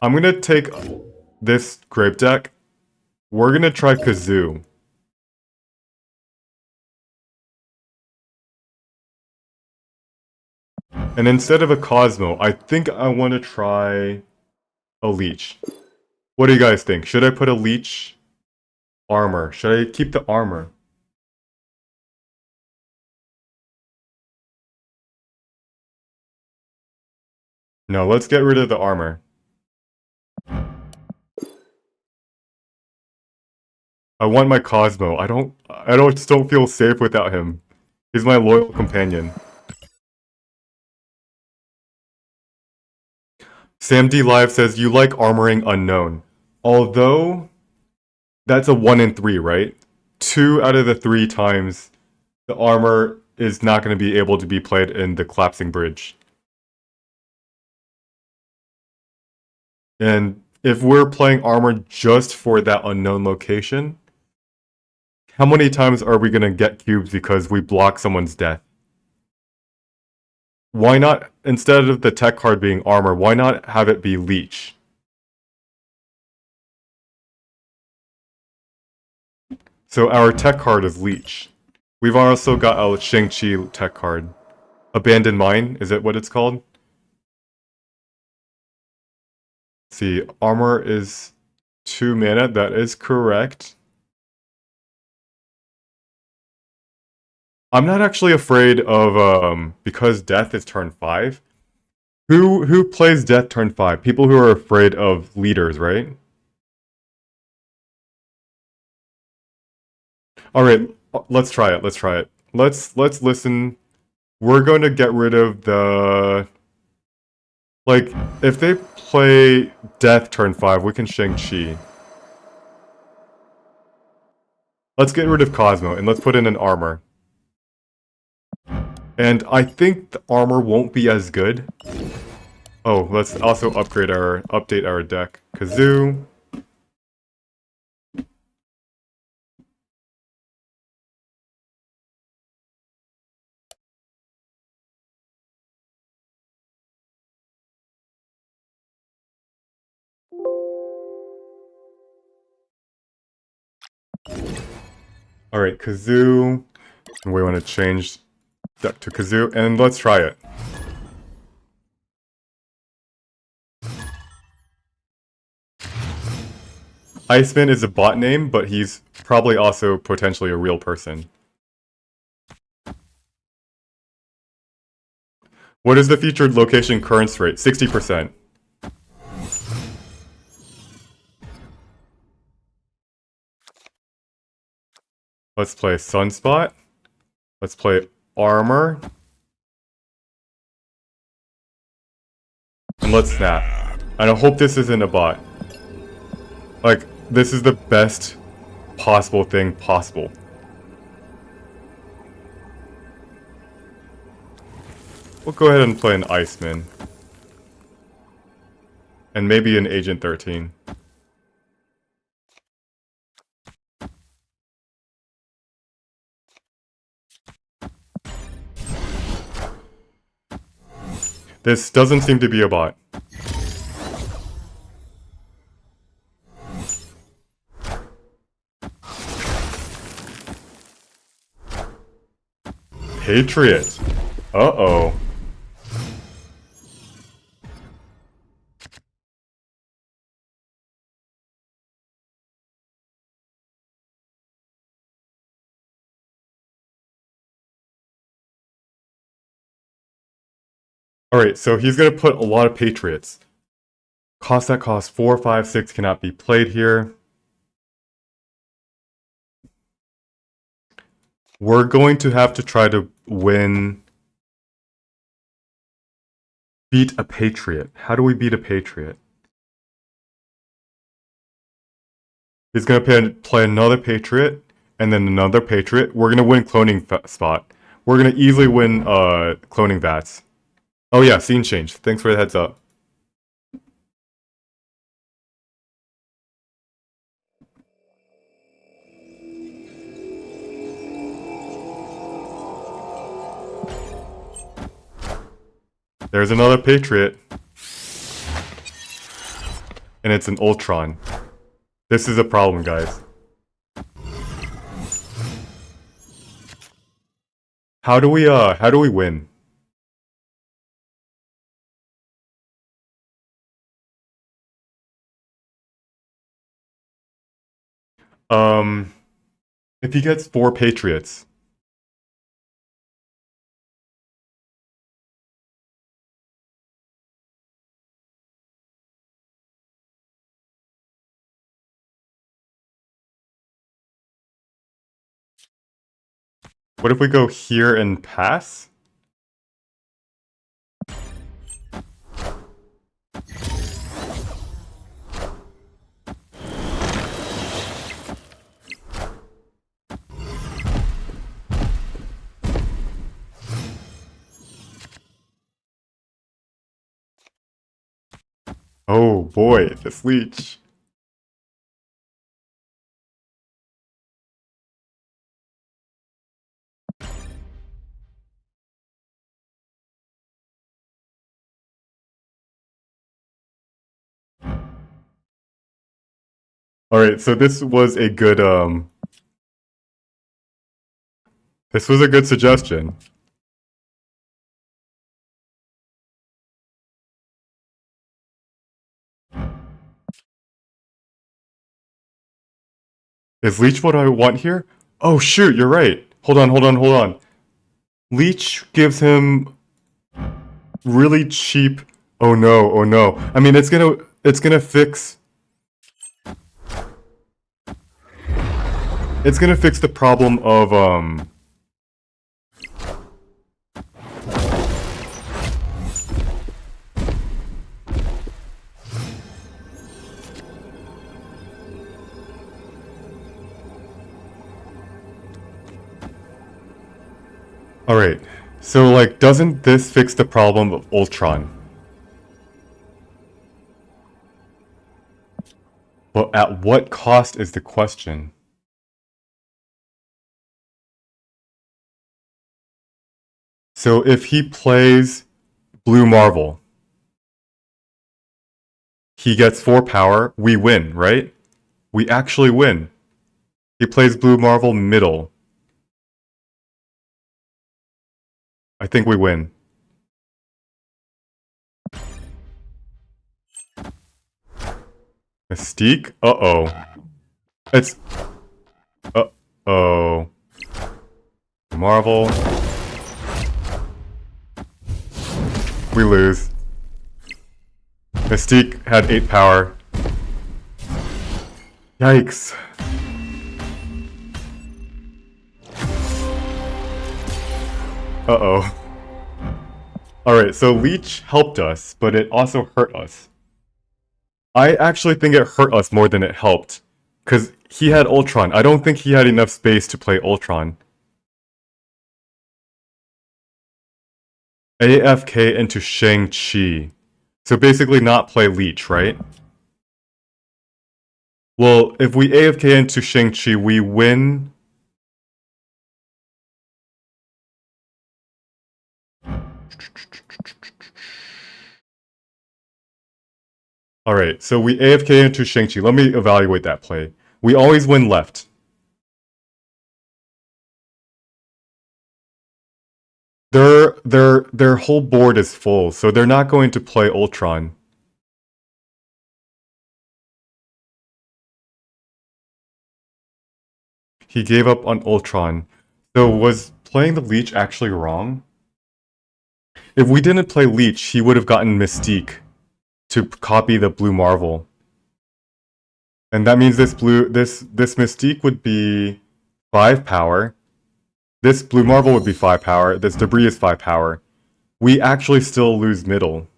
I'm gonna take this grape deck. We're gonna try Kazoo. And instead of a Cosmo, I think I want to try a Leech. What do you guys think? Should I put a Leech armor? Should I keep the armor? No, let's get rid of the armor. I want my Cosmo. Just don't feel safe without him. He's my loyal companion. Sam D Live says you like armoring unknown. Although that's a 1 in 3, right? 2 out of the 3 times the armor is not going to be able to be played in the collapsing bridge. And if we're playing armor just for that unknown location, how many times are we going to get cubes because we block someone's death? Why not, instead of the tech card being armor, why not have it be Leech? So our tech card is Leech. We've also got a Shang-Chi tech card. Abandoned Mine, is it what it's called? Let's see, armor is 2 mana, that is correct. I'm not actually afraid of, because death is turn 5. Who plays death turn 5? People who are afraid of leaders, right? Alright, let's try it, Let's listen. We're going to get rid of the... Like, if they play death turn 5, we can Shang-Chi. Let's get rid of Cosmo, and let's put in an armor. And I think the armor won't be as good. Oh, let's also update our deck. Kazoo. Alright, Kazoo. We want to change deck to Kazoo, and let's try it. Iceman is a bot name, but he's probably also potentially a real person. What is the featured location currents rate? 60%. Let's play Sunspot. Let's play Armor. And let's snap. And I hope this isn't a bot. Like, this is the best possible thing possible. We'll go ahead and play an Iceman. And maybe an Agent 13. This doesn't seem to be a bot. Patriot. Uh-oh. Alright, so he's gonna put a lot of Patriots. Cost that cost 4, 5, 6 cannot be played here. We're going to have to try to beat a Patriot. How do we beat a Patriot? He's gonna play another Patriot, and then another Patriot. We're gonna win cloning spot. We're gonna easily win cloning vats. Oh yeah, scene change. Thanks for the heads up. There's another Patriot. And it's an Ultron. This is a problem, guys. How do we win? If he gets 4 Patriots. What if we go here and pass? Oh boy, this Leech. Alright, so this was a good this was a good suggestion. Is Leech what I want here? Oh shoot, you're right. Hold on. Leech gives him really cheap. Oh no. I mean, it's gonna fix. It's gonna fix the problem of Alright, so like, doesn't this fix the problem of Ultron? But at what cost is the question? So if he plays Blue Marvel, he gets 4 power, we win, right? We actually win. He plays Blue Marvel middle. I think we win. Mystique? Uh-oh. It's... Uh-oh. Marvel. We lose. Mystique had 8 power. Yikes. Uh-oh. Alright, so Leech helped us, but it also hurt us. I actually think it hurt us more than it helped. Because he had Ultron. I don't think he had enough space to play Ultron. AFK into Shang-Chi. So basically not play Leech, right? Well, if we AFK into Shang-Chi, we win... Alright, so we AFK into Shang-Chi. Let me evaluate that play. We always win left. Their whole board is full, so they're not going to play Ultron. He gave up on Ultron. So was playing the Leech actually wrong? If we didn't play Leech, he would have gotten Mystique to copy the Blue Marvel. And that means this Mystique would be 5 power. This Blue Marvel would be 5 power. This Debris is 5 power. We actually still lose middle.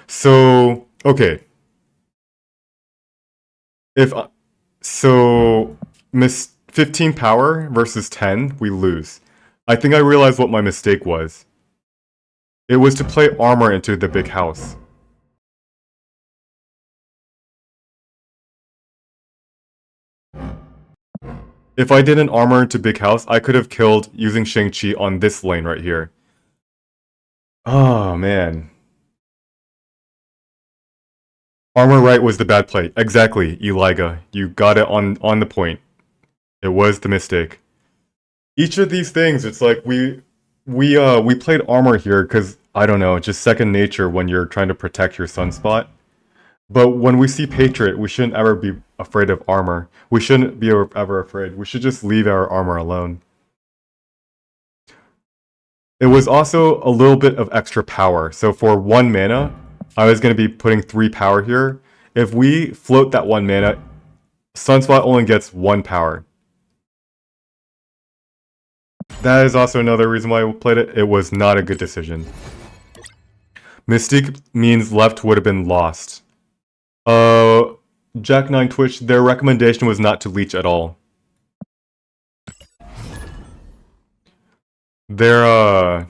So, okay. So, 15 power versus 10, we lose. I think I realized what my mistake was. It was to play armor into the big house. If I didn't armor into big house, I could have killed using Shang-Chi on this lane right here. Oh, man. Armor right was the bad play. Exactly, Eliga. You got it on the point. It was the mistake. Each of these things, it's like we played armor here because, I don't know, just second nature when you're trying to protect your sunspot. But when we see Patriot, we shouldn't ever be afraid of armor. We shouldn't be ever afraid. We should just leave our armor alone. It was also a little bit of extra power. So for 1 mana, I was going to be putting 3 power here. If we float that 1 mana, Sunspot only gets 1 power. That is also another reason why I played it. It was not a good decision. Mystique means left would have been lost. Jack9 Twitch, their recommendation was not to leech at all. They're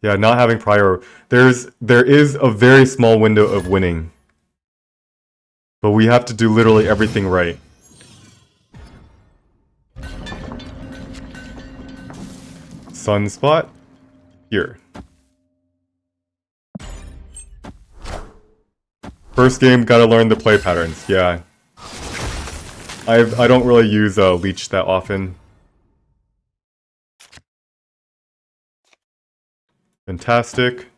yeah, not having prior. There is a very small window of winning. But we have to do literally everything right. Sunspot here. First game, gotta learn the play patterns. Yeah, I don't really use Leech that often. Fantastic.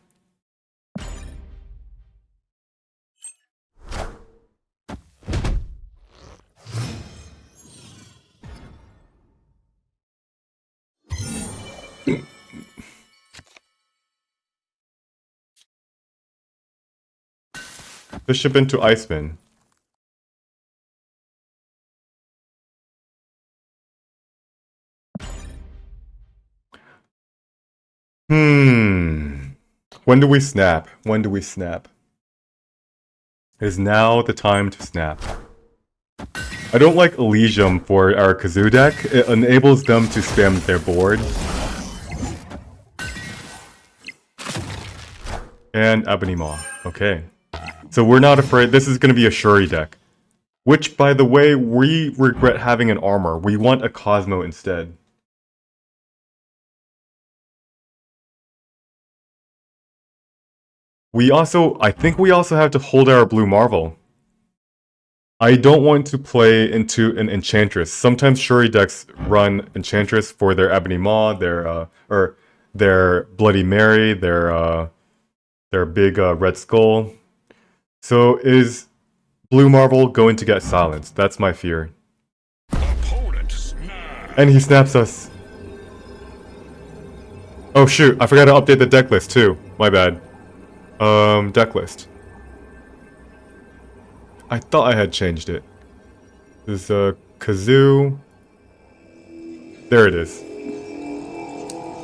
Bishop into Iceman. When do we snap? When do we snap? It is now the time to snap. I don't like Elysium for our Kazoo deck. It enables them to spam their board. And Ebony Maw. Okay. So we're not afraid. This is going to be a Shuri deck. Which, by the way, we regret having an armor. We want a Cosmo instead. I think we also have to hold our Blue Marvel. I don't want to play into an Enchantress. Sometimes Shuri decks run Enchantress for their Ebony Maw, their Bloody Mary, their big Red Skull. So is Blue Marvel going to get silenced? That's my fear. Opponent snap. And he snaps us. Oh shoot, I forgot to update the deck list too. My bad. Deck list. I thought I had changed it. This is Kazoo. There it is.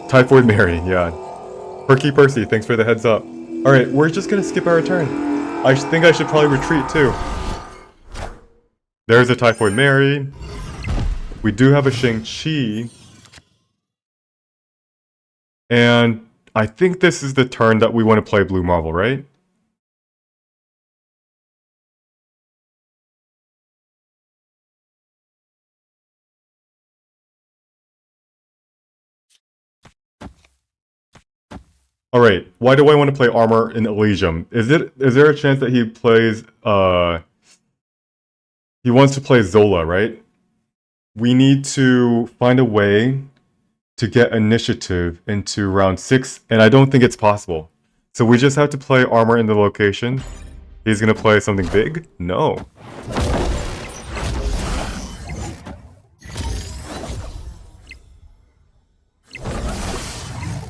Typhoid Mary, yeah. Perky Percy, thanks for the heads up. Alright, we're just gonna skip our turn. I think I should probably retreat too. There's a Typhoid Mary. We do have a Shang-Chi. And I think this is the turn that we want to play Blue Marvel, right? Alright, why do I want to play Armor in Elysium? Is there a chance that he plays, he wants to play Zola, right? We need to find a way to get initiative into round 6, and I don't think it's possible. So we just have to play Armor in the location. He's gonna play something big? No.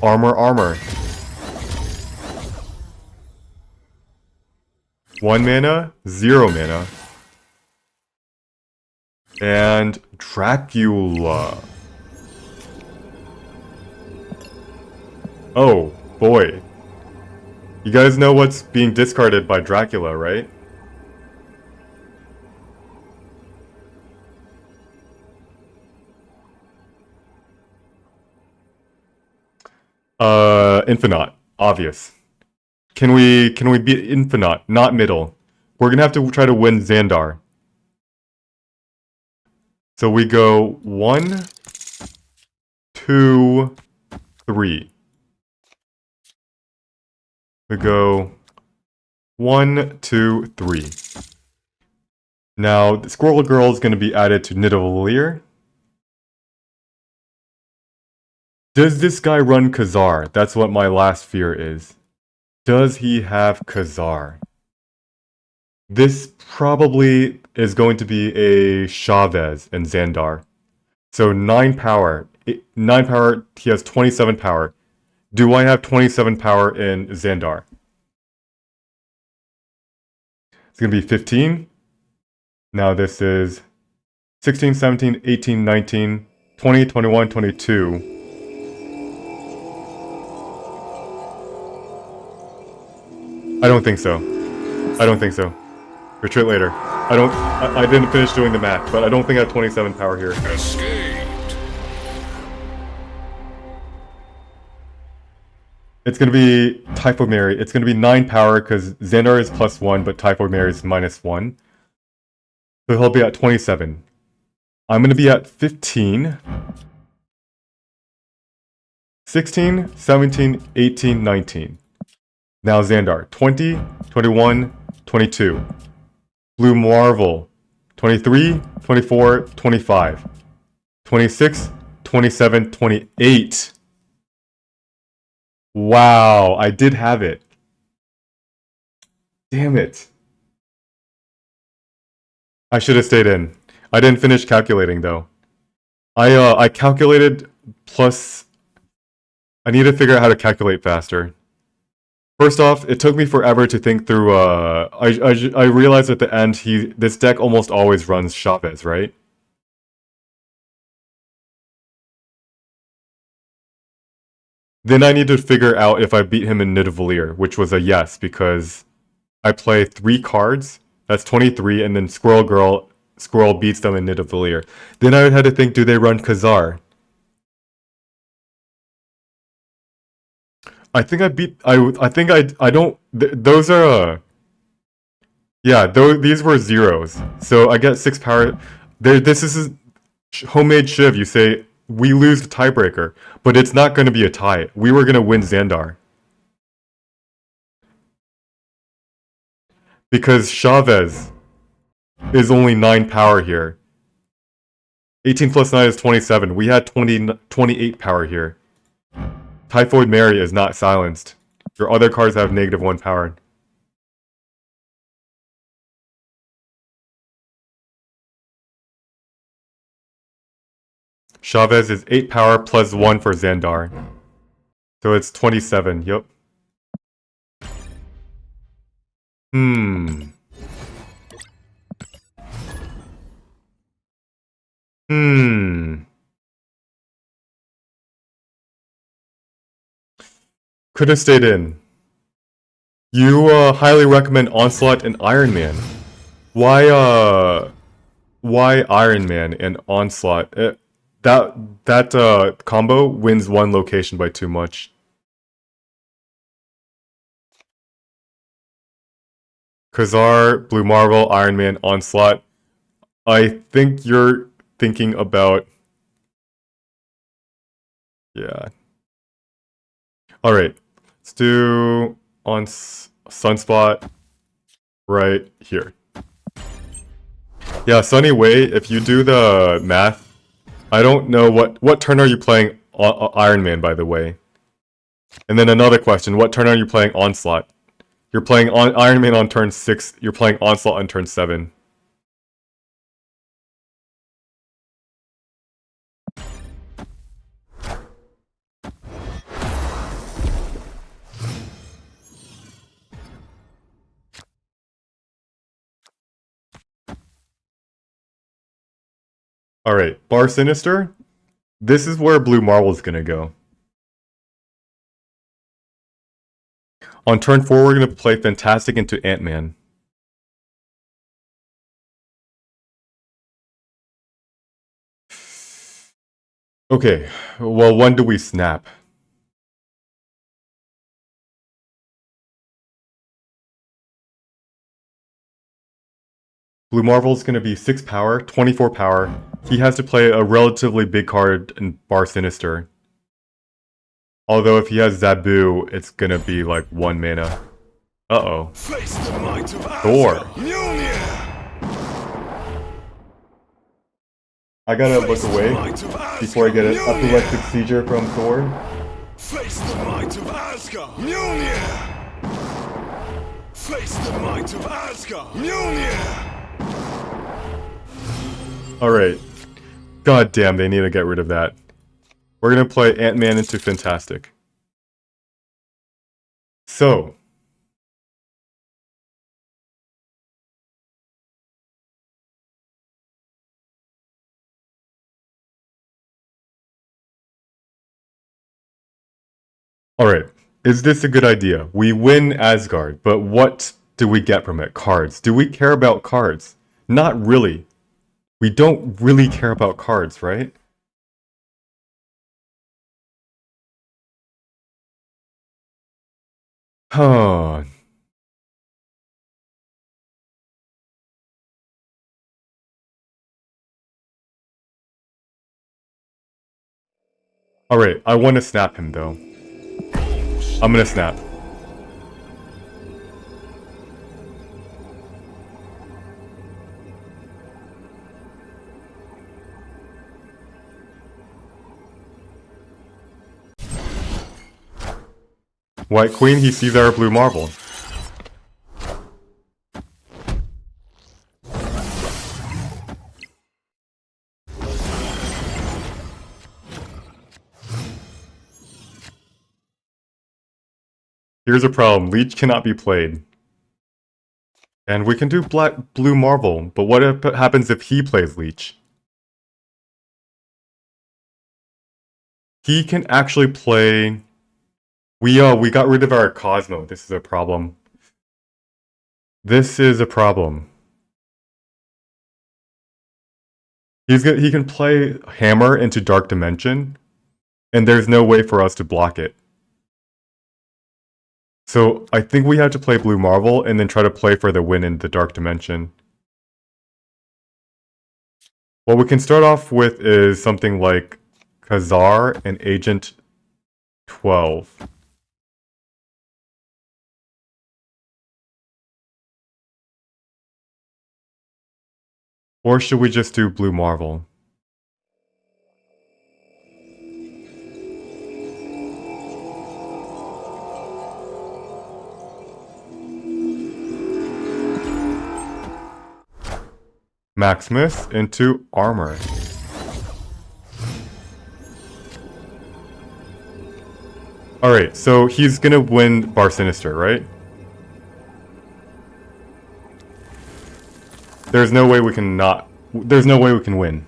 Armor. 1 mana, 0 mana. And Dracula. Oh, boy. You guys know what's being discarded by Dracula, right? Infinite. Obvious. Can we be Infinite, not middle? We're gonna have to try to win Xandar. So we go 1, 2, 3. We go 1, 2, 3. Now, the Squirrel Girl is going to be added to Nidavellir. Does this guy run Khazar? That's what my last fear is. Does he have Khazar? This probably is going to be a Chavez and Xandar. So 9 power. 9 power, he has 27 power. Do I have 27 power in Xandar? It's going to be 15. Now this is 16, 17, 18, 19, 20, 21, 22. I don't think so. I don't think so. Retreat later. I didn't finish doing the math, but I don't think I have 27 power here. Escaped. It's going to be Typhoid Mary. It's going to be 9 power because Xandar is +1, but Typhoid Mary is -1. So he'll be at 27. I'm going to be at 15, 16, 17, 18, 19. Now Xandar, 20, 21, 22. Blue Marvel, 23, 24, 25. 26, 27, 28. Wow, I did have it. Damn it. I should have stayed in. I didn't finish calculating though. I calculated plus. I need to figure out how to calculate faster. First off, it took me forever to think through. I realized at the end this deck almost always runs Chavez, right? Then I need to figure out if I beat him in Nidavellir, which was a yes because I play 3 cards. That's 23, and then Squirrel beats them in Nidavellir. Then I had to think, do they run Khazar? I think I beat. I think I don't. Those are. Yeah, these were zeros. So I get 6 power. This is homemade Shiv. You say we lose the tiebreaker, but it's not going to be a tie. We were going to win Xandar. Because Chavez is only 9 power here. 18 plus 9 is 27. We had 28 power here. Typhoid Mary is not silenced. Your other cards have -1 power. Chavez is 8 power plus 1 for Xandar. So it's 27, yep. Could have stayed in. You highly recommend Onslaught and Iron Man. Why Iron Man and Onslaught? That combo wins 1 location by too much. Khazar, Blue Marvel, Iron Man, Onslaught. I think you're thinking about... Yeah. Alright. Let's do on Sunspot right here. Yeah, Sunny Way, if you do the math, I don't know what turn are you playing Iron Man, by the way? And then another question, what turn are you playing Onslaught? You're playing Iron Man on turn 6, you're playing Onslaught on turn 7. Alright, Bar Sinister. This is where Blue Marvel's gonna go. On turn 4, we're gonna play Fantastic into Ant-Man. Okay, well, when do we snap? Blue Marvel's gonna be 6 power, 24 power. He has to play a relatively big card in Bar Sinister. Although if he has Zabu, it's gonna be like 1 mana. Uh-oh. Face the might of Thor. Mjolnir. I gotta look away before I get an epileptic seizure from Thor. Face the might of Asgard. Mjolnir. Face the might of Asgard. Mjolnir. Alright. God damn, they need to get rid of that. We're gonna play Ant-Man into Fantastic. So. Alright. Is this a good idea? We win Asgard, but what do we get from it? Cards. Do we care about cards? Not really. We don't really care about cards, right? Huh. Alright, I want to snap him though. I'm gonna snap. White Queen, he sees our blue marble. Here's a problem. Leech cannot be played. And we can do blue marble, but what happens if he plays Leech? He can actually play... We got rid of our Cosmo. This is a problem. This is a problem. He can play Hammer into Dark Dimension, and there's no way for us to block it. So I think we have to play Blue Marvel and then try to play for the win in the Dark Dimension. What we can start off with is something like Khazar and Agent 12. Or should we just do Blue Marvel? Maximus into Armor. Alright, so he's gonna win Bar Sinister, right? There's no way we can not... There's no way we can win.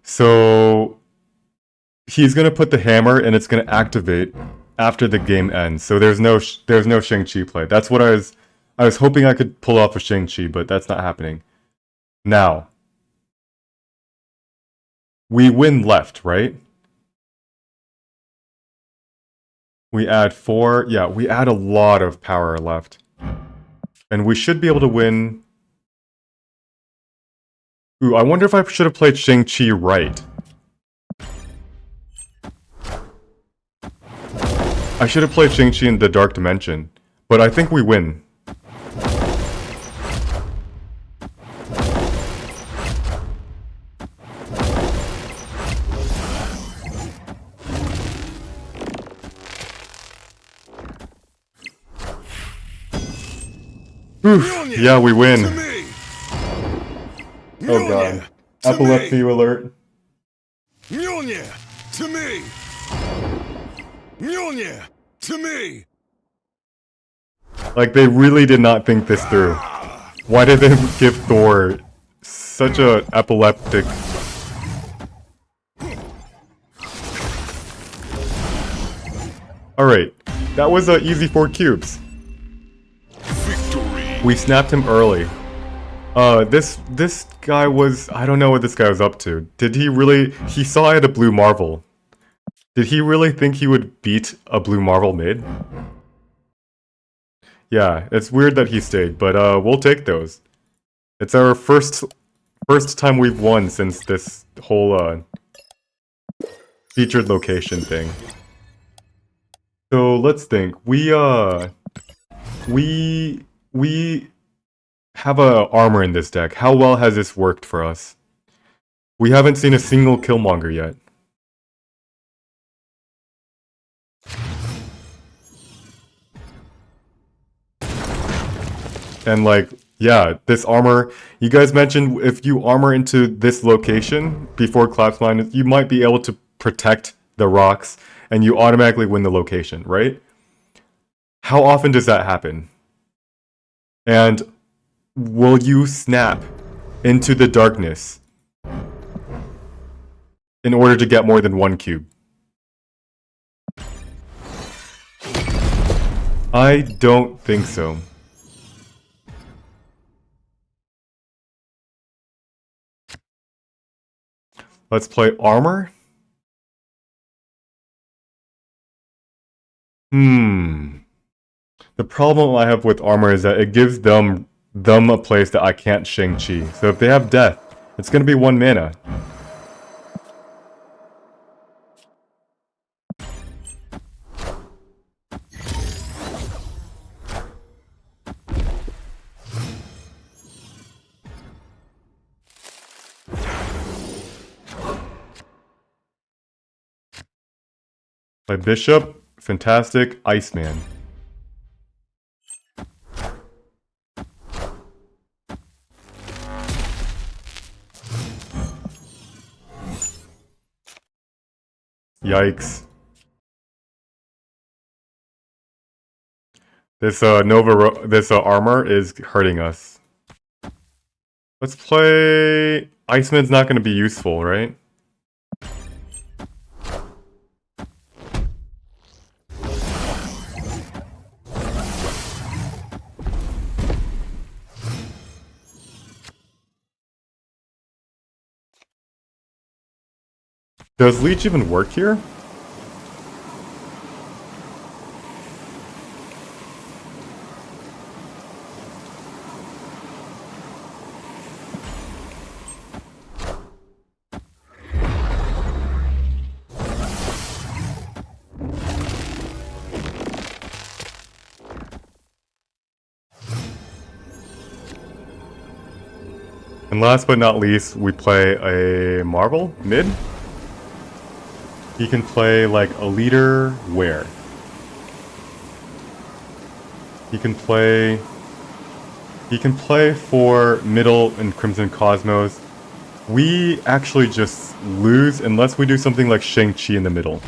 So... He's gonna put the hammer and it's gonna activate after the game ends. So there's no Shang-Chi play. That's what I was hoping I could pull off a Shang-Chi, but that's not happening. Now. We win left, right? We add 4. Yeah, we add a lot of power left. And we should be able to win... Ooh, I wonder if I should have played Shang-Chi right. I should have played Shang-Chi in the Dark Dimension. But I think we win. Oof, yeah, we win. Oh god. Epilepsy alert. Mjolnir to me. Mjolnir to me. Like, they really did not think this through. Why did they give Thor such a epileptic... Alright, that was easy 4 cubes. Victory. We snapped him early. This guy was... I don't know what this guy was up to. Did he really... He saw I had a blue marvel. Did he really think he would beat a blue Marvel mid? Yeah, it's weird that he stayed, but we'll take those. It's our first time we've won since this whole featured location thing. So let's think. We have a armor in this deck. How well has this worked for us? We haven't seen a single Killmonger yet. And like, yeah, this armor, you guys mentioned if you armor into this location before collapse mine, you might be able to protect the rocks and you automatically win the location, right? How often does that happen? And will you snap into the darkness in order to get more than one cube? I don't think so. Let's play armor. The problem I have with armor is that it gives them a place that I can't Shang-Chi. So if they have death, it's gonna be 1 mana. Play Bishop, fantastic, Iceman. Yikes. This armor is hurting us. Let's play... Iceman's not going to be useful, right? Does Leech even work here? And last but not least, we play a Marvel mid. He can play like a leader where? He can play for middle and Crimson Cosmos. We actually just lose unless we do something like Shang-Chi in the middle.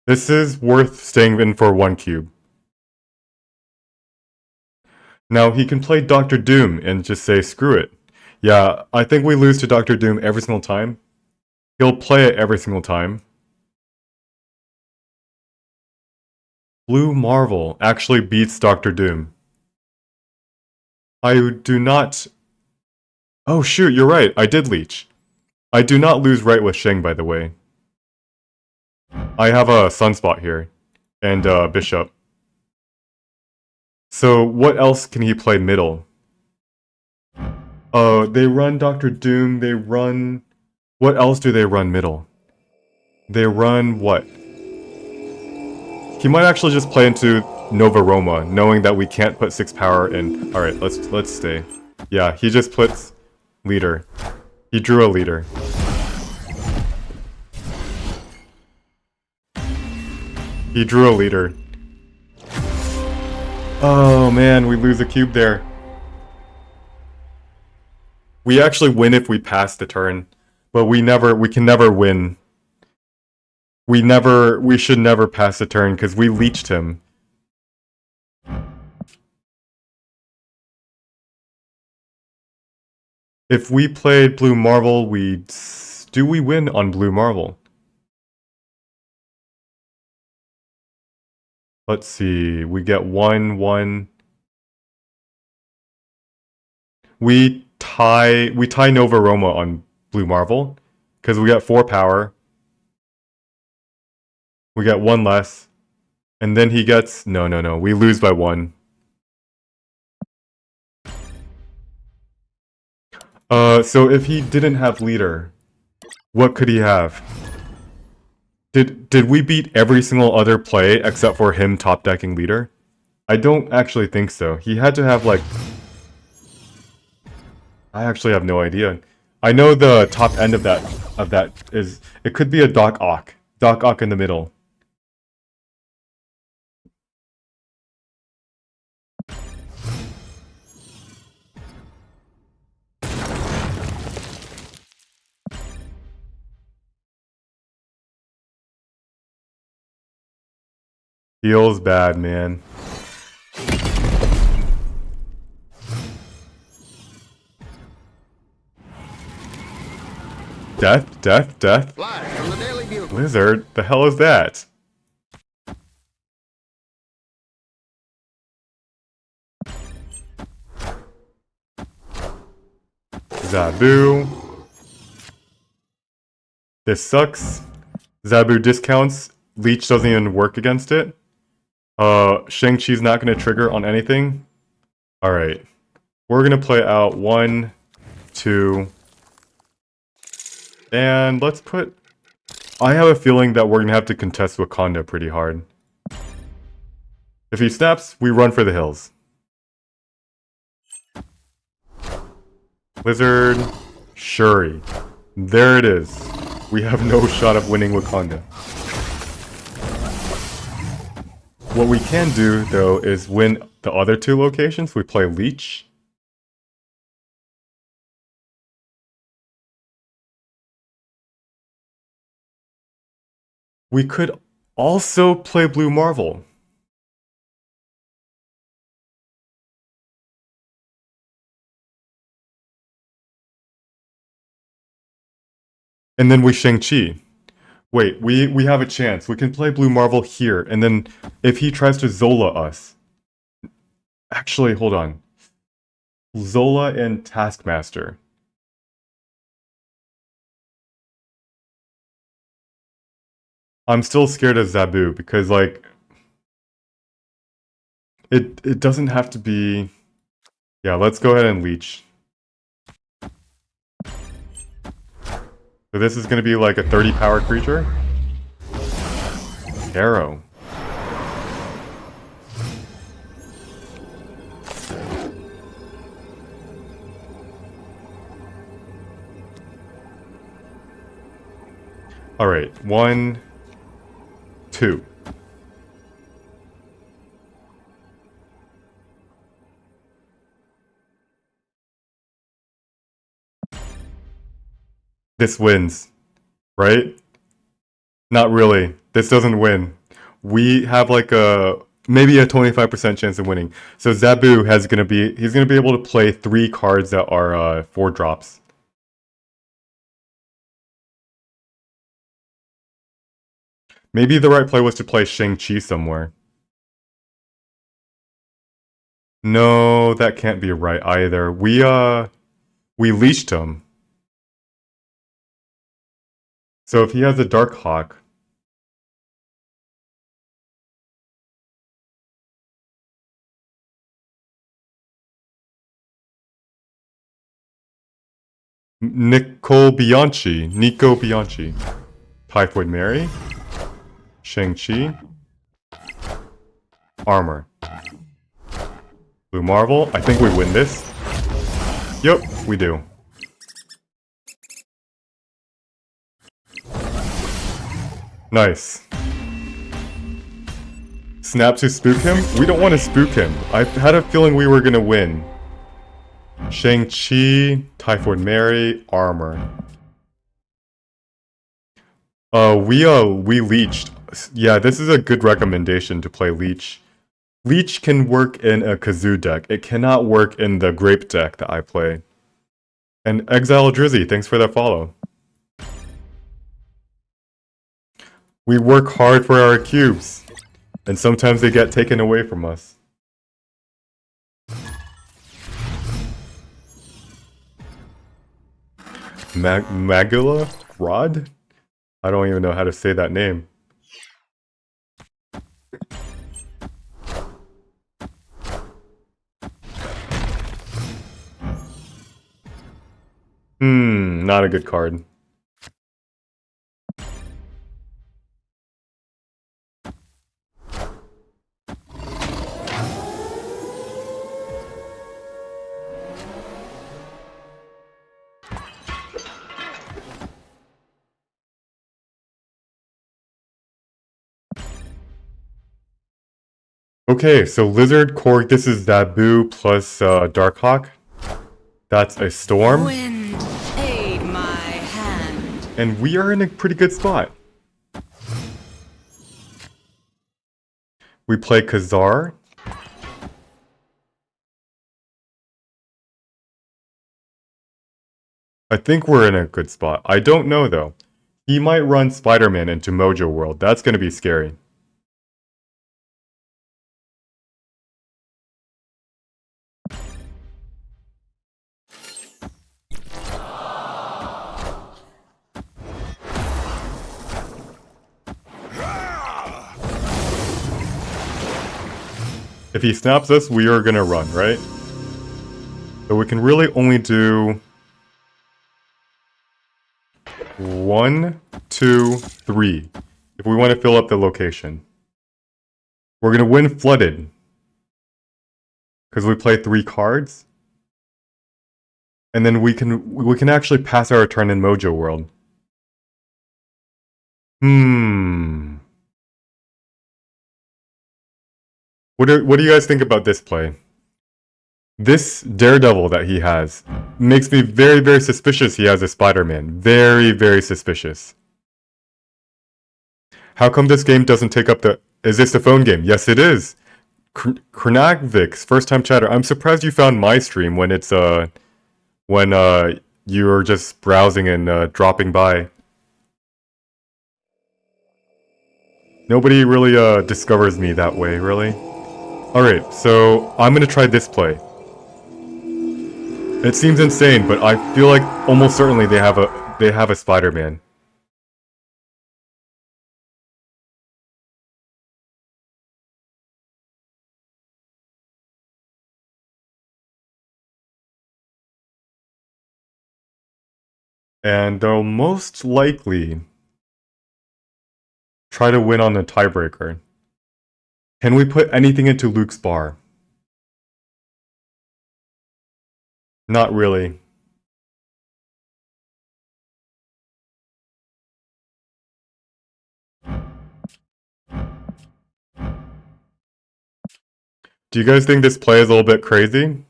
This is worth staying in for 1 cube. Now he can play Doctor Doom and just say screw it. Yeah, I think we lose to Doctor Doom every single time. He'll play it every single time. Blue Marvel actually beats Doctor Doom. I do not... Oh shoot, you're right, I did Leech. I do not lose right with Shang, by the way. I have a Sunspot here, and Bishop. So what else can he play middle? They run Doctor Doom, they run... What else do they run middle? They run what? He might actually just play into Nova Roma, knowing that we can't put 6 power in. Alright, let's stay. Yeah, he just puts leader. He drew a leader. He drew a leader. Oh man, we lose a cube there. We actually win if we pass the turn, but we can never win. We should never pass the turn because we leeched him. If we played Blue Marvel, do we win on Blue Marvel? Let's see, we get 1/1. We tie Nova Roma on Blue Marvel because we got 4 power. We got 1 less, and then he gets no. We lose by 1. So if he didn't have leader, what could he have? Did we beat every single other play except for him top decking leader? I don't actually think so. He had to have like... I actually have no idea. I know the top end of that is... It could be a Doc Ock. Doc Ock in the middle. Feels bad, man. Death. Live from the Daily Bugle. Blizzard? The hell is that? Zabu. This sucks. Zabu discounts. Leech doesn't even work against it. Shang-Chi's not going to trigger on anything. Alright. We're going to play out 1, 2... And let's put... I have a feeling that we're going to have to contest Wakanda pretty hard. If he snaps, we run for the hills. Blizzard... Shuri. There it is. We have no shot of winning Wakanda. What we can do, though, is win the other 2 locations. We play Leech. We could also play Blue Marvel. And then we Shang-Chi. Wait, we have a chance. We can play Blue Marvel here, and then if he tries to Zola us... Actually, hold on. Zola and Taskmaster. I'm still scared of Zabu, because, like... It doesn't have to be... Yeah, let's go ahead and Leech. So this is going to be like a 30 power creature? Arrow. Alright, 1, 2. This wins, right? Not really. This doesn't win. We have like maybe a 25% chance of winning. So Zabu he's gonna be able to play 3 cards that are 4 drops. Maybe the right play was to play Shang-Chi somewhere. No, that can't be right either. We leashed him. So if he has a Dark Hawk... Nico Bianchi. Typhoid Mary. Shang-Chi. Armor. Blue Marvel. I think we win this. Yep, we do. Nice. Snap to spook him? We don't want to spook him. I had a feeling we were gonna win. Shang-Chi, Typhoid Mary, Armor. We leeched. Yeah, this is a good recommendation to play Leech. Leech can work in a Kazoo deck. It cannot work in the Grape deck that I play. And Exile Drizzy, thanks for that follow. We work hard for our cubes, and sometimes they get taken away from us. Magula Rod? I don't even know how to say that name. Not a good card. Okay, so Lizard, Korg, this is Zabu plus Darkhawk. That's a Storm. Wind, aid my hand. And we are in a pretty good spot. We play Khazar. I think we're in a good spot. I don't know though. He might run Spider-Man into Mojo World. That's going to be scary. If he snaps us, we are going to run, right? So we can really only do 1, 2, 3 if we want to fill up the location. We're going to win Flooded because we play 3 cards. And then we can actually pass our turn in Mojo World. What do you guys think about this play? This Daredevil that he has makes me very, very suspicious he has a Spider-Man. Very, very suspicious. How come this game doesn't take up the... Is this the phone game? Yes, it is. Kronagvix, first time chatter. I'm surprised you found my stream when it's, when you were just browsing and dropping by. Nobody really discovers me that way, really. Alright, so I'm gonna try this play. It seems insane, but I feel like almost certainly they have a Spider-Man. And they'll most likely try to win on the tiebreaker. Can we put anything into Luke's bar? Not really. Do you guys think this play is a little bit crazy?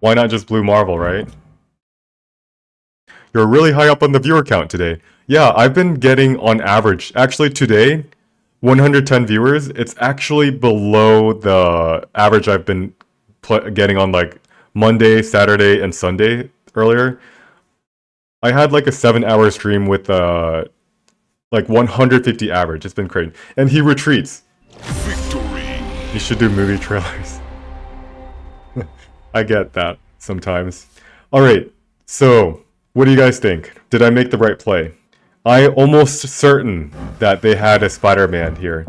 Why not just Blue Marvel, right? You're really high up on the viewer count today. Yeah, I've been getting on average, actually today, 110 viewers. It's actually below the average I've been getting on like Monday, Saturday, and Sunday earlier. I had like a 7-hour stream with like 150 average. It's been crazy. And he retreats. Victory! You should do movie trailers. I get that sometimes. Alright, so what do you guys think? Did I make the right play? I almost certain that they had a Spider-Man here.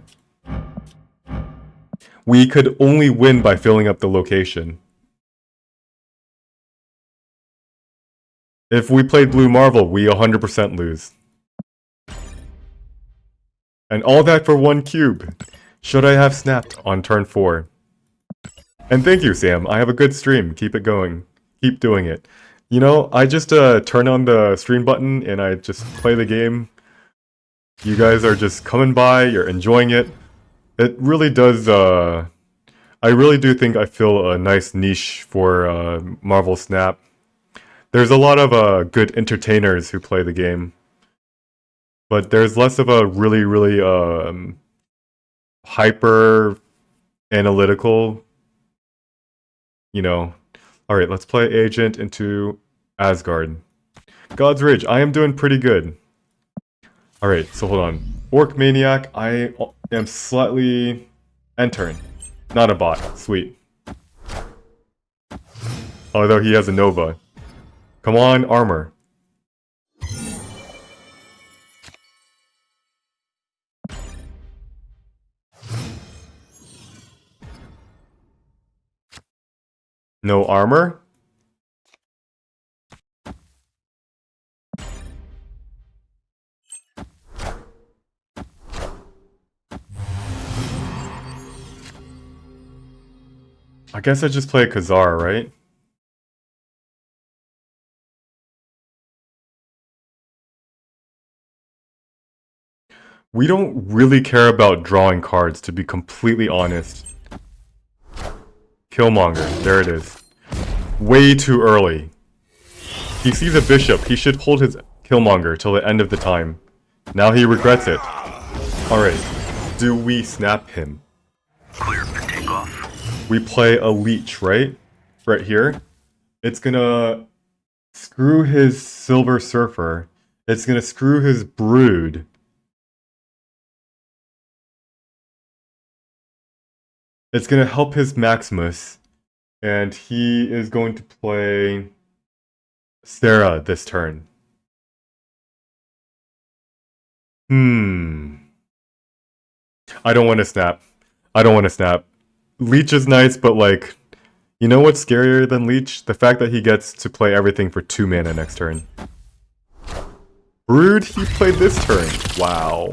We could only win by filling up the location. If we played Blue Marvel, we 100% lose. And all that for 1 cube. Should I have snapped on turn 4? And thank you, Sam. I have a good stream. Keep it going. Keep doing it. You know, I just turn on the stream button and I just play the game. You guys are just coming by, you're enjoying it. It really does, I really do think I feel a nice niche for Marvel Snap. There's a lot of good entertainers who play the game. But there's less of a really, really hyper analytical, you know. Alright, let's play Agent into Asgard. God's Ridge, I am doing pretty good. Alright, so hold on. Orc Maniac, I am slightly... Entering. Not a bot, sweet. Although he has a Nova. Come on, armor. No armor? I guess I just play Khazar, right? We don't really care about drawing cards, to be completely honest. Killmonger, there it is. Way too early. He sees a bishop, he should hold his Killmonger till the end of the time. Now he regrets it. Alright, do we snap him? Clear for takeoff. We play a Leech, right? Right here. It's gonna screw his Silver Surfer. It's gonna screw his Brood. It's gonna help his Maximus. And he is going to play Sarah this turn. I don't want to snap. I don't want to snap. Leech is nice, but like, you know what's scarier than Leech? The fact that he gets to play everything for 2 mana next turn. Brood, he played this turn. Wow.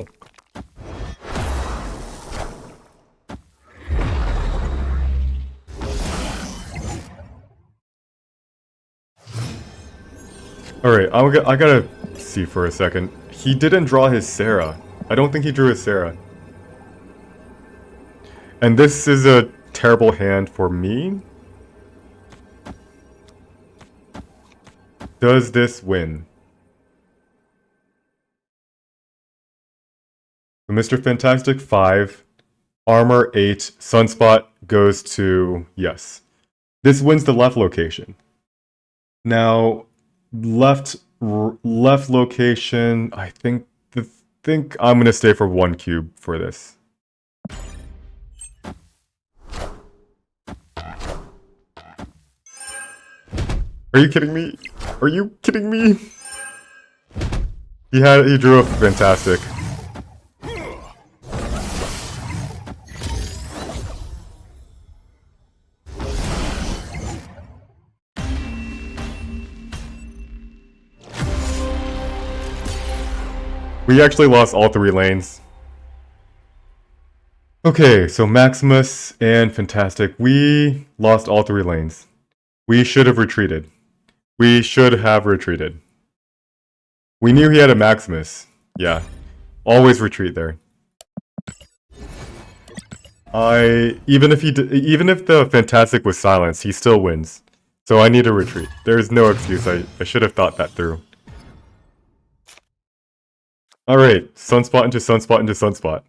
Alright, I gotta see for a second. He didn't draw his Sarah. I don't think he drew his Sarah. And this is a terrible hand for me. Does this win? So Mr. Fantastic 5, Armor 8, Sunspot goes to yes. This wins the left location. Now, left location, I think I'm gonna stay for 1 cube for this. Are you kidding me? Are you kidding me? He drew a Fantastic. We actually lost all 3 lanes. Okay, so Maximus and Fantastic. We lost all 3 lanes. We should have retreated. We should have retreated. We knew he had a Maximus. Yeah. Always retreat there. Even if the Fantastic was silenced, he still wins. So I need to retreat. There's no excuse. I should have thought that through. Alright, Sunspot into Sunspot into Sunspot.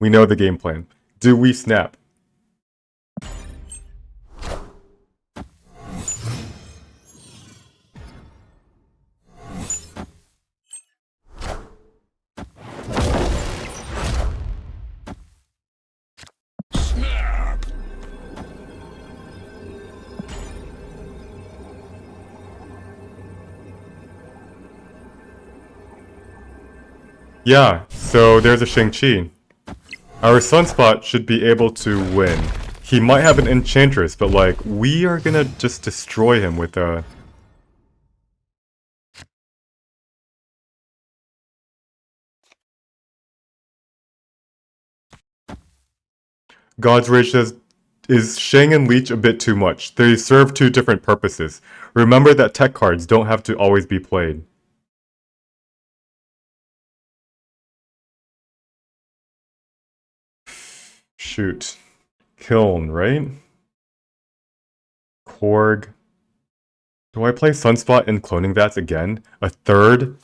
We know the game plan. Do we snap? Snap! Yeah, so there's a Shang-Chi. Our Sunspot should be able to win. He might have an Enchantress, but like, we are gonna just destroy him with a... God's Rage says, is Shang and Leech a bit too much? They serve 2 different purposes. Remember that tech cards don't have to always be played. Shoot. Kiln, right? Korg. Do I play Sunspot and Cloning Vats again? A 3rd?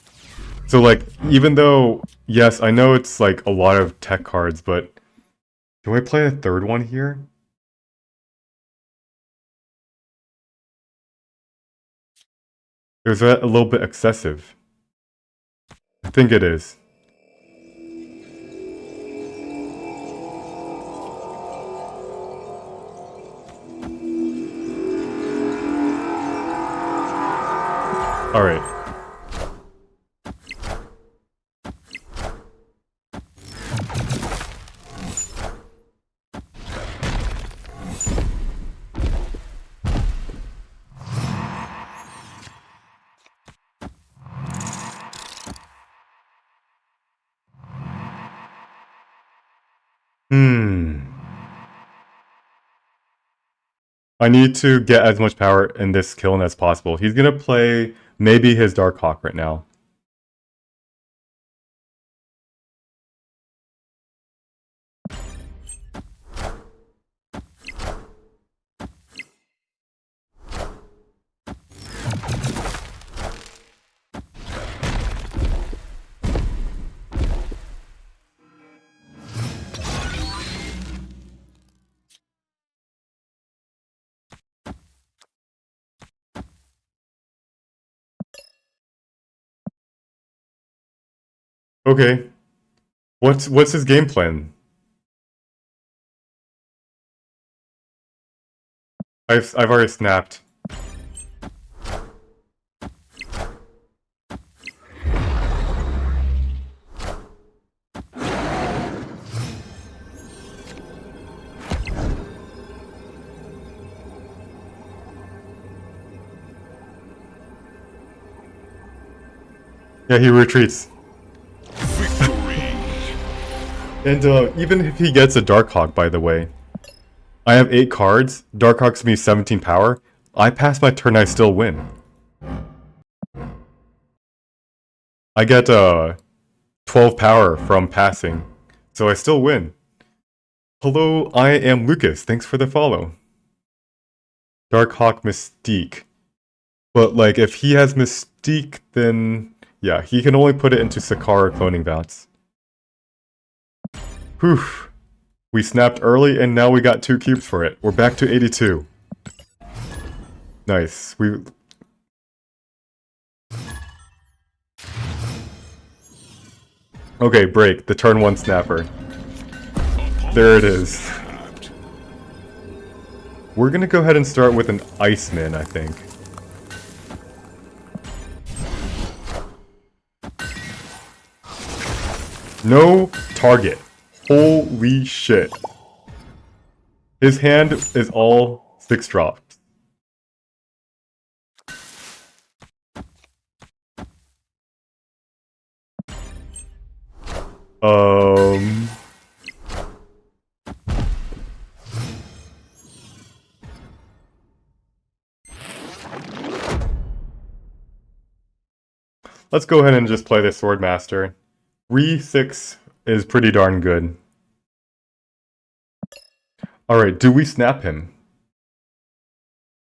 So like, even though, yes, I know it's like a lot of tech cards, but do I play a 3rd one here? Is that a little bit excessive? I think it is. Alright. I need to get as much power in this kiln as possible. He's gonna play maybe his Dark Hawk right now. Okay. What's his game plan? I've already snapped. Yeah, he retreats. And even if he gets a Dark Hawk, by the way, I have 8 cards. Dark Hawk's me 17 power. I pass my turn, I still win. I get 12 power from passing, so I still win. Hello, I am Lucas. Thanks for the follow. Dark Hawk Mystique. But like, if he has Mystique, then yeah, he can only put it into Sakara cloning vats. Whew. We snapped early and now we got 2 cubes for it. We're back to 82. Nice. Okay, break. The turn 1 snapper. There it is. We're gonna go ahead and start with an Iceman, I think. No target. Holy shit. His hand is all 6 drops. Let's go ahead and just play the Swordmaster. Re-6 is pretty darn good. Alright, do we snap him?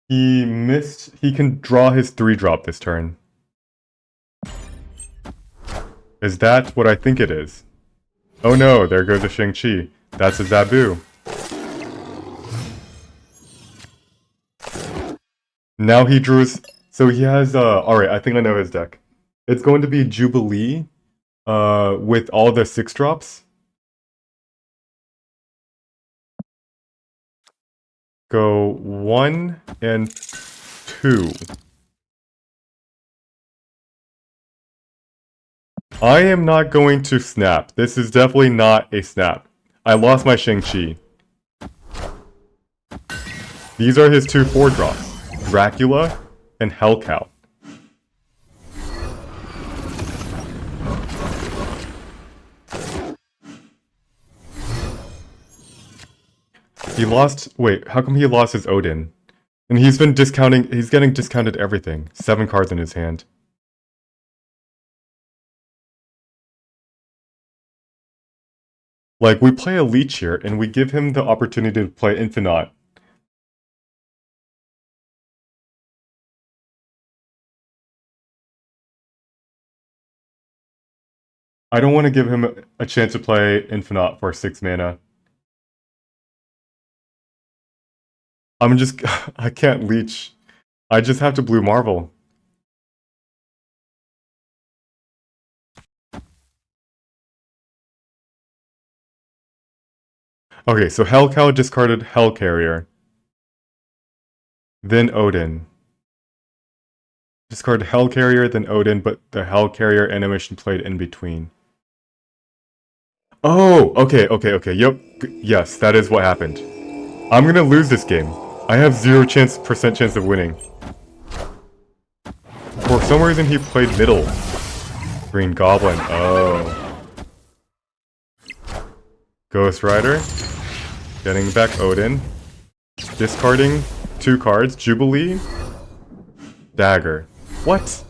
He missed. He can draw his 3-drop this turn. Is that what I think it is? Oh no, there goes a Shang-Chi. That's a Zabu. Now he drew his... So he has, alright, I think I know his deck. It's going to be Jubilee, with all the 6-drops. Go 1 and 2. I am not going to snap. This is definitely not a snap. I lost my Shang-Chi. These are his 2 4-drops. Dracula and Hellcow. He lost... Wait, how come he lost his Odin? And he's been discounting... He's getting discounted everything. 7 cards in his hand. Like, we play a Leech here, and we give him the opportunity to play Infinite. I don't want to give him a chance to play Infinite for 6 mana. I'm just... I can't Leech. I just have to Blue Marvel. Okay, so Hellcow discarded Hellcarrier. Then Odin. Discard Hellcarrier, then Odin, but the Hellcarrier animation played in between. Oh, okay, yep. Yes, that is what happened. I'm gonna lose this game. I have 0% chance of winning. For some reason he played middle. Green Goblin, oh. Ghost Rider. Getting back Odin. Discarding 2 cards. Jubilee. Dagger. What?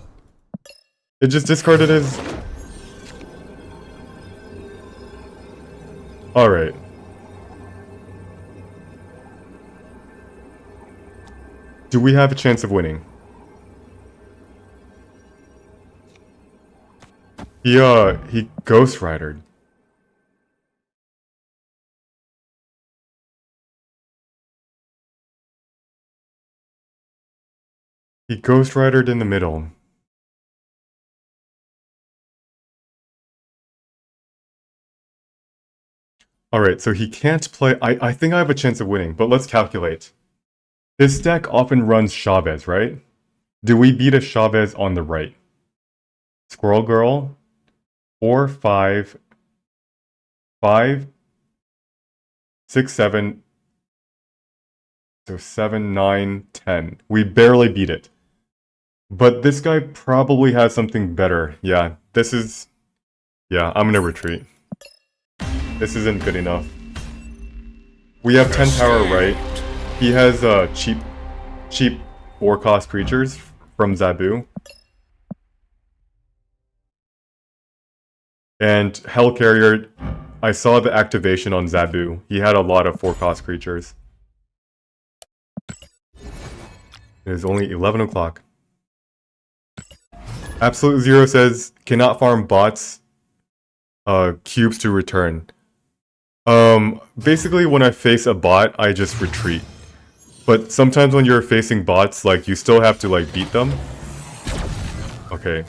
It just discarded his... Alright. Do we have a chance of winning? He Ghost Ridered. He Ghost Ridered in the middle. Alright, so he can't play... I think I have a chance of winning, but let's calculate. This deck often runs Chavez, right? Do we beat a Chavez on the right? Squirrel Girl, 4, 5, 5, 6, 7, so 7, 9, 10. We barely beat it. But this guy probably has something better. Yeah, this is... Yeah, I'm gonna retreat. This isn't good enough. We have 10 power right. He has cheap 4-cost creatures from Zabu. And Hell Carrier, I saw the activation on Zabu. He had a lot of 4-cost creatures. It is only 11 o'clock. Absolute Zero says, cannot farm bots cubes to return. Basically when I face a bot, I just retreat. But sometimes when you're facing bots, like, you still have to, like, beat them. Okay.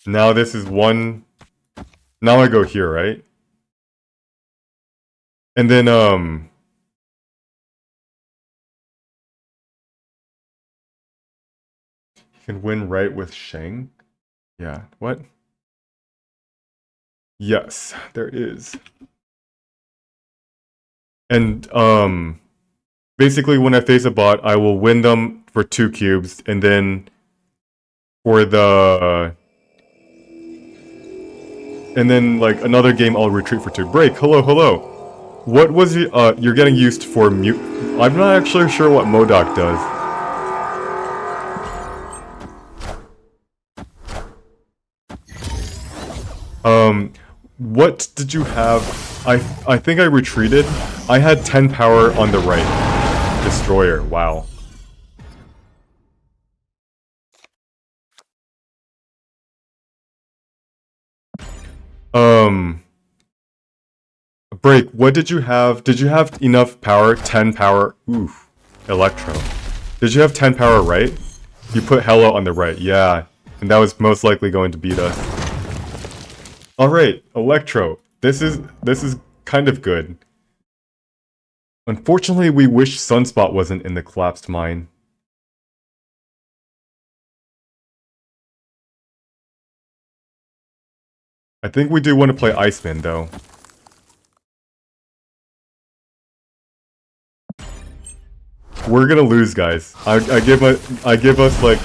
Now this is one... Now I go here, right? And then, you can win right with Shang? Yeah, what? Yes, there is. And, basically, when I face a bot, I will win them for 2 cubes, and then for the... And then, like, another game, I'll retreat for 2. Break, hello, hello. What was you're getting used for mute... I'm not actually sure what Modok does. What did you have? I think I retreated. I had 10 power on the right. Destroyer, wow. Break, what did you have? Did you have enough power? 10 power? Oof. Electro. Did you have 10 power right? You put Hello on the right, yeah. And that was most likely going to beat us. Alright, Electro. This is kind of good. Unfortunately, we wish Sunspot wasn't in the collapsed mine. I think we do want to play Iceman, though. We're gonna lose, guys. I give us, like,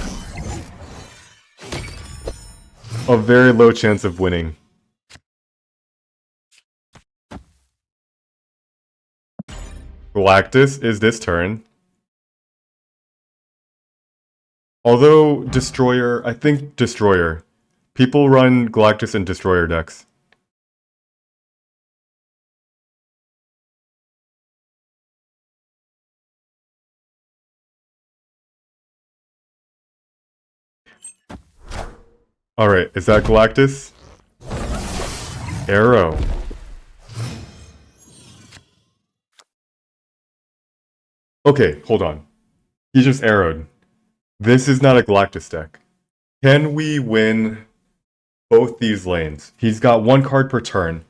a very low chance of winning. Galactus is this turn. Although Destroyer, I think Destroyer. People run Galactus and Destroyer decks. Alright, is that Galactus? Arrow. Okay, hold on. He just arrowed. This is not a Galactus deck. Can we win both these lanes? He's got 1 card per turn.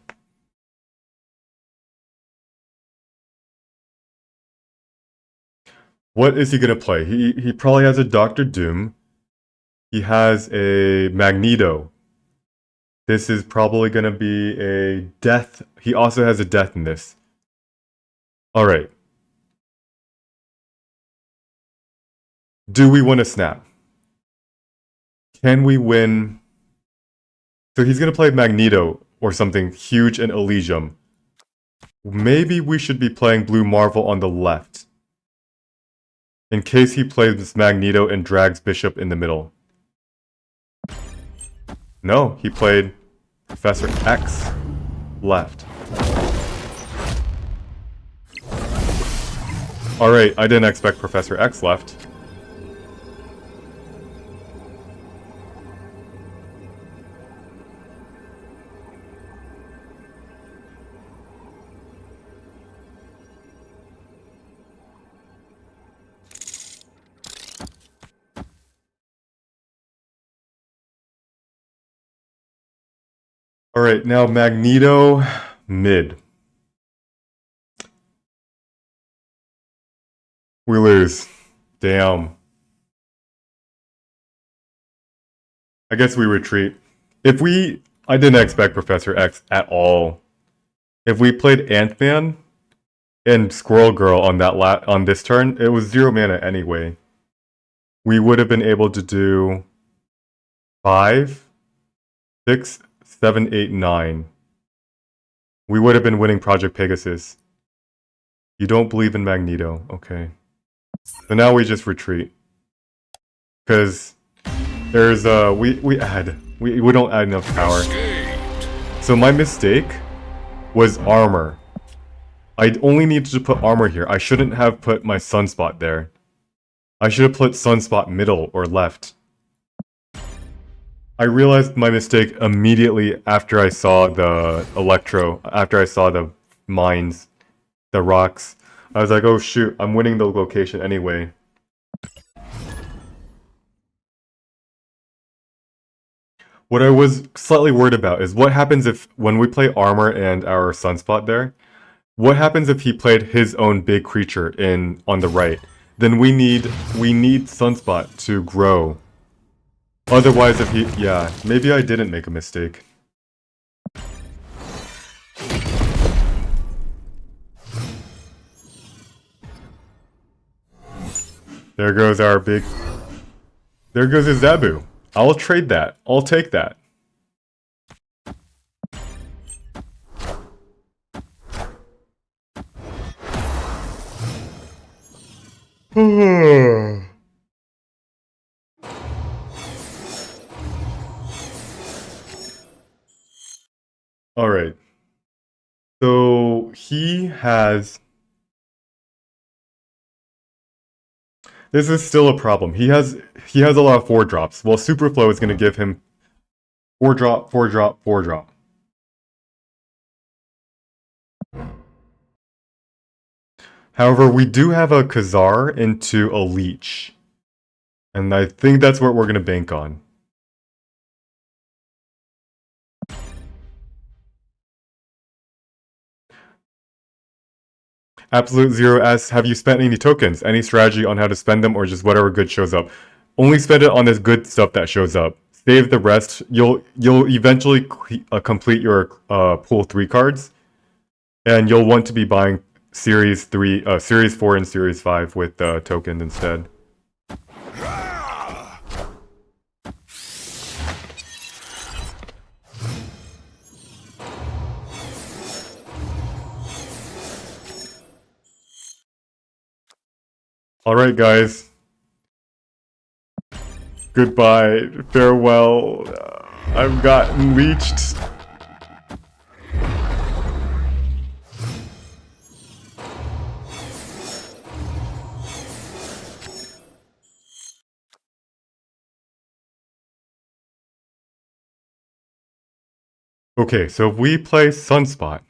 What is he gonna play? He probably has a Doctor Doom. He has a Magneto. This is probably gonna be a Death. He also has a Death in this. Alright. Do we win a snap? Can we win? So he's gonna play Magneto or something huge in Elysium. Maybe we should be playing Blue Marvel on the left. in case he plays Magneto and drags Bishop in the middle. No, he played Professor X left. Alright, I didn't expect Professor X left. Alright, now Magneto mid. We lose. Damn. I guess we retreat. I didn't expect Professor X at all. If we played Ant-Man and Squirrel Girl on this turn, it was 0 mana anyway. We would have been able to do 5, 6, 7, 8, 9. We would have been winning Project Pegasus. You don't believe in Magneto, okay. So now we just retreat. Because there's we don't add enough power. So my mistake was armor. I only needed to put armor here. I shouldn't have put my sunspot there. I should have put sunspot middle or left. I realized my mistake immediately after I saw the after I saw the mines, the rocks. I was like, oh shoot, I'm winning the location anyway. What I was slightly worried about is what happens if, when we play armor and our sunspot there, what happens if he played his own big creature on the right? Then we need sunspot to grow. Otherwise, maybe I didn't make a mistake. There goes his Zabu. I'll trade that. I'll take that. Alright. So he has... This is still a problem. He has a lot of 4-drops. Well, Superflow is going to give him 4-drop, 4-drop, 4-drop. However, we do have a Khazar into a Leech. And I think that's what we're going to bank on. Absolute Zero asks, have you spent any tokens? Any strategy on how to spend them, or just whatever good shows up? Only spend it on this good stuff that shows up. Save the rest. You'll eventually complete your pool 3 cards, and you'll want to be buying Series 4 and Series 5 with tokens instead. Alright guys, goodbye, farewell, I've gotten leeched. Okay, so if we play Sunspot,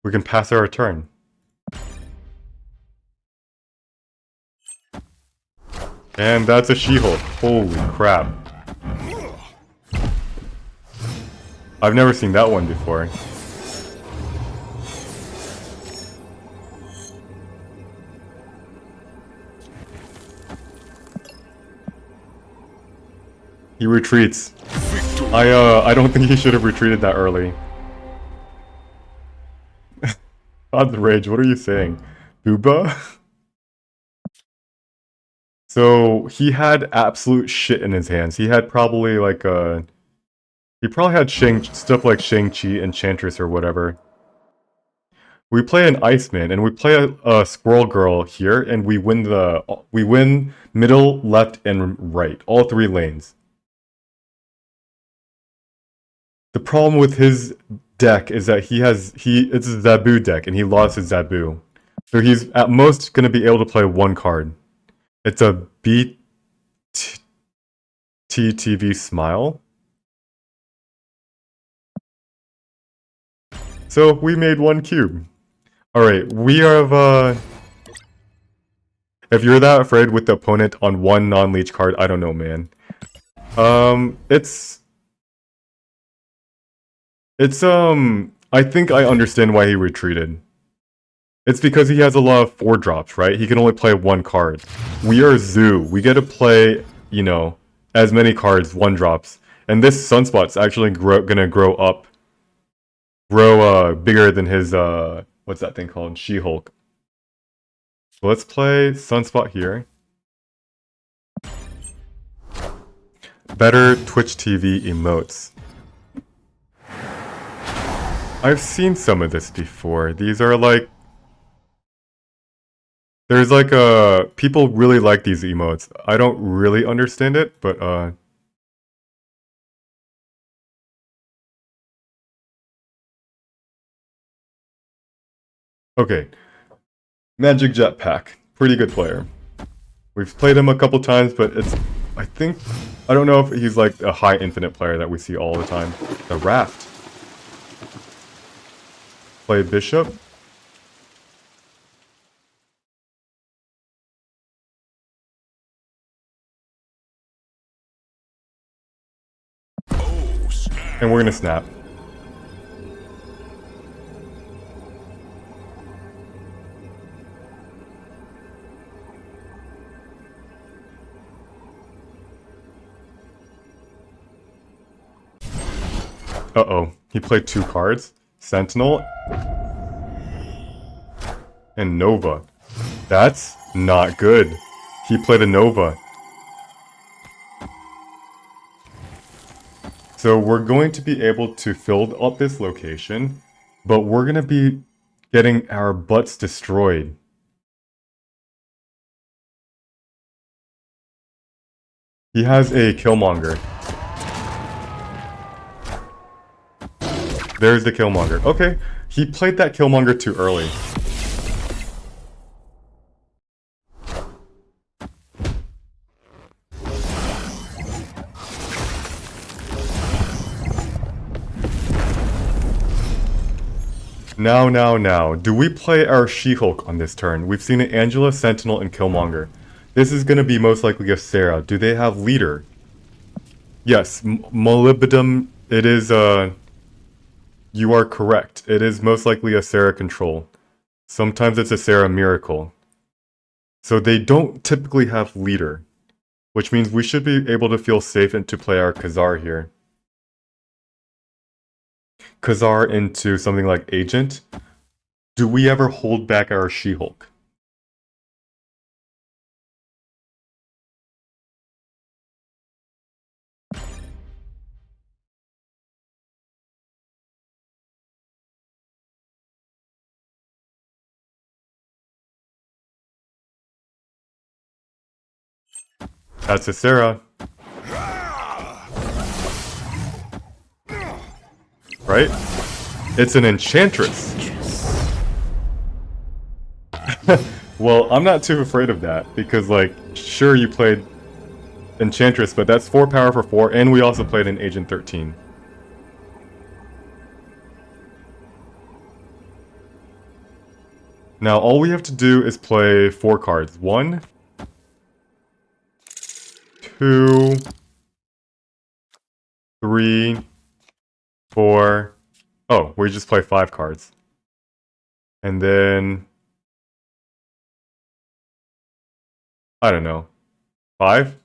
we can pass our turn. And that's a She-Hulk. Holy crap. I've never seen that one before. He retreats. I don't think he should have retreated that early. Odds Rage, what are you saying? Booba? So, he had absolute shit in his hands. He had probably like he probably had stuff like Shang-Chi, Enchantress, or whatever. We play an Iceman, and we play a Squirrel Girl here, and we win middle, left, and right, all 3 lanes. The problem with his deck is that it's a Zabu deck, and he lost his Zabu. So he's at most going to be able to play 1 card. It's a BTTV Smile. So we made 1 cube. Alright, we have, if you're that afraid with the opponent on 1 non-leech card, I don't know, man. I think I understand why he retreated. It's because he has a lot of 4-drops, right? He can only play 1 card. We are Zoo. We get to play, you know, as many cards, 1-drops. And this Sunspot's actually gonna grow bigger than his, what's that thing called? She-Hulk. So let's play Sunspot here. Better Twitch TV emotes. I've seen some of this before. These are like... There's like people really like these emotes. I don't really understand it, but okay. Magic Jetpack. Pretty good player. We've played him a couple times, but I don't know if he's like a high infinite player that we see all the time. The Raft. Play Bishop. And we're gonna snap. Uh-oh. He played 2 cards. Sentinel. And Nova. That's not good. He played a Nova. So we're going to be able to fill up this location, but we're going to be getting our butts destroyed. He has a Killmonger. There's the Killmonger. Okay, he played that Killmonger too early. Now. Do we play our She-Hulk on this turn? We've seen an Angela, Sentinel, and Killmonger. This is going to be most likely a Sarah. Do they have leader? Yes, Molybdenum, it is, you are correct. It is most likely a Sarah control. Sometimes it's a Sarah miracle. So they don't typically have leader, which means we should be able to feel safe and to play our Khazar here. Khazar into something like Agent. Do we ever hold back our She-Hulk? That's a Sarah. Right? It's an Enchantress. Well, I'm not too afraid of that, because, like, sure you played Enchantress, but that's 4 power for 4, and we also played an Agent 13. Now, all we have to do is play 4 cards. 1, 2, 3, 4. Oh, we just play 5 cards. And then... I don't know. 5?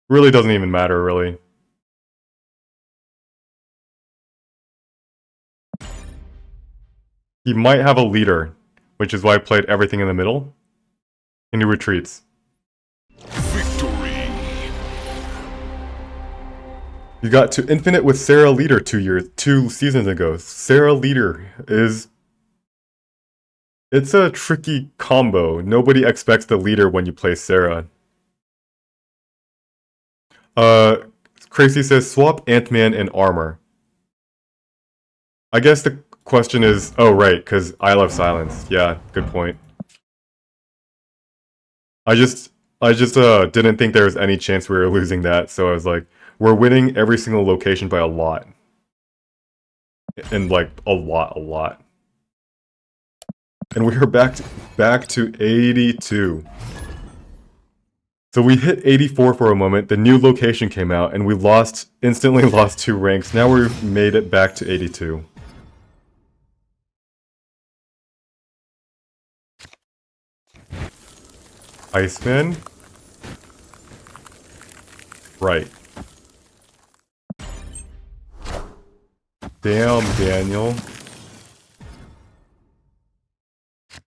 Really doesn't even matter, really. He might have a leader, which is why I played everything in the middle. And he retreats. Victory. You got to infinite with Sarah Leader 2 seasons ago. Sarah Leader is... It's a tricky combo. Nobody expects the leader when you play Sarah. Crazy says, swap Ant-Man and armor. I guess the question is... Oh, right, because I love silence. Yeah, good point. I just didn't think there was any chance we were losing that, so I was like, we're winning every single location by a lot. And like, a lot. And we are back to 82. So we hit 84 for a moment, the new location came out, and we instantly lost 2 ranks. Now we've made it back to 82. Iceman? Right. Damn, Daniel.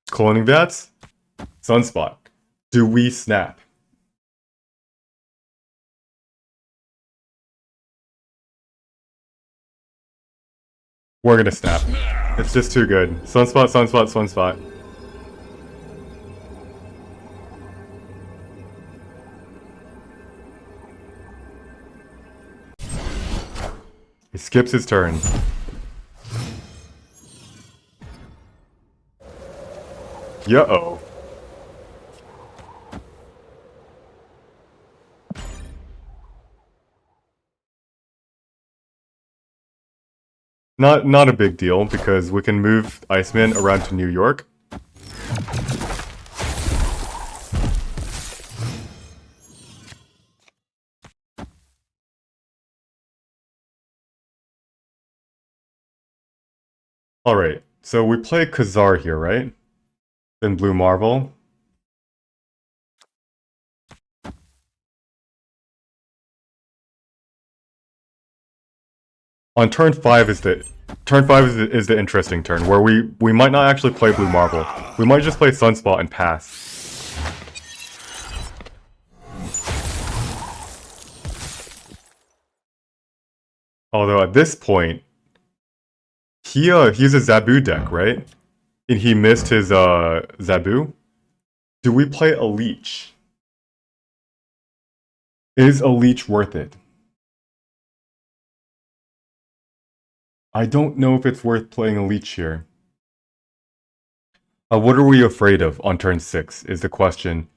Cloning bats? Sunspot. Do we snap? We're gonna snap. It's just too good. Sunspot, Sunspot, Sunspot. He skips his turn. Yeah-oh. Not a big deal, because we can move Iceman around to New York. Alright, so we play Khazar here, right? Then Blue Marvel. On turn 5 is the interesting turn, where we might not actually play Blue Marvel. We might just play Sunspot and pass. Although at this point, he's a Zabu deck, right? And he missed his Zabu. Do we play a Leech? Is a Leech worth it? I don't know if it's worth playing a Leech here. What are we afraid of on turn 6 is the question.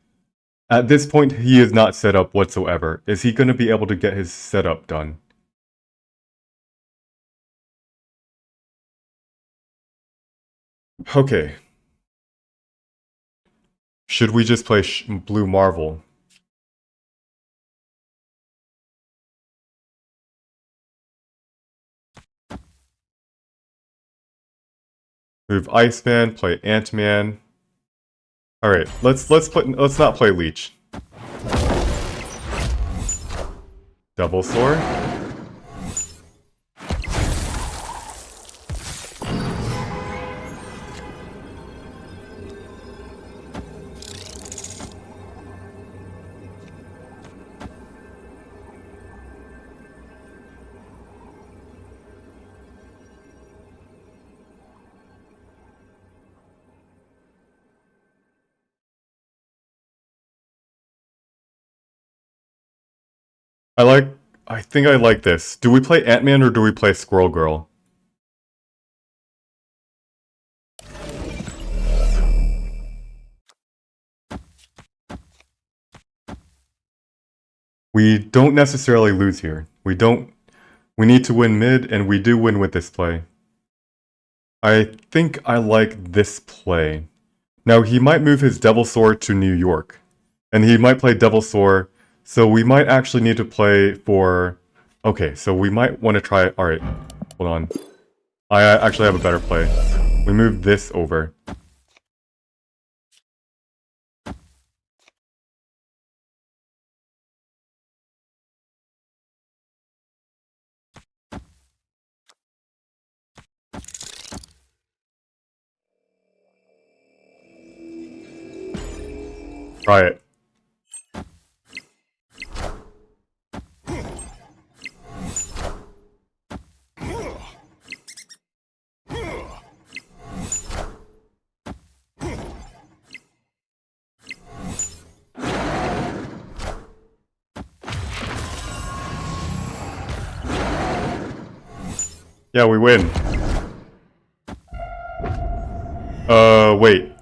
At this point, he is not set up whatsoever. Is he going to be able to get his setup done? Okay. Should we just play Blue Marvel? Move Iceman, play Ant-Man. Alright, let's not play Leech. Double Sword. I think I like this. Do we play Ant-Man or do we play Squirrel Girl? We don't necessarily lose here. We need to win mid, and we do win with this play. I think I like this play. Now, he might move his Devil Sword to New York. And he might play Devil Sword, so we might actually need to play for... Okay, so we might want to try... Alright, hold on. I actually have a better play. We move this over. Try it. Yeah, we win. Wait.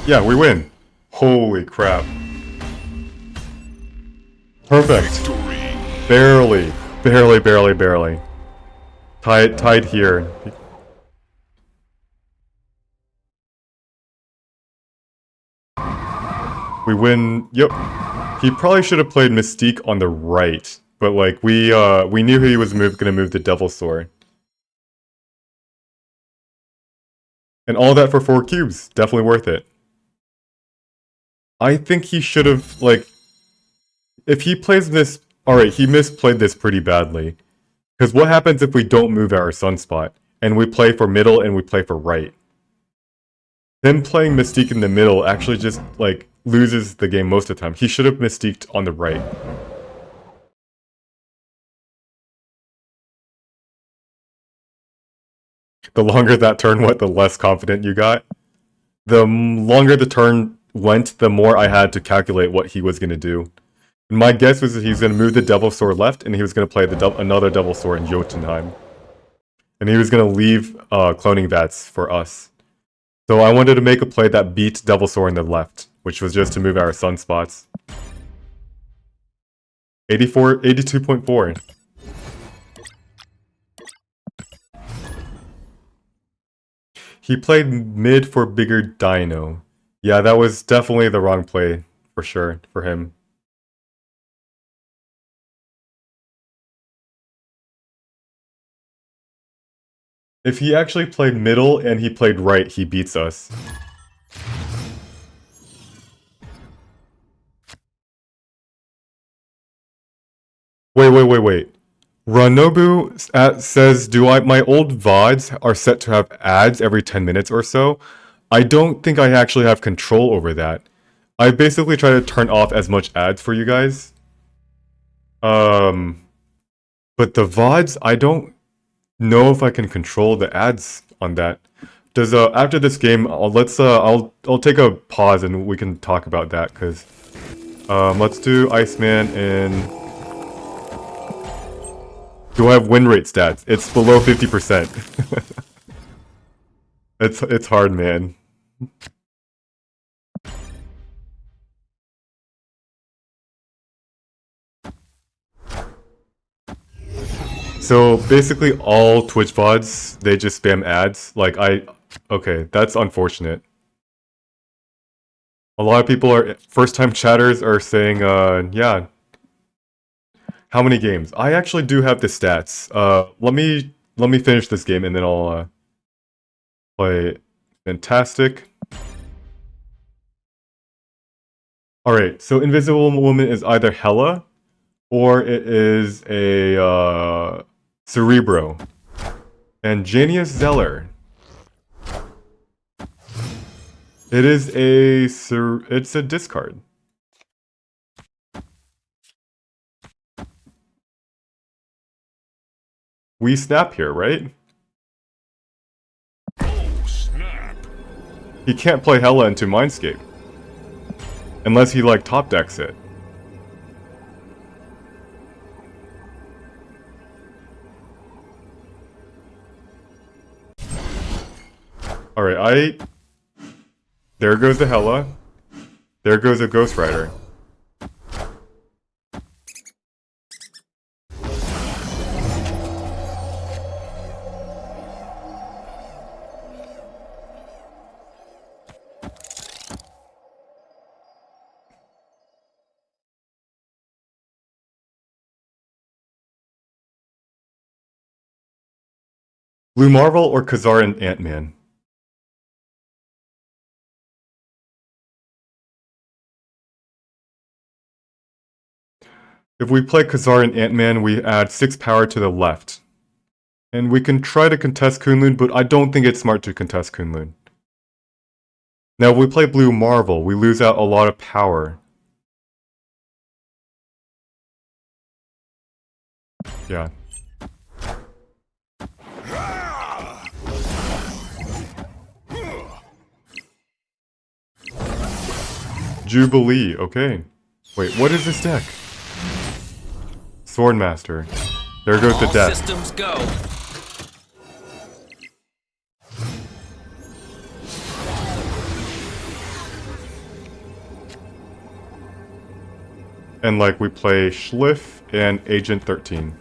Yeah, we win. Holy crap. Perfect. Barely. Barely. Tied here. We win. Yep. He probably should have played Mystique on the right, but like we knew he was gonna move the Devil Sword. And all that for 4 cubes. Definitely worth it. I think he should have, like, if he plays this, alright, he misplayed this pretty badly. Because what happens if we don't move our sunspot, and we play for middle and we play for right? Him playing Mystique in the middle actually just, like, loses the game most of the time. He should have Mystiqued on the right. The longer that turn went, the less confident you got. The longer the turn went, the more I had to calculate what he was going to do. And my guess was that he was going to move the Devil Sword left, and he was going to play another Devil Sword in Jotunheim. And he was going to leave Cloning Vats for us. So I wanted to make a play that beat Devil Sword in the left, which was just to move our sunspots. 82.4. He played mid for bigger dino. Yeah, that was definitely the wrong play, for sure, for him. If he actually played middle and he played right, he beats us. Wait. Ranobu says, my old VODs are set to have ads every 10 minutes or so? I don't think I actually have control over that. I basically try to turn off as much ads for you guys. But the VODs, I don't know if I can control the ads on that. Does after this game, I'll take a pause and we can talk about that, cause let's do Iceman and do I have win rate stats? It's below 50%. It's hard, man. So basically all Twitch VODs, they just spam ads. Like okay, that's unfortunate. A lot of people first-time chatters are saying, yeah. How many games? I actually do have the stats. Let me finish this game and then I'll play. Fantastic. Alright, so Invisible Woman is either Hela or it is a Cerebro. And Janius Zeller. It is it's a discard. We snap here, right? Oh, snap. He can't play Hela into Mindscape. Unless he, like, top decks it. Alright, there goes the Hela. There goes a Ghost Rider. Blue Marvel or Khazar and Ant-Man? If we play Khazar and Ant-Man, we add 6 power to the left. And we can try to contest Kunlun, but I don't think it's smart to contest Kunlun. Now, if we play Blue Marvel, we lose out a lot of power. Yeah. Jubilee, okay. Wait, what is this deck? Swordmaster. There goes the All death. systems go. And like we play Schliff and Agent 13.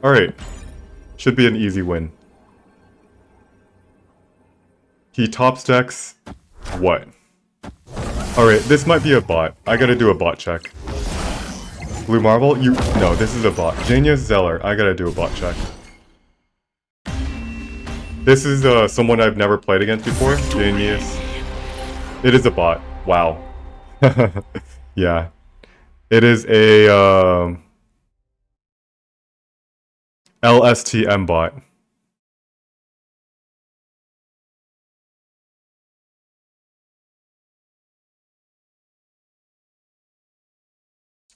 Alright. Should be an easy win. He top stacks what? Alright, this might be a bot. I gotta do a bot check. Blue Marble? No, this is a bot. Genius Zeller. I gotta do a bot check. This is someone I've never played against before. Genius. It is a bot. Wow. Yeah. It is a LSTM bot.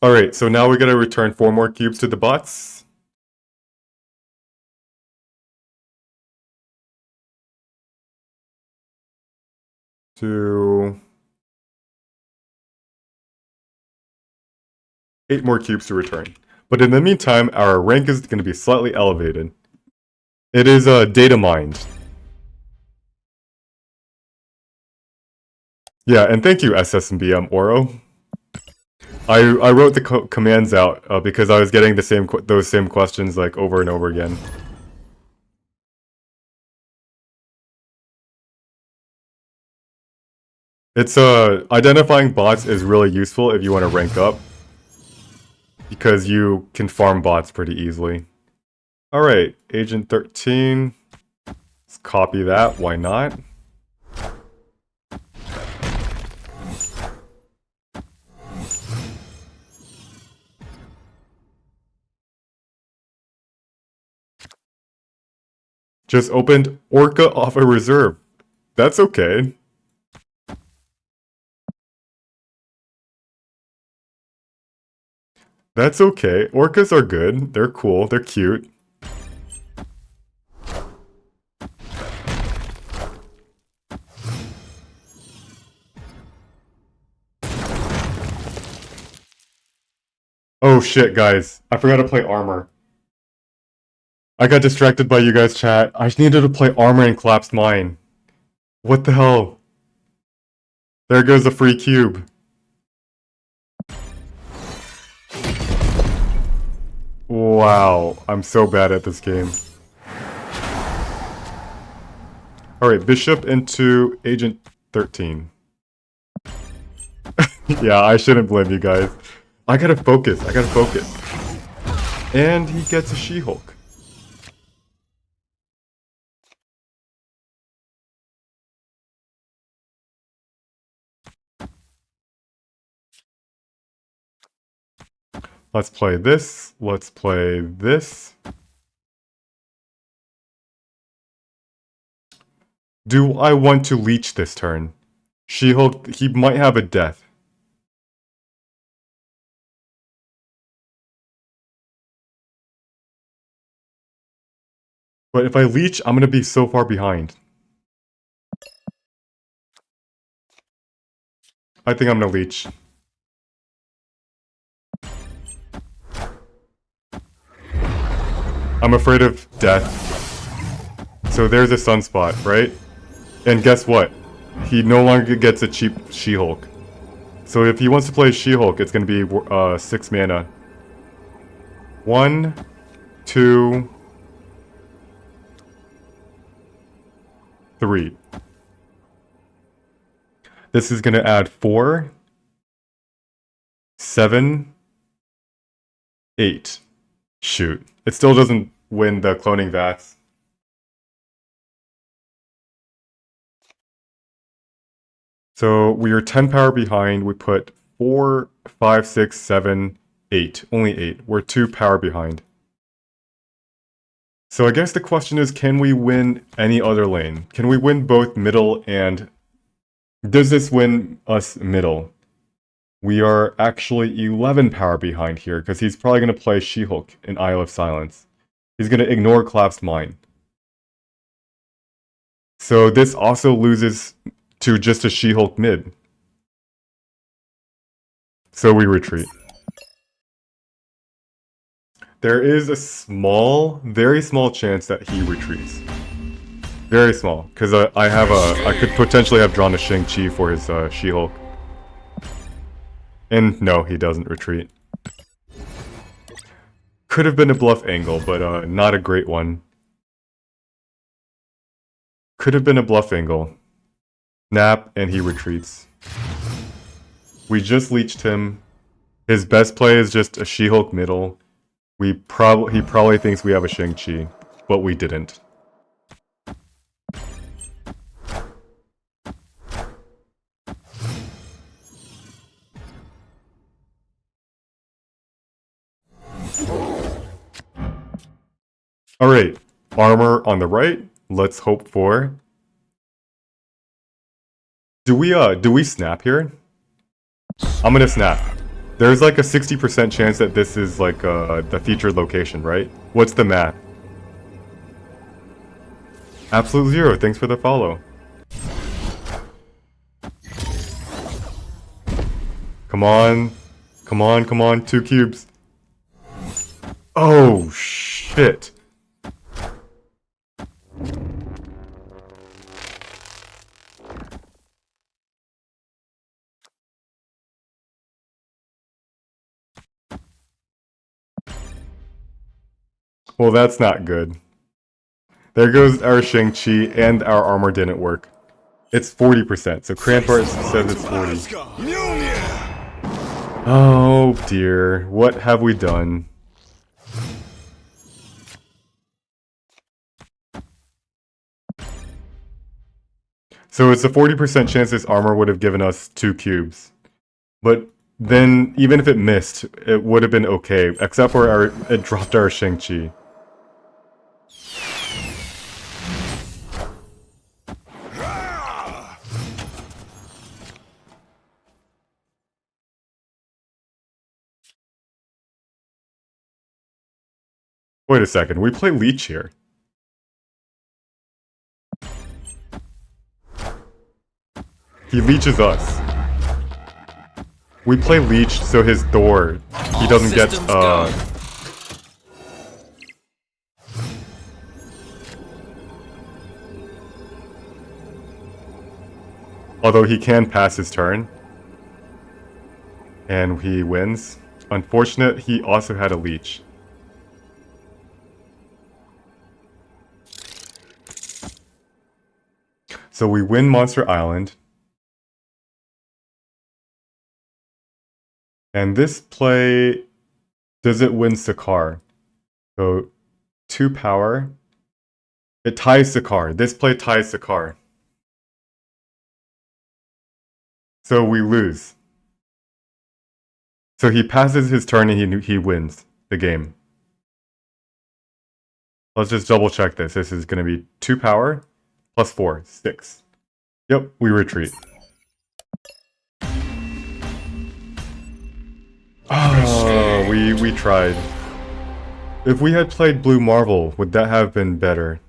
Alright, so now we gotta return 4 more cubes to the bots. To 8 more cubes to return. But in the meantime, our rank is going to be slightly elevated. It is data mined. Yeah, and thank you SSBM Oro. I wrote the commands out because I was getting those same questions like over and over again. It's identifying bots is really useful if you want to rank up, because you can farm bots pretty easily. Alright, Agent 13. Let's copy that, why not? Just opened Orca off a reserve. That's okay. That's okay. Orcas are good. They're cool. They're cute. Oh shit, guys. I forgot to play armor. I got distracted by you guys' chat. I needed to play armor and collapsed mine. What the hell? There goes the free cube. Wow, I'm so bad at this game. Alright, Bishop into Agent 13. Yeah, I shouldn't blame you guys. I gotta focus, And he gets a She-Hulk. Let's play this. Let's play this. Do I want to Leech this turn? She-Hulk, he might have a death. But if I Leech, I'm gonna be so far behind. I think I'm gonna Leech. I'm afraid of death. So there's a Sunspot, right? And guess what? He no longer gets a cheap She-Hulk. So if he wants to play She-Hulk, it's going to be 6 mana. 1, 2, 3. This is going to add 4, 7, 8. Shoot. It still doesn't win the cloning vats. So we are 10 power behind. We put 4, 5, 6, 7, 8. Only 8. We're 2 power behind. So I guess the question is, can we win any other lane? Can we win both middle and... Does this win us middle? We are actually 11 power behind here, because he's probably going to play She-Hulk in Isle of Silence. He's going to ignore Collapsed Mine. So this also loses to just a She-Hulk mid. So we retreat. There is a small, very small chance that he retreats. Very small, because I could potentially have drawn a Shang-Chi for his She-Hulk. And no, he doesn't retreat. Could have been a bluff angle, but not a great one. Could have been a bluff angle. Snap, and he retreats. We just leeched him. His best play is just a She-Hulk middle. He probably thinks we have a Shang-Chi, but we didn't. Alright, armor on the right. Let's hope for... Do we snap here? I'm gonna snap. There's like a 60% chance that this is like the featured location, right? What's the math? Absolute Zero, thanks for the follow. Come on. Come on, come on, 2 cubes. Oh, shit. Well, that's not good. There goes our Shang-Chi, and our armor didn't work. It's 40%, so Crampart says it's 40. Oh dear, what have we done? So it's a 40% chance this armor would have given us 2 cubes. But then, even if it missed, it would have been okay, except for it dropped our Shang-Chi. Wait a second, we play Leech here. He leeches us. We play Leech so his Thor, he doesn't get, although he can pass his turn. And he wins. Unfortunate, he also had a Leech. So we win Monster Island. And this play, does it win Sakaar? So 2 power. It ties Sakaar. This play ties Sakaar. So we lose. So he passes his turn and he wins the game. Let's just double check this. This is going to be 2 power plus 4, 6. Yep, we retreat. Oh, we tried. If we had played Blue Marvel, would that have been better?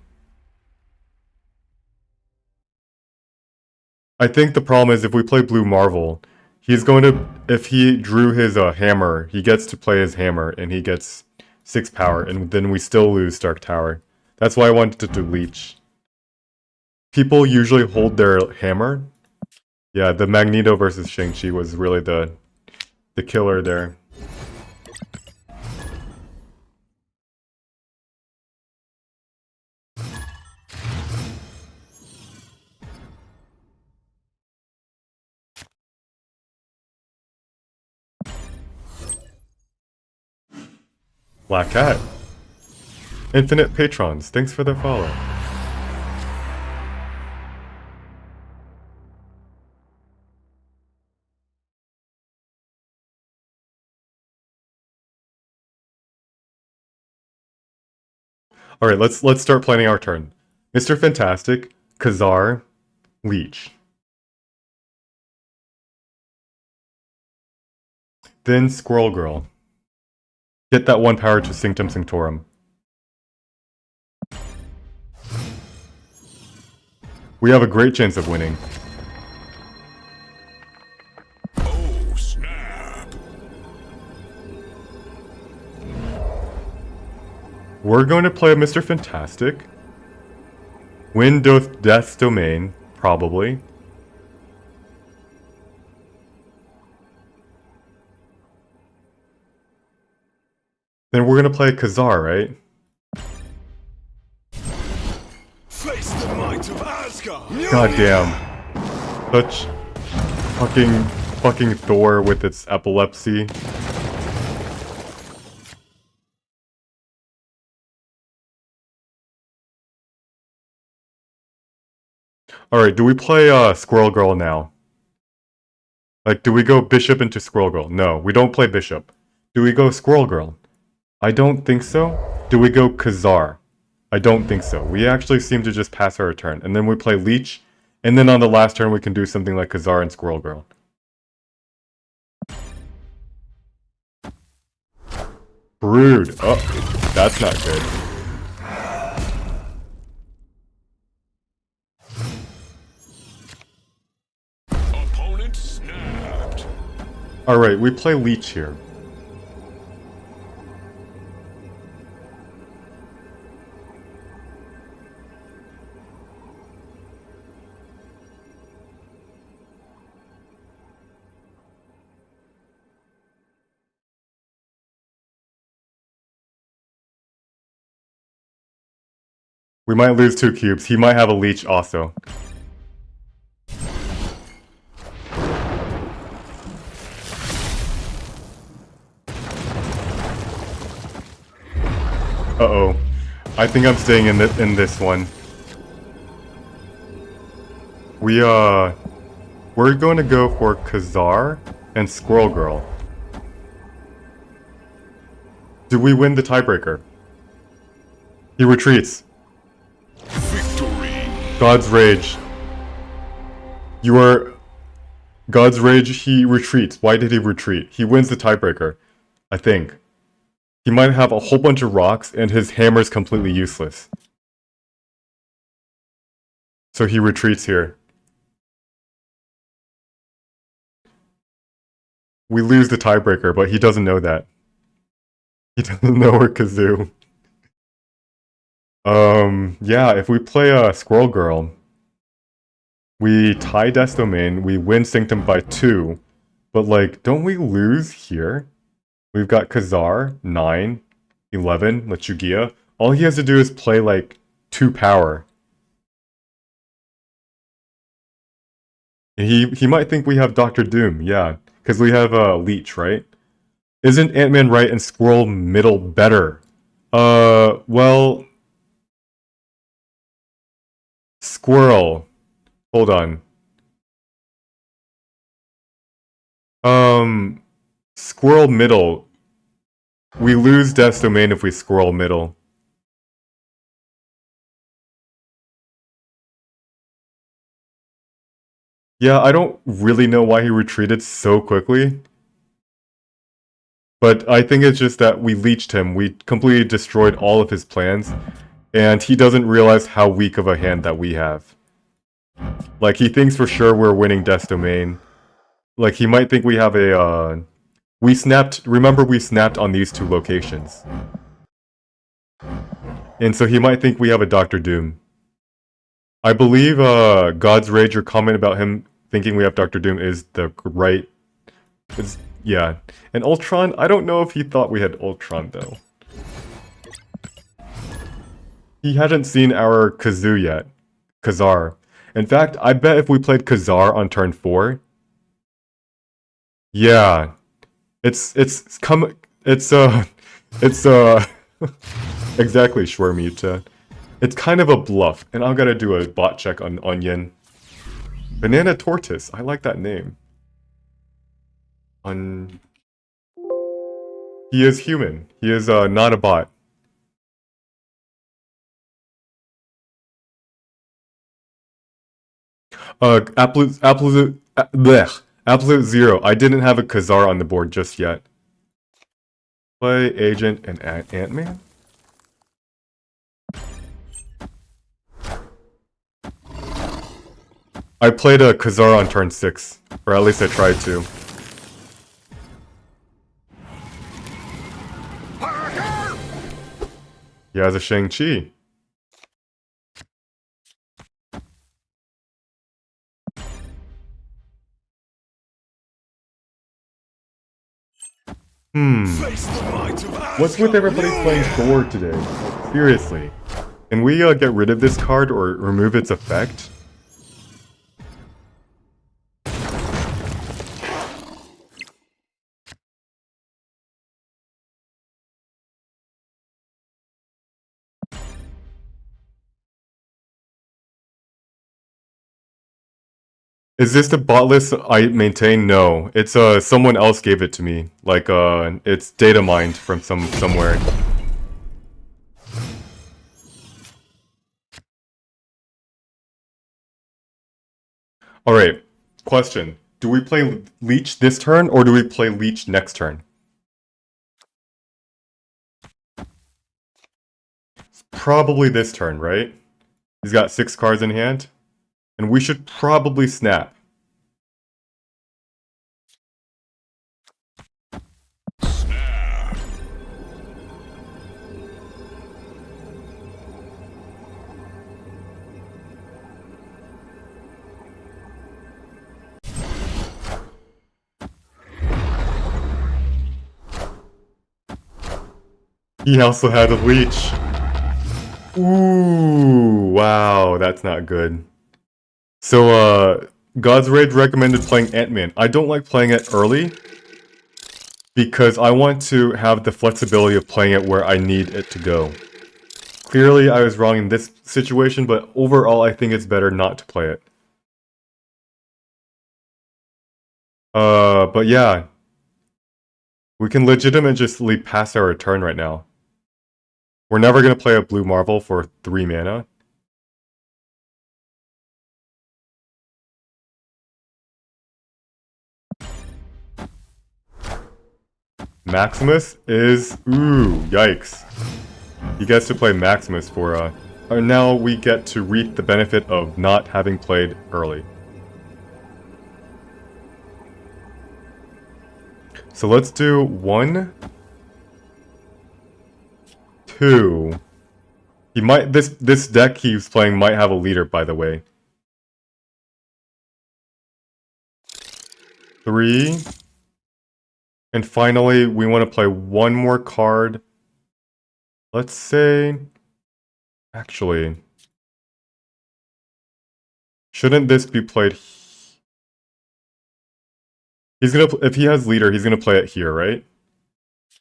I think the problem is if we play Blue Marvel, he's going to, if he drew his hammer, he gets to play his hammer and he gets 6 power, and then we still lose Stark Tower. That's why I wanted to do Leech. People usually hold their hammer. Yeah, the Magneto versus Shang-Chi was really the killer there. Black Cat. Infinite Patrons, thanks for the follow. Alright, let's start planning our turn. Mr. Fantastic, Khazar, Leech. Then Squirrel Girl. Get that 1 power to Sanctum Sanctorum. We have a great chance of winning. Oh, snap. We're going to play Mr. Fantastic. Win Death's Domain, probably. Then we're going to play Khazar, right? Face the might of Asgard. God damn. Such fucking Thor with its epilepsy. Alright, do we play Squirrel Girl now? Like, do we go Bishop into Squirrel Girl? No, we don't play Bishop. Do we go Squirrel Girl? I don't think so. Do we go Khazar? I don't think so. We actually seem to just pass our turn. And then we play Leech. And then on the last turn we can do something like Khazar and Squirrel Girl. Brood. Oh, that's not good. Opponent snapped. Alright, we play Leech here. We might lose 2 cubes. He might have a Leech also. Uh-oh. I think I'm staying in this one. We're going to go for Khazar and Squirrel Girl. Do we win the tiebreaker? He retreats. Victory. God's Rage. You are... God's Rage, he retreats. Why did he retreat? He wins the tiebreaker. I think. He might have a whole bunch of rocks, and his hammer's completely useless. So he retreats here. We lose the tiebreaker, but he doesn't know that. He doesn't know we're Kazoo. Yeah, if we play Squirrel Girl, we tie Death's Domain, we win Sanctum by 2, but like, don't we lose here? We've got Khazar, 9, 11, Lechugia. All he has to do is play like 2 power. He might think we have Dr. Doom, yeah, because we have Leech, right? Isn't Ant-Man right and Squirrel middle better? Well... Squirrel. Hold on. Squirrel middle. We lose Death's Domain if we Squirrel middle. Yeah, I don't really know why he retreated so quickly. But I think it's just that we leeched him. We completely destroyed all of his plans. And he doesn't realize how weak of a hand that we have. Like, he thinks for sure we're winning Death's Domain. Like, he might think we have a, remember we snapped on these 2 locations. And so he might think we have a Dr. Doom. I believe, God's Rage, your comment about him thinking we have Dr. Doom is the right... yeah. And Ultron, I don't know if he thought we had Ultron, though. He hadn't seen our Kazoo yet. Khazar. In fact, I bet if we played Khazar on turn 4... Yeah. It's exactly, Shwermuta. It's kind of a bluff, and I'm gonna do a bot check on Onion. Banana Tortoise, I like that name. He is human. He is not a bot. Absolute Zero. I didn't have a Khazar on the board just yet. Play Agent and Ant-Man? I played a Khazar on turn 6, or at least I tried to. He has a Shang-Chi. Face the might of Asgard. What's with everybody playing Thor today? Seriously. Can we get rid of this card or remove its effect? Is this the bot list I maintain? No. It's someone else gave it to me. Like it's data mined from somewhere. Alright, question. Do we play Leech this turn or do we play Leech next turn? It's probably this turn, right? He's got 6 cards in hand. And we should probably snap. He also had a Leech. Ooh, wow, that's not good. So, God's Rage recommended playing Ant-Man. I don't like playing it early because I want to have the flexibility of playing it where I need it to go. Clearly, I was wrong in this situation, but overall, I think it's better not to play it. But yeah. We can legitimately pass our turn right now. We're never going to play a blue Marvel for 3 mana. Maximus is... Ooh, yikes. He gets to play Maximus for... And now we get to reap the benefit of not having played early. So let's do 1, 2. He might... This deck he's playing might have a leader, by the way. 3... And finally, we want to play one more card. Let's say... Actually... Shouldn't this be played... He's gonna... If he has leader, he's gonna play it here, right?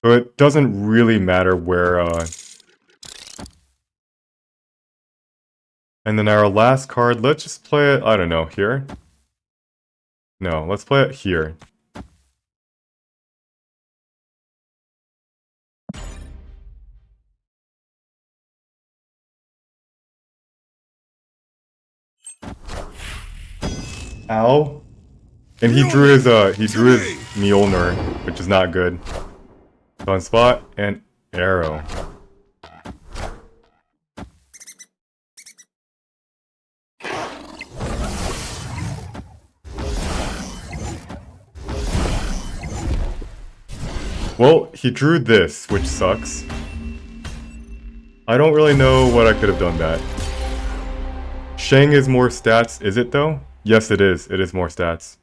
So it doesn't really matter where... And then our last card, let's just play it, I don't know, here? No, let's play it here. Ow. And he drew his Mjolnir, which is not good. So on spot and arrow. Well, he drew this, which sucks. I don't really know what I could have done that. Shang is more stats, is it though? Yes, it is. It is more stats.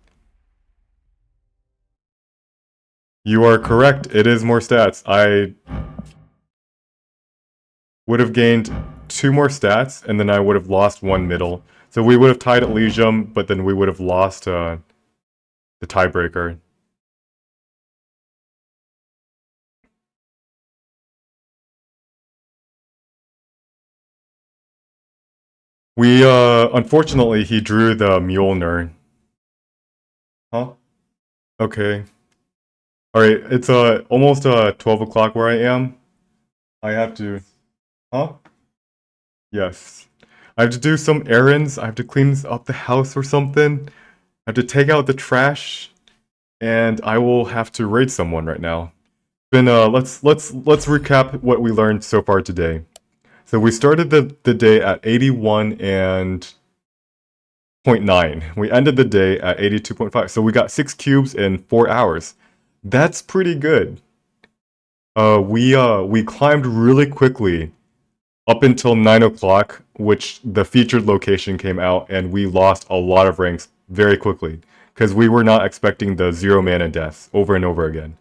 You are correct. It is more stats. I would have gained 2 more stats, and then I would have lost 1 middle. So we would have tied Elysium, but then we would have lost the tiebreaker. We, unfortunately, he drew the Mjolnir. Huh? Okay. Alright, it's, almost, 12 o'clock where I am. I have to... Huh? Yes. I have to do some errands. I have to clean up the house or something. I have to take out the trash. And I will have to raid someone right now. Then, let's recap what we learned so far today. So we started the day at 81 and 0.9. We ended the day at 82.5. So we got 6 cubes in 4 hours. That's pretty good. We climbed really quickly up until 9 o'clock, which the featured location came out, and we lost a lot of ranks very quickly because we were not expecting the 0 mana deaths over and over again.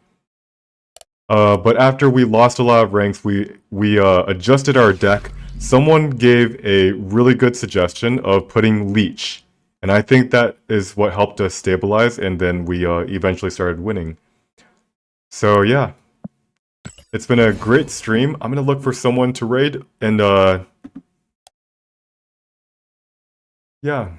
But after we lost a lot of ranks, we adjusted our deck. Someone gave a really good suggestion of putting Leech, and I think that is what helped us stabilize, and then we eventually started winning. So yeah, it's been a great stream. I'm gonna look for someone to raid, and yeah.